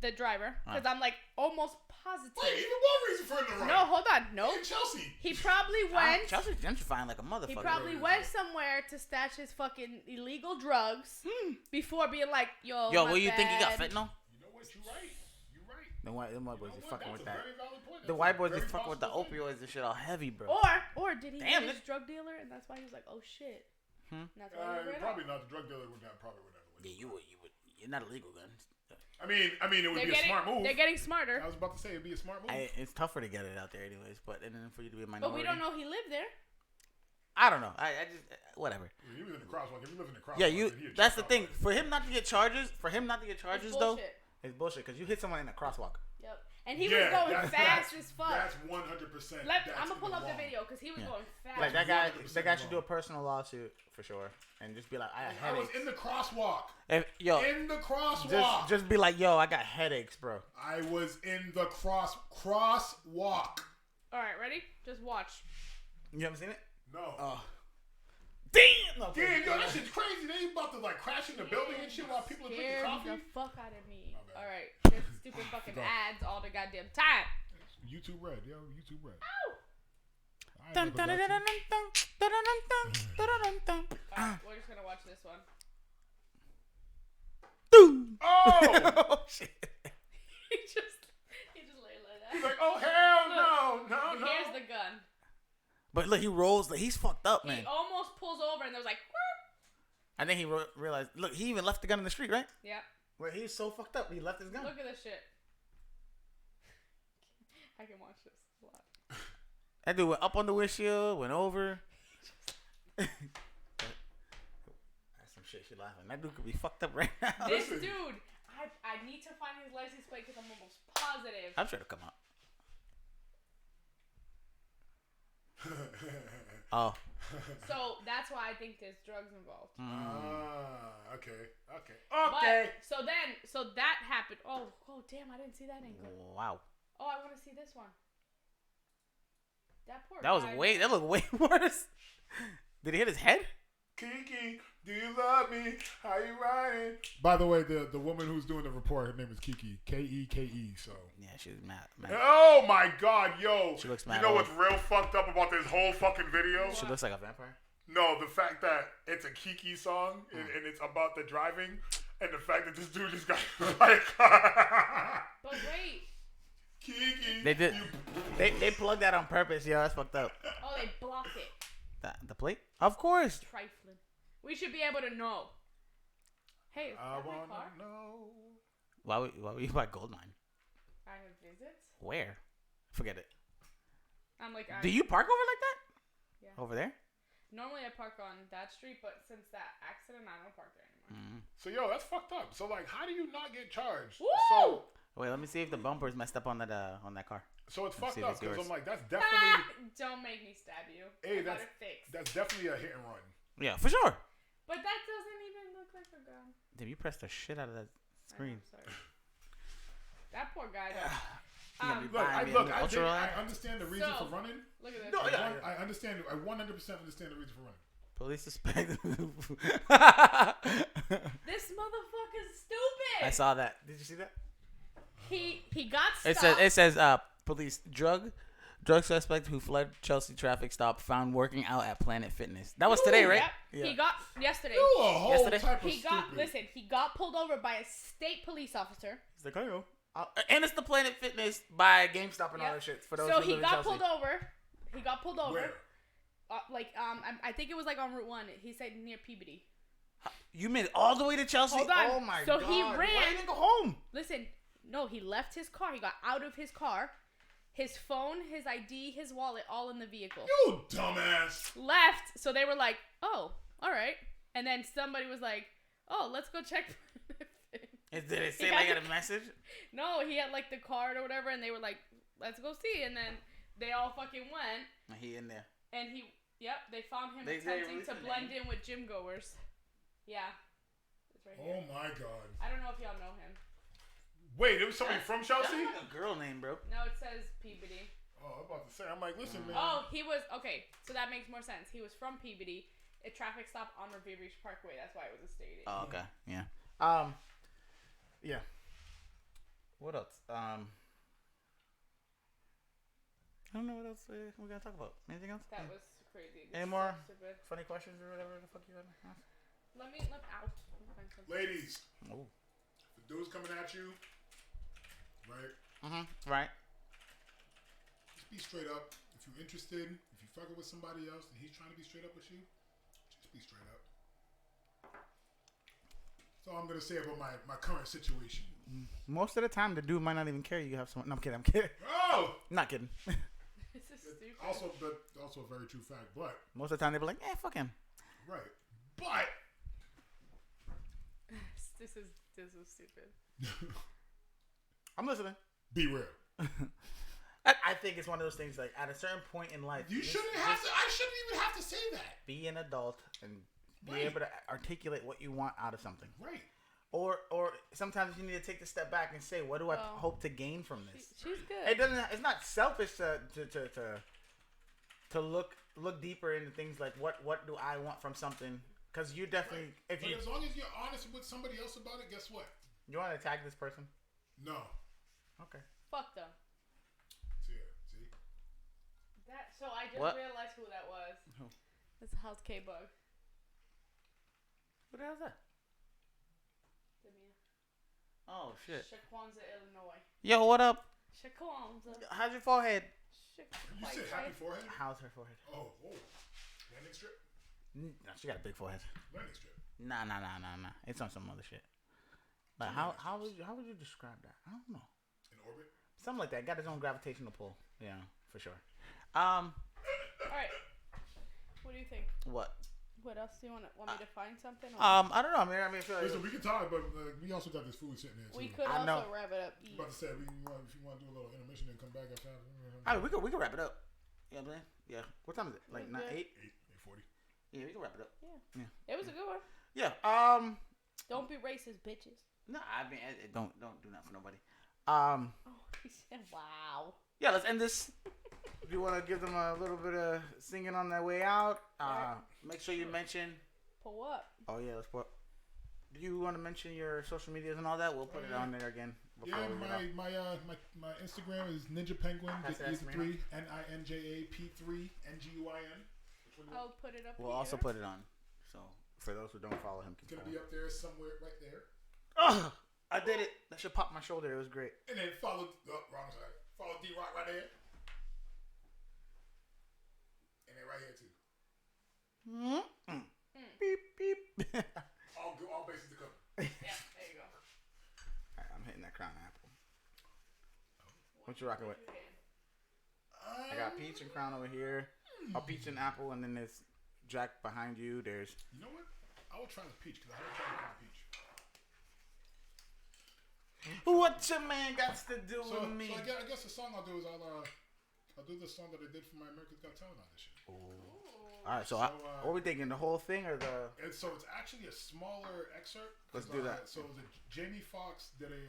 the driver, because I'm like almost positive. Wait, even more reason for him to run. No, hold on, no. In Chelsea. He probably went. Chelsea's gentrifying like a motherfucker. He probably went somewhere to stash his fucking illegal drugs before being like, yo, Yo, my what you think he got bad. fentanyl? You know what? You're right. You're right. The white boys You is know what? fucking That's with a that. very valid point. The That's white a boys is very fucking with the possible thing. opioids and shit all heavy, bro. Or did he Damn, hit his this- drug dealer and that's why he was like, oh shit. And that's why he ran off. Probably not. The drug dealer would not. Yeah, you would. You're not illegal, gun. I mean, it would be a smart move. They're getting smarter. I was about to say it'd be a smart move. It's tougher to get it out there, anyways. But and then for you to be a minority, But we don't know he lived there. I don't know. I just whatever. He was in the crosswalk. If you live in the crosswalk, Yeah, then he'd That's the jump thing. out. For him not to get charges, It's though, bullshit. it's bullshit because you hit someone in a crosswalk. Yep. And he Yeah, was going that's- fast that's- as fuck. That's 100%. I'm gonna pull up the video because he was Yeah. going fast. Like that That's guy should 100% do a personal lawsuit for sure, and just be like, I had I was headaches. in the crosswalk. In the crosswalk. just be like, yo, I got headaches, bro. I was in the crosswalk. All right, ready? Just watch. You haven't seen it? No. Oh, damn! No, Damn, yo, that shit's crazy. They about to like crash in the building and shit while people are drinking Scared coffee. the fuck out of me. My bad. All right, there's stupid fucking ads all the goddamn time. YouTube Red, yo, YouTube Red. Ow! I Dun, ain't dun, never dun, got dun, to- dun, dun, dun, dun, dun, dun, dun, dun. All right, we're just gonna watch this one. Boom. Oh! Oh shit! he just laid like that. He's like, oh hell no. Here's the gun. But look, he rolls. He's fucked up, man. He almost pulls over, and there was like. I think he realized. Look, he even left the gun in the street, right? Yeah. Where he was so fucked up, he left his gun. Look at this shit. I can watch this a lot. That dude went up on the windshield, went over. That's some shit. She laughing. That dude could be fucked up right now. This dude, I need to find his license plate because I'm almost positive. I'm sure it'll come out. Oh. So that's why I think there's drugs involved. Okay. But, so that happened. Oh damn! I didn't see that angle. Wow. Oh, I want to see this one. That poor. That was guy, that looked way worse. Did he hit his head? Kiki, do you love me? How you riding? By the way, the woman who's doing the report, her name is Kiki. Keke. So yeah, she's mad. Oh my god, yo! She looks mad. You know what's real fucked up about this whole fucking video? She looks like a vampire. No, the fact that it's a Kiki song and it's about the driving, and the fact that this dude just got like. But wait. Kiki. They did. They plugged that on purpose. Yeah, that's fucked up. Oh, they blocked it. The plate? Of course. Trifling. We should be able to know. Hey, is that my car? Know. Why would you buy Goldmine? I have visits. Where? Forget it. I'm like. Do you park over like that? Yeah. Over there? Normally I park on that street, but since that accident, I don't park there anymore. So yo, that's fucked up. So like, how do you not get charged? Woo! So wait, let me see if the bumper's messed up on that car. So it's Let's fucked see if up it's because yours. I'm like, that's definitely. Don't make me stab you. Hey, I got it fixed. That's definitely a hit and run. Yeah, for sure. But that doesn't even look like a gun. Damn, you pressed the shit out of that screen. I'm sorry. That poor guy though. I understand the reason for running. Look at this. No, I understand. I 100% understand the reason for running. Police suspect. This motherfucker's stupid. I saw that. Did you see that? He got stopped. It says police drug suspect who fled Chelsea traffic stop found working out at Planet Fitness. That was today, right? Yep. Yeah. He got yesterday. You a whole Yesterday? type of He got stupid. he got pulled over by a state police officer. He's like, oh, and it's the Planet Fitness by GameStop and all that shit. For those So who he live in got Chelsea. pulled over. He got pulled over. Where? I think it was like on Route 1. He said near Peabody. You made it all the way to Chelsea? Hold on. Oh my So god. he Why ran. didn't go home? Listen, no, he left his car. He got out of his car. His phone, his ID, his wallet, all in the vehicle. You dumbass. Left. So they were like, oh, all right. And then somebody was like, oh, let's go check. Did it say like a message? No, he had like the card or whatever, and they were like, let's go see. And then they all fucking went. He in there. And they found him They attempting to released the blend name? in with gym goers. Yeah. It's right here. Oh my god. I don't know if y'all know him. Wait, there was somebody from Chelsea? That's like a girl name, bro. No, it says Peabody. Oh, I'm about to say. I'm like, listen, man. Oh, he was, okay, so that makes more sense. He was from Peabody. A traffic stop on Revere Beach Parkway. That's why it was a state. Oh, okay. Yeah. Yeah. What else? I don't know what else we're gonna talk about. Anything else? That was crazy. Any It's more so stupid. funny questions or whatever the fuck you had? Let me out. Let me find something. Ladies, Oh. the dude's coming at you, right? Right. Just be straight up. If you're interested, if you're fucking with somebody else and he's trying to be straight up with you, just be straight up. That's all I'm gonna say about my current situation. Most of the time, the dude might not even care you have someone. No, I'm kidding. Oh! Not kidding. This is stupid. Also a very true fact, but Most of the time, they be like, fuck him. right. But This is stupid. I'm listening. be real. I think it's one of those things like at a certain point in life, You shouldn't have to. I shouldn't even have to say that. be an adult and be Right. able to articulate what you want out of something. Right. Or sometimes you need to take the step back and say, what do I Oh. hope to gain from this? She's good. It doesn't. It's not selfish to look deeper into things like what do I want from something? Because you definitely, But as long as you're honest with somebody else about it, guess what? you want to attack this person. No. Okay. Fuck them. See. So I just What? realized who that was. Who? It's House K-Bug. Who the hell's that? Demi. Oh shit. Shaquanza, Illinois. Yo, what up? How's your forehead? You said happy forehead? How's her forehead? Oh. Landing strip? No, she got a big forehead. Landing strip. Nah. It's on some other shit. But how would you describe that? I don't know. In orbit? Something like that. Got his own gravitational pull. Yeah, for sure. All right. What do you think? What? What else do you want me to find something? Or? I don't know. I mean, listen, we can talk, but we also got this food sitting there too. We could also wrap it up. I was about to say, if you want to do a little intermission and come back after. I mean, we can wrap it up. You know what I'm saying? Yeah. What time is it? Like 8? 8:40. Yeah, we can wrap it up. Yeah. It was a good one. Yeah. Don't be racist, bitches. No, I mean, don't do that for nobody. Oh, he said, wow. Yeah, let's end this. If you want to give them a little bit of singing on their way out, make sure you mention. Pull up. Oh yeah, let's pull up. Do you want to mention your social medias and all that? We'll put it on there again. Yeah, my Instagram is Ninja Penguin. Just 3 NINJAP3 NGUIN. I'll put it up. We'll also put it on. So for those who don't follow him, it's gonna be up there somewhere right there. Oh, I did it. That should pop my shoulder. It was great. And then follow wrong side. Follow D Rock right there. And then right here too. Beep beep. all bases to cover. Yeah, there you go. All right, I'm hitting that Crown Apple. What you rocking with? I got peach and Crown over here. A peach and apple, and then there's Jack behind you. There's. You know what? I will try the peach because I haven't tried the Crown peach. What your man got to do with me? So I guess the song I'll do is I'll do the song that I did for my America's Got Talent audition. All right, so what are we thinking? The whole thing or the? So it's actually a smaller excerpt. Let's do that. So Jamie Foxx did a.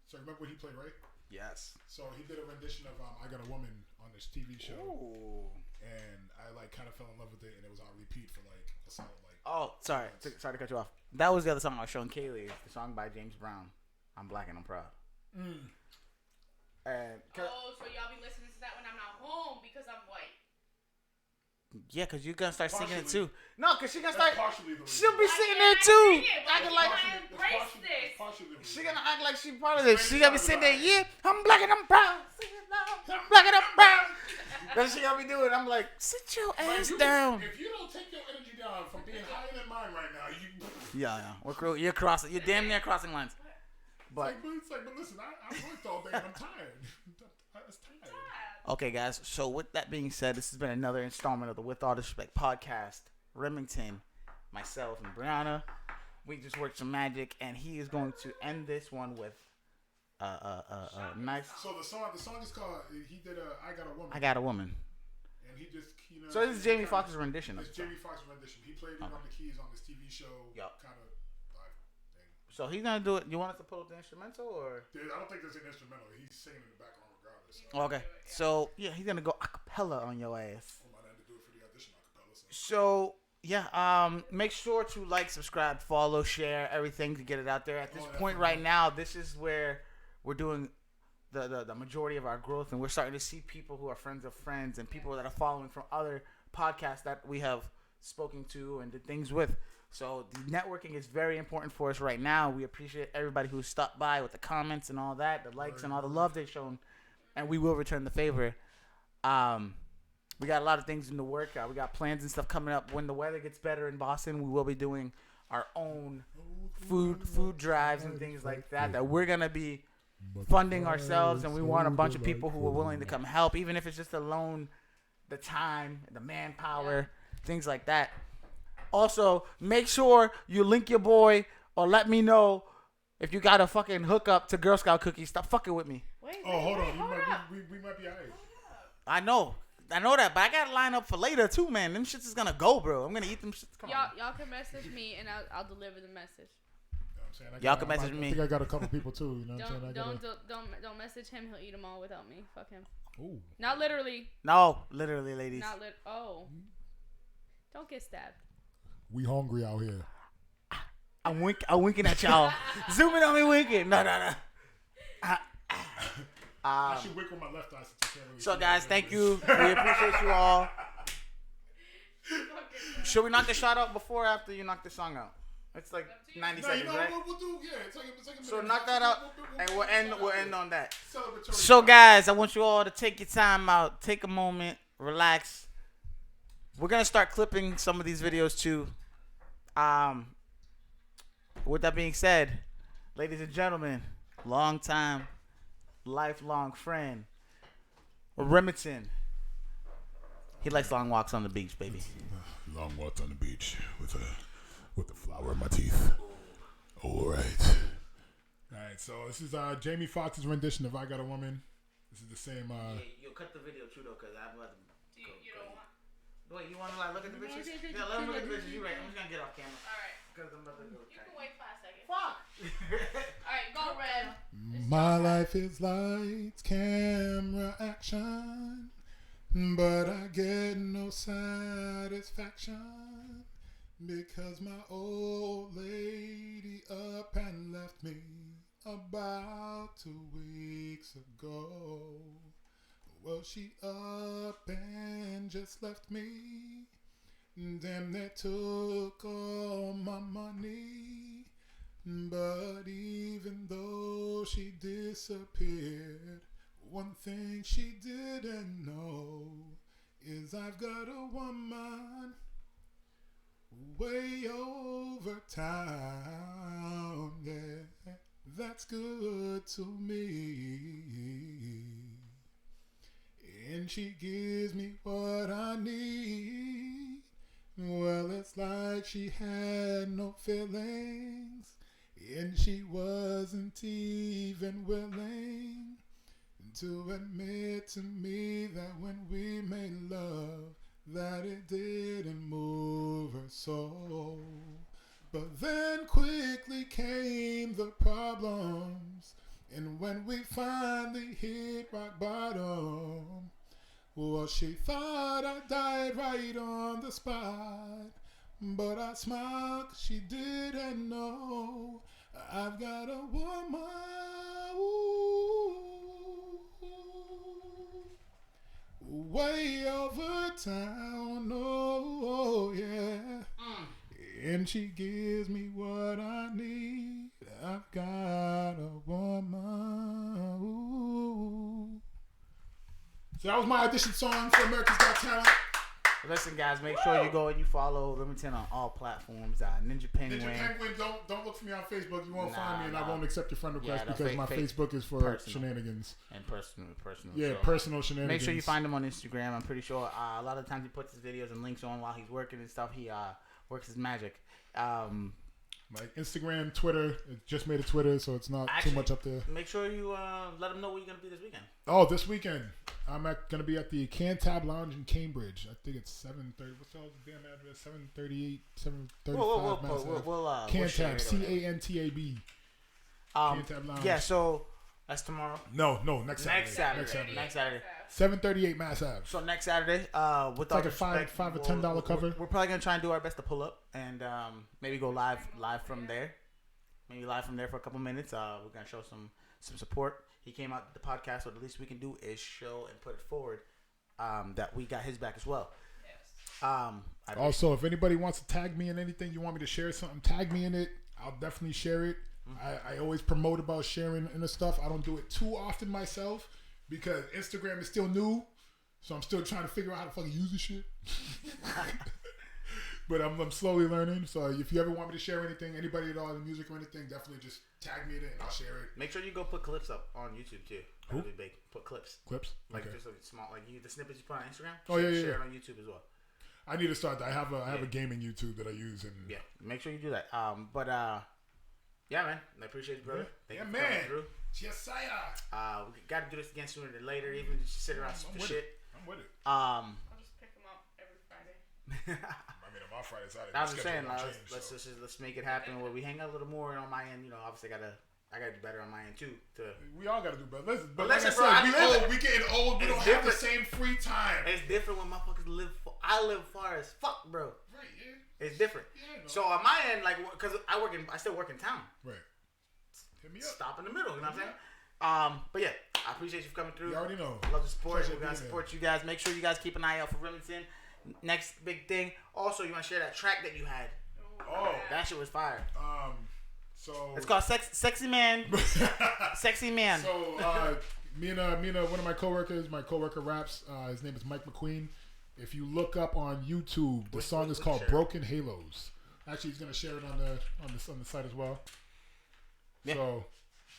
So remember when he played Ray? Yes. So he did a rendition of I Got a Woman on this TV show. Ooh. And I kind of fell in love with it, and it was on repeat for a solid Oh, sorry to cut you off. That was the other song I was showing Kaylee. The song by James Brown. I'm Black and I'm Proud. And so y'all be listening to that when I'm not home because I'm white. Yeah, because you're gonna start singing it too. No, because she's gonna start. She'll be singing there too. Acting like I embrace this. She's gonna act like she's part of this. She's gonna be sitting there. Yeah, I'm black and I'm proud. I'm black and I'm proud. That's what she gonna be doing. I'm like, sit your ass down. If you don't take your energy down from being higher than mine right now, you. Yeah. You're crossing. You're damn near crossing lines. But listen, I worked all day and I'm tired. I was tired. Okay, guys. So with that being said, this has been another installment of the With All Disrespect podcast. Remington, myself, and Brianna, we just worked some magic, and he is going to end this one with nice. So the song is called. He did I Got a Woman. I Got a Woman. And he just So this is Jamie Foxx's rendition. It's Jamie Foxx's rendition. He played it on the keys on this TV show. Kind of live thing. So he's gonna do it. You want us to pull up the instrumental or? I don't think there's an instrumental. He's singing in the background regardless. Okay. So yeah, he's gonna go a cappella on your ass. I might have to do it for the audition a cappella. So yeah, make sure to like, subscribe, follow, share everything to get it out there. At this point right now, this is where we're doing the majority of our growth, and we're starting to see people who are friends of friends and people that are following from other podcasts that we have spoken to and did things with. So the networking is very important for us right now. We appreciate everybody who stopped by with the comments and all that, the likes and all the love they've shown, and we will return the favor. We got a lot of things in the work. We got plans and stuff coming up. When the weather gets better in Boston, we will be doing our own food drives and things like that we're gonna be funding ourselves, and we want a bunch of people who are willing to come help, even if it's just to loan the time, the manpower, things like that. Also, make sure you link your boy or let me know if you got a fucking hookup to Girl Scout cookies. Stop fucking with me. Hold on. We might be alright. I know that, but I got to line up for later too, man. Them shits is gonna go, bro. I'm gonna eat them shits. Come on. Y'all can message me and I'll deliver the message. Y'all can message me. I think I got a couple people too. You know what I'm saying? Don't message him. He'll eat them all without me. Fuck him. Ooh. Not literally. No, literally, ladies. Don't get stabbed. We hungry out here. I'm winking at y'all. Zoom in on me winking. No. I should wink with my left eye. So guys, thank you. We appreciate you all. Should we knock the shot out before or after you knock the song out? It's like Up to you. 90 No, seconds, right? we'll do. Yeah, it's like a minute. So knock that out, and we'll end on that. Celebratory So time. guys, I want you all to take your time out, take a moment, relax. We're gonna start clipping some of these videos too. With that being said, ladies and gentlemen, long time, lifelong friend, Remington. He likes long walks on the beach, baby. Long walks on the beach with the flower in my teeth. All right. So this is Jamie Foxx's rendition of "I Got a Woman." This is the same. You'll cut the video too though, cause I'm about to. You don't want. Wait, you want to like look at the bitches? Yeah, let him look at the bitches. You right? I'm just gonna get off camera. All right. Cause I'm about to go. You can wait 5 seconds. Fuck. All right, go Red. My life is lights, camera, action, but I get no satisfaction because my old lady up and left me about 2 weeks ago. Well, she up and just left me. Damn, they took all my money. But even though she disappeared, one thing she didn't know is I've got a woman way over town. Yeah, that's good to me. And she gives me what I need. Well, it's like she had no feelings, and she wasn't even willing to admit to me that when we made love, that it didn't move her soul. But then quickly came the problems, and when we finally hit rock bottom, well, she thought I died right on the spot. But I smiled 'cause she didn't know I've got a woman way over town. Oh, yeah. And she gives me what I need. I've got a woman. So that was my audition song for America's Got Talent. Listen, guys, make sure you go and you follow Remington on all platforms. Ninja Penguin. Ninja Penguin, don't look for me on Facebook. You won't find me, and I won't accept your friend request Yeah, because my Facebook is for personal. shenanigans. And personal. Yeah, So personal shenanigans. make sure you find him on Instagram. I'm pretty sure a lot of times he puts his videos and links on while he's working and stuff. He works his magic. Like Instagram, Twitter. It just made a Twitter, so it's not too much up there. Make sure you let him know where you're going to be this weekend. Oh, this weekend. I'm going to be at the Cantab Lounge in Cambridge. I think it's 7:30. What's the damn address? 738, 735 We'll Cantab, CANTAB. Cantab Lounge. Yeah, so that's tomorrow. No, next Saturday. Next Saturday. 738 Mass Ave. So next Saturday, with it's like a $5 or $10 cover. We're probably gonna try and do our best to pull up and maybe go live from there. Maybe live from there for a couple minutes. We're gonna show some support. He came out the podcast, so the least we can do is show and put it forward that we got his back as well. Yes. Also, if anybody wants to tag me in anything, you want me to share something, tag me in it. I'll definitely share it. I always promote about sharing and the stuff. I don't do it too often myself because Instagram is still new, so I'm still trying to figure out how to fucking use this shit. But I'm slowly learning. So if you ever want me to share anything, anybody at all in music or anything, definitely just tag me in it and I'll share it. Make sure you go put clips up on YouTube too. That'll be big. Put clips. Clips? Like okay. just a small, like the snippets you put on Instagram. Oh yeah. Share it on YouTube as well. I need to start that. I have a gaming YouTube that I use and yeah. Make sure you do that. Yeah, man. I appreciate you, brother. Yeah, Thank you for man. coming through. Yes, sir. We got to do this again sooner than later. Even just sit around some shit. I'm with it. I'll just pick them up every Friday. I mean, on my Friday, Saturday. I was just saying, let's make it happen where we hang out a little more on my end. You know, obviously I gotta do better on my end too. We all gotta do better. Listen, like I said, we getting old. We don't have the same free time. It's different when motherfuckers live. I live far as fuck, bro. Right, yeah. It's different. Yeah, no. So on my end, like, cause I still work in town. Right. Hit me up. Stop in the middle. You know what I'm saying? But yeah, I appreciate you for coming through. You already know. Love the support. Pleasure We're gonna support you guys. Make sure you guys keep an eye out for Remington. Next big thing. Also, you want to share that track that you had. Oh, that shit was fire. So It's called Sexy Man. Sexy Man. So me and one of my coworker raps. His name is Mike McQueen. If you look up on YouTube, the song is called "Broken Halos." Actually, he's gonna share it on the site as well. Yeah. So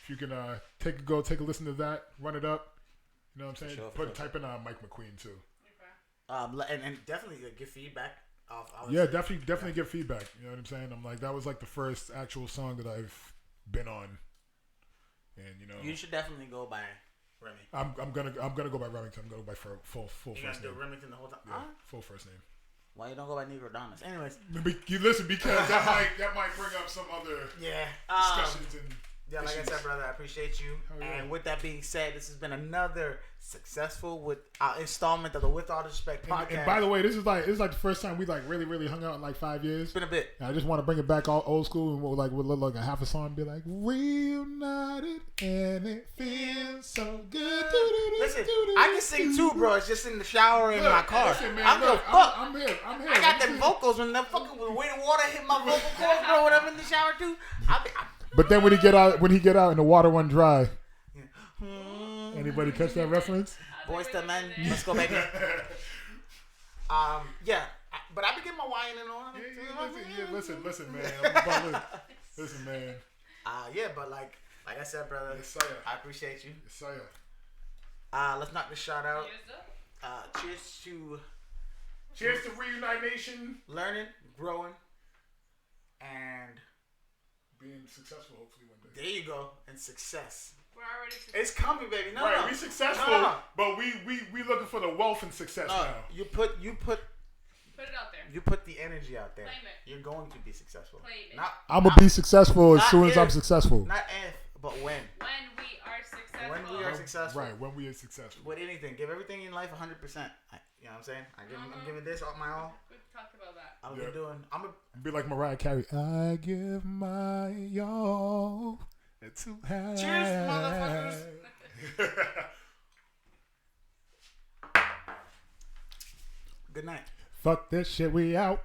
if you can take a listen to that, run it up. You know what I'm saying? Type in Mike McQueen too. Okay. And definitely give feedback. Yeah, definitely give feedback. You know what I'm saying? I'm like, that was like the first actual song that I've been on, and you should definitely go by Remy. I'm gonna go by Remington. I'm gonna go by full you first name. You Remington the whole time. Yeah, full first name. Why you don't go by Negro Donis? Anyways, you listen because that might bring up some other discussions and. Yeah, like I said, brother, I appreciate you. Yeah. And with that being said, this has been another successful installment of the With All Due Respect podcast. And by the way, this is like the first time we like really hung out in like 5 years. It's been a bit. And I just want to bring it back all old school and we'll look like a half a song and be like, reunited and it feels so good. Listen, I can sing too, bro. It's just in the shower in my car. Listen, man, I'm here. I got them vocals when the fucking weight of water hit my vocal cords, bro. When I'm in the shower too, but then when he get out and the water run dry. Anybody catch that reference? Boys to Men, let's go, baby. Yeah, but I be getting my wine and all. Listen, man. Listen, man. Yeah, but like I said, brother, yes, sir. I appreciate you. Yes, sir. Let's knock this shot out. Cheers to Reunite Nation. Learning, growing, and being successful, hopefully one day. There you go, and success. We're already successful. It's coming, baby. No, right, we successful, but we looking for the wealth and success now. You put it out there. You put the energy out there. Claim it. You're going to be successful. Claim it. I'm gonna be successful as soon as I'm successful. Not if, but when. When we are successful. When we are successful. Right, when we are successful. With anything, give everything in life 100%. You know what I'm saying? I'm giving this all my all. We talked about that. I'm gonna be like Mariah Carey. I give my all to have. Cheers, motherfuckers. Good night. Fuck this shit, we out.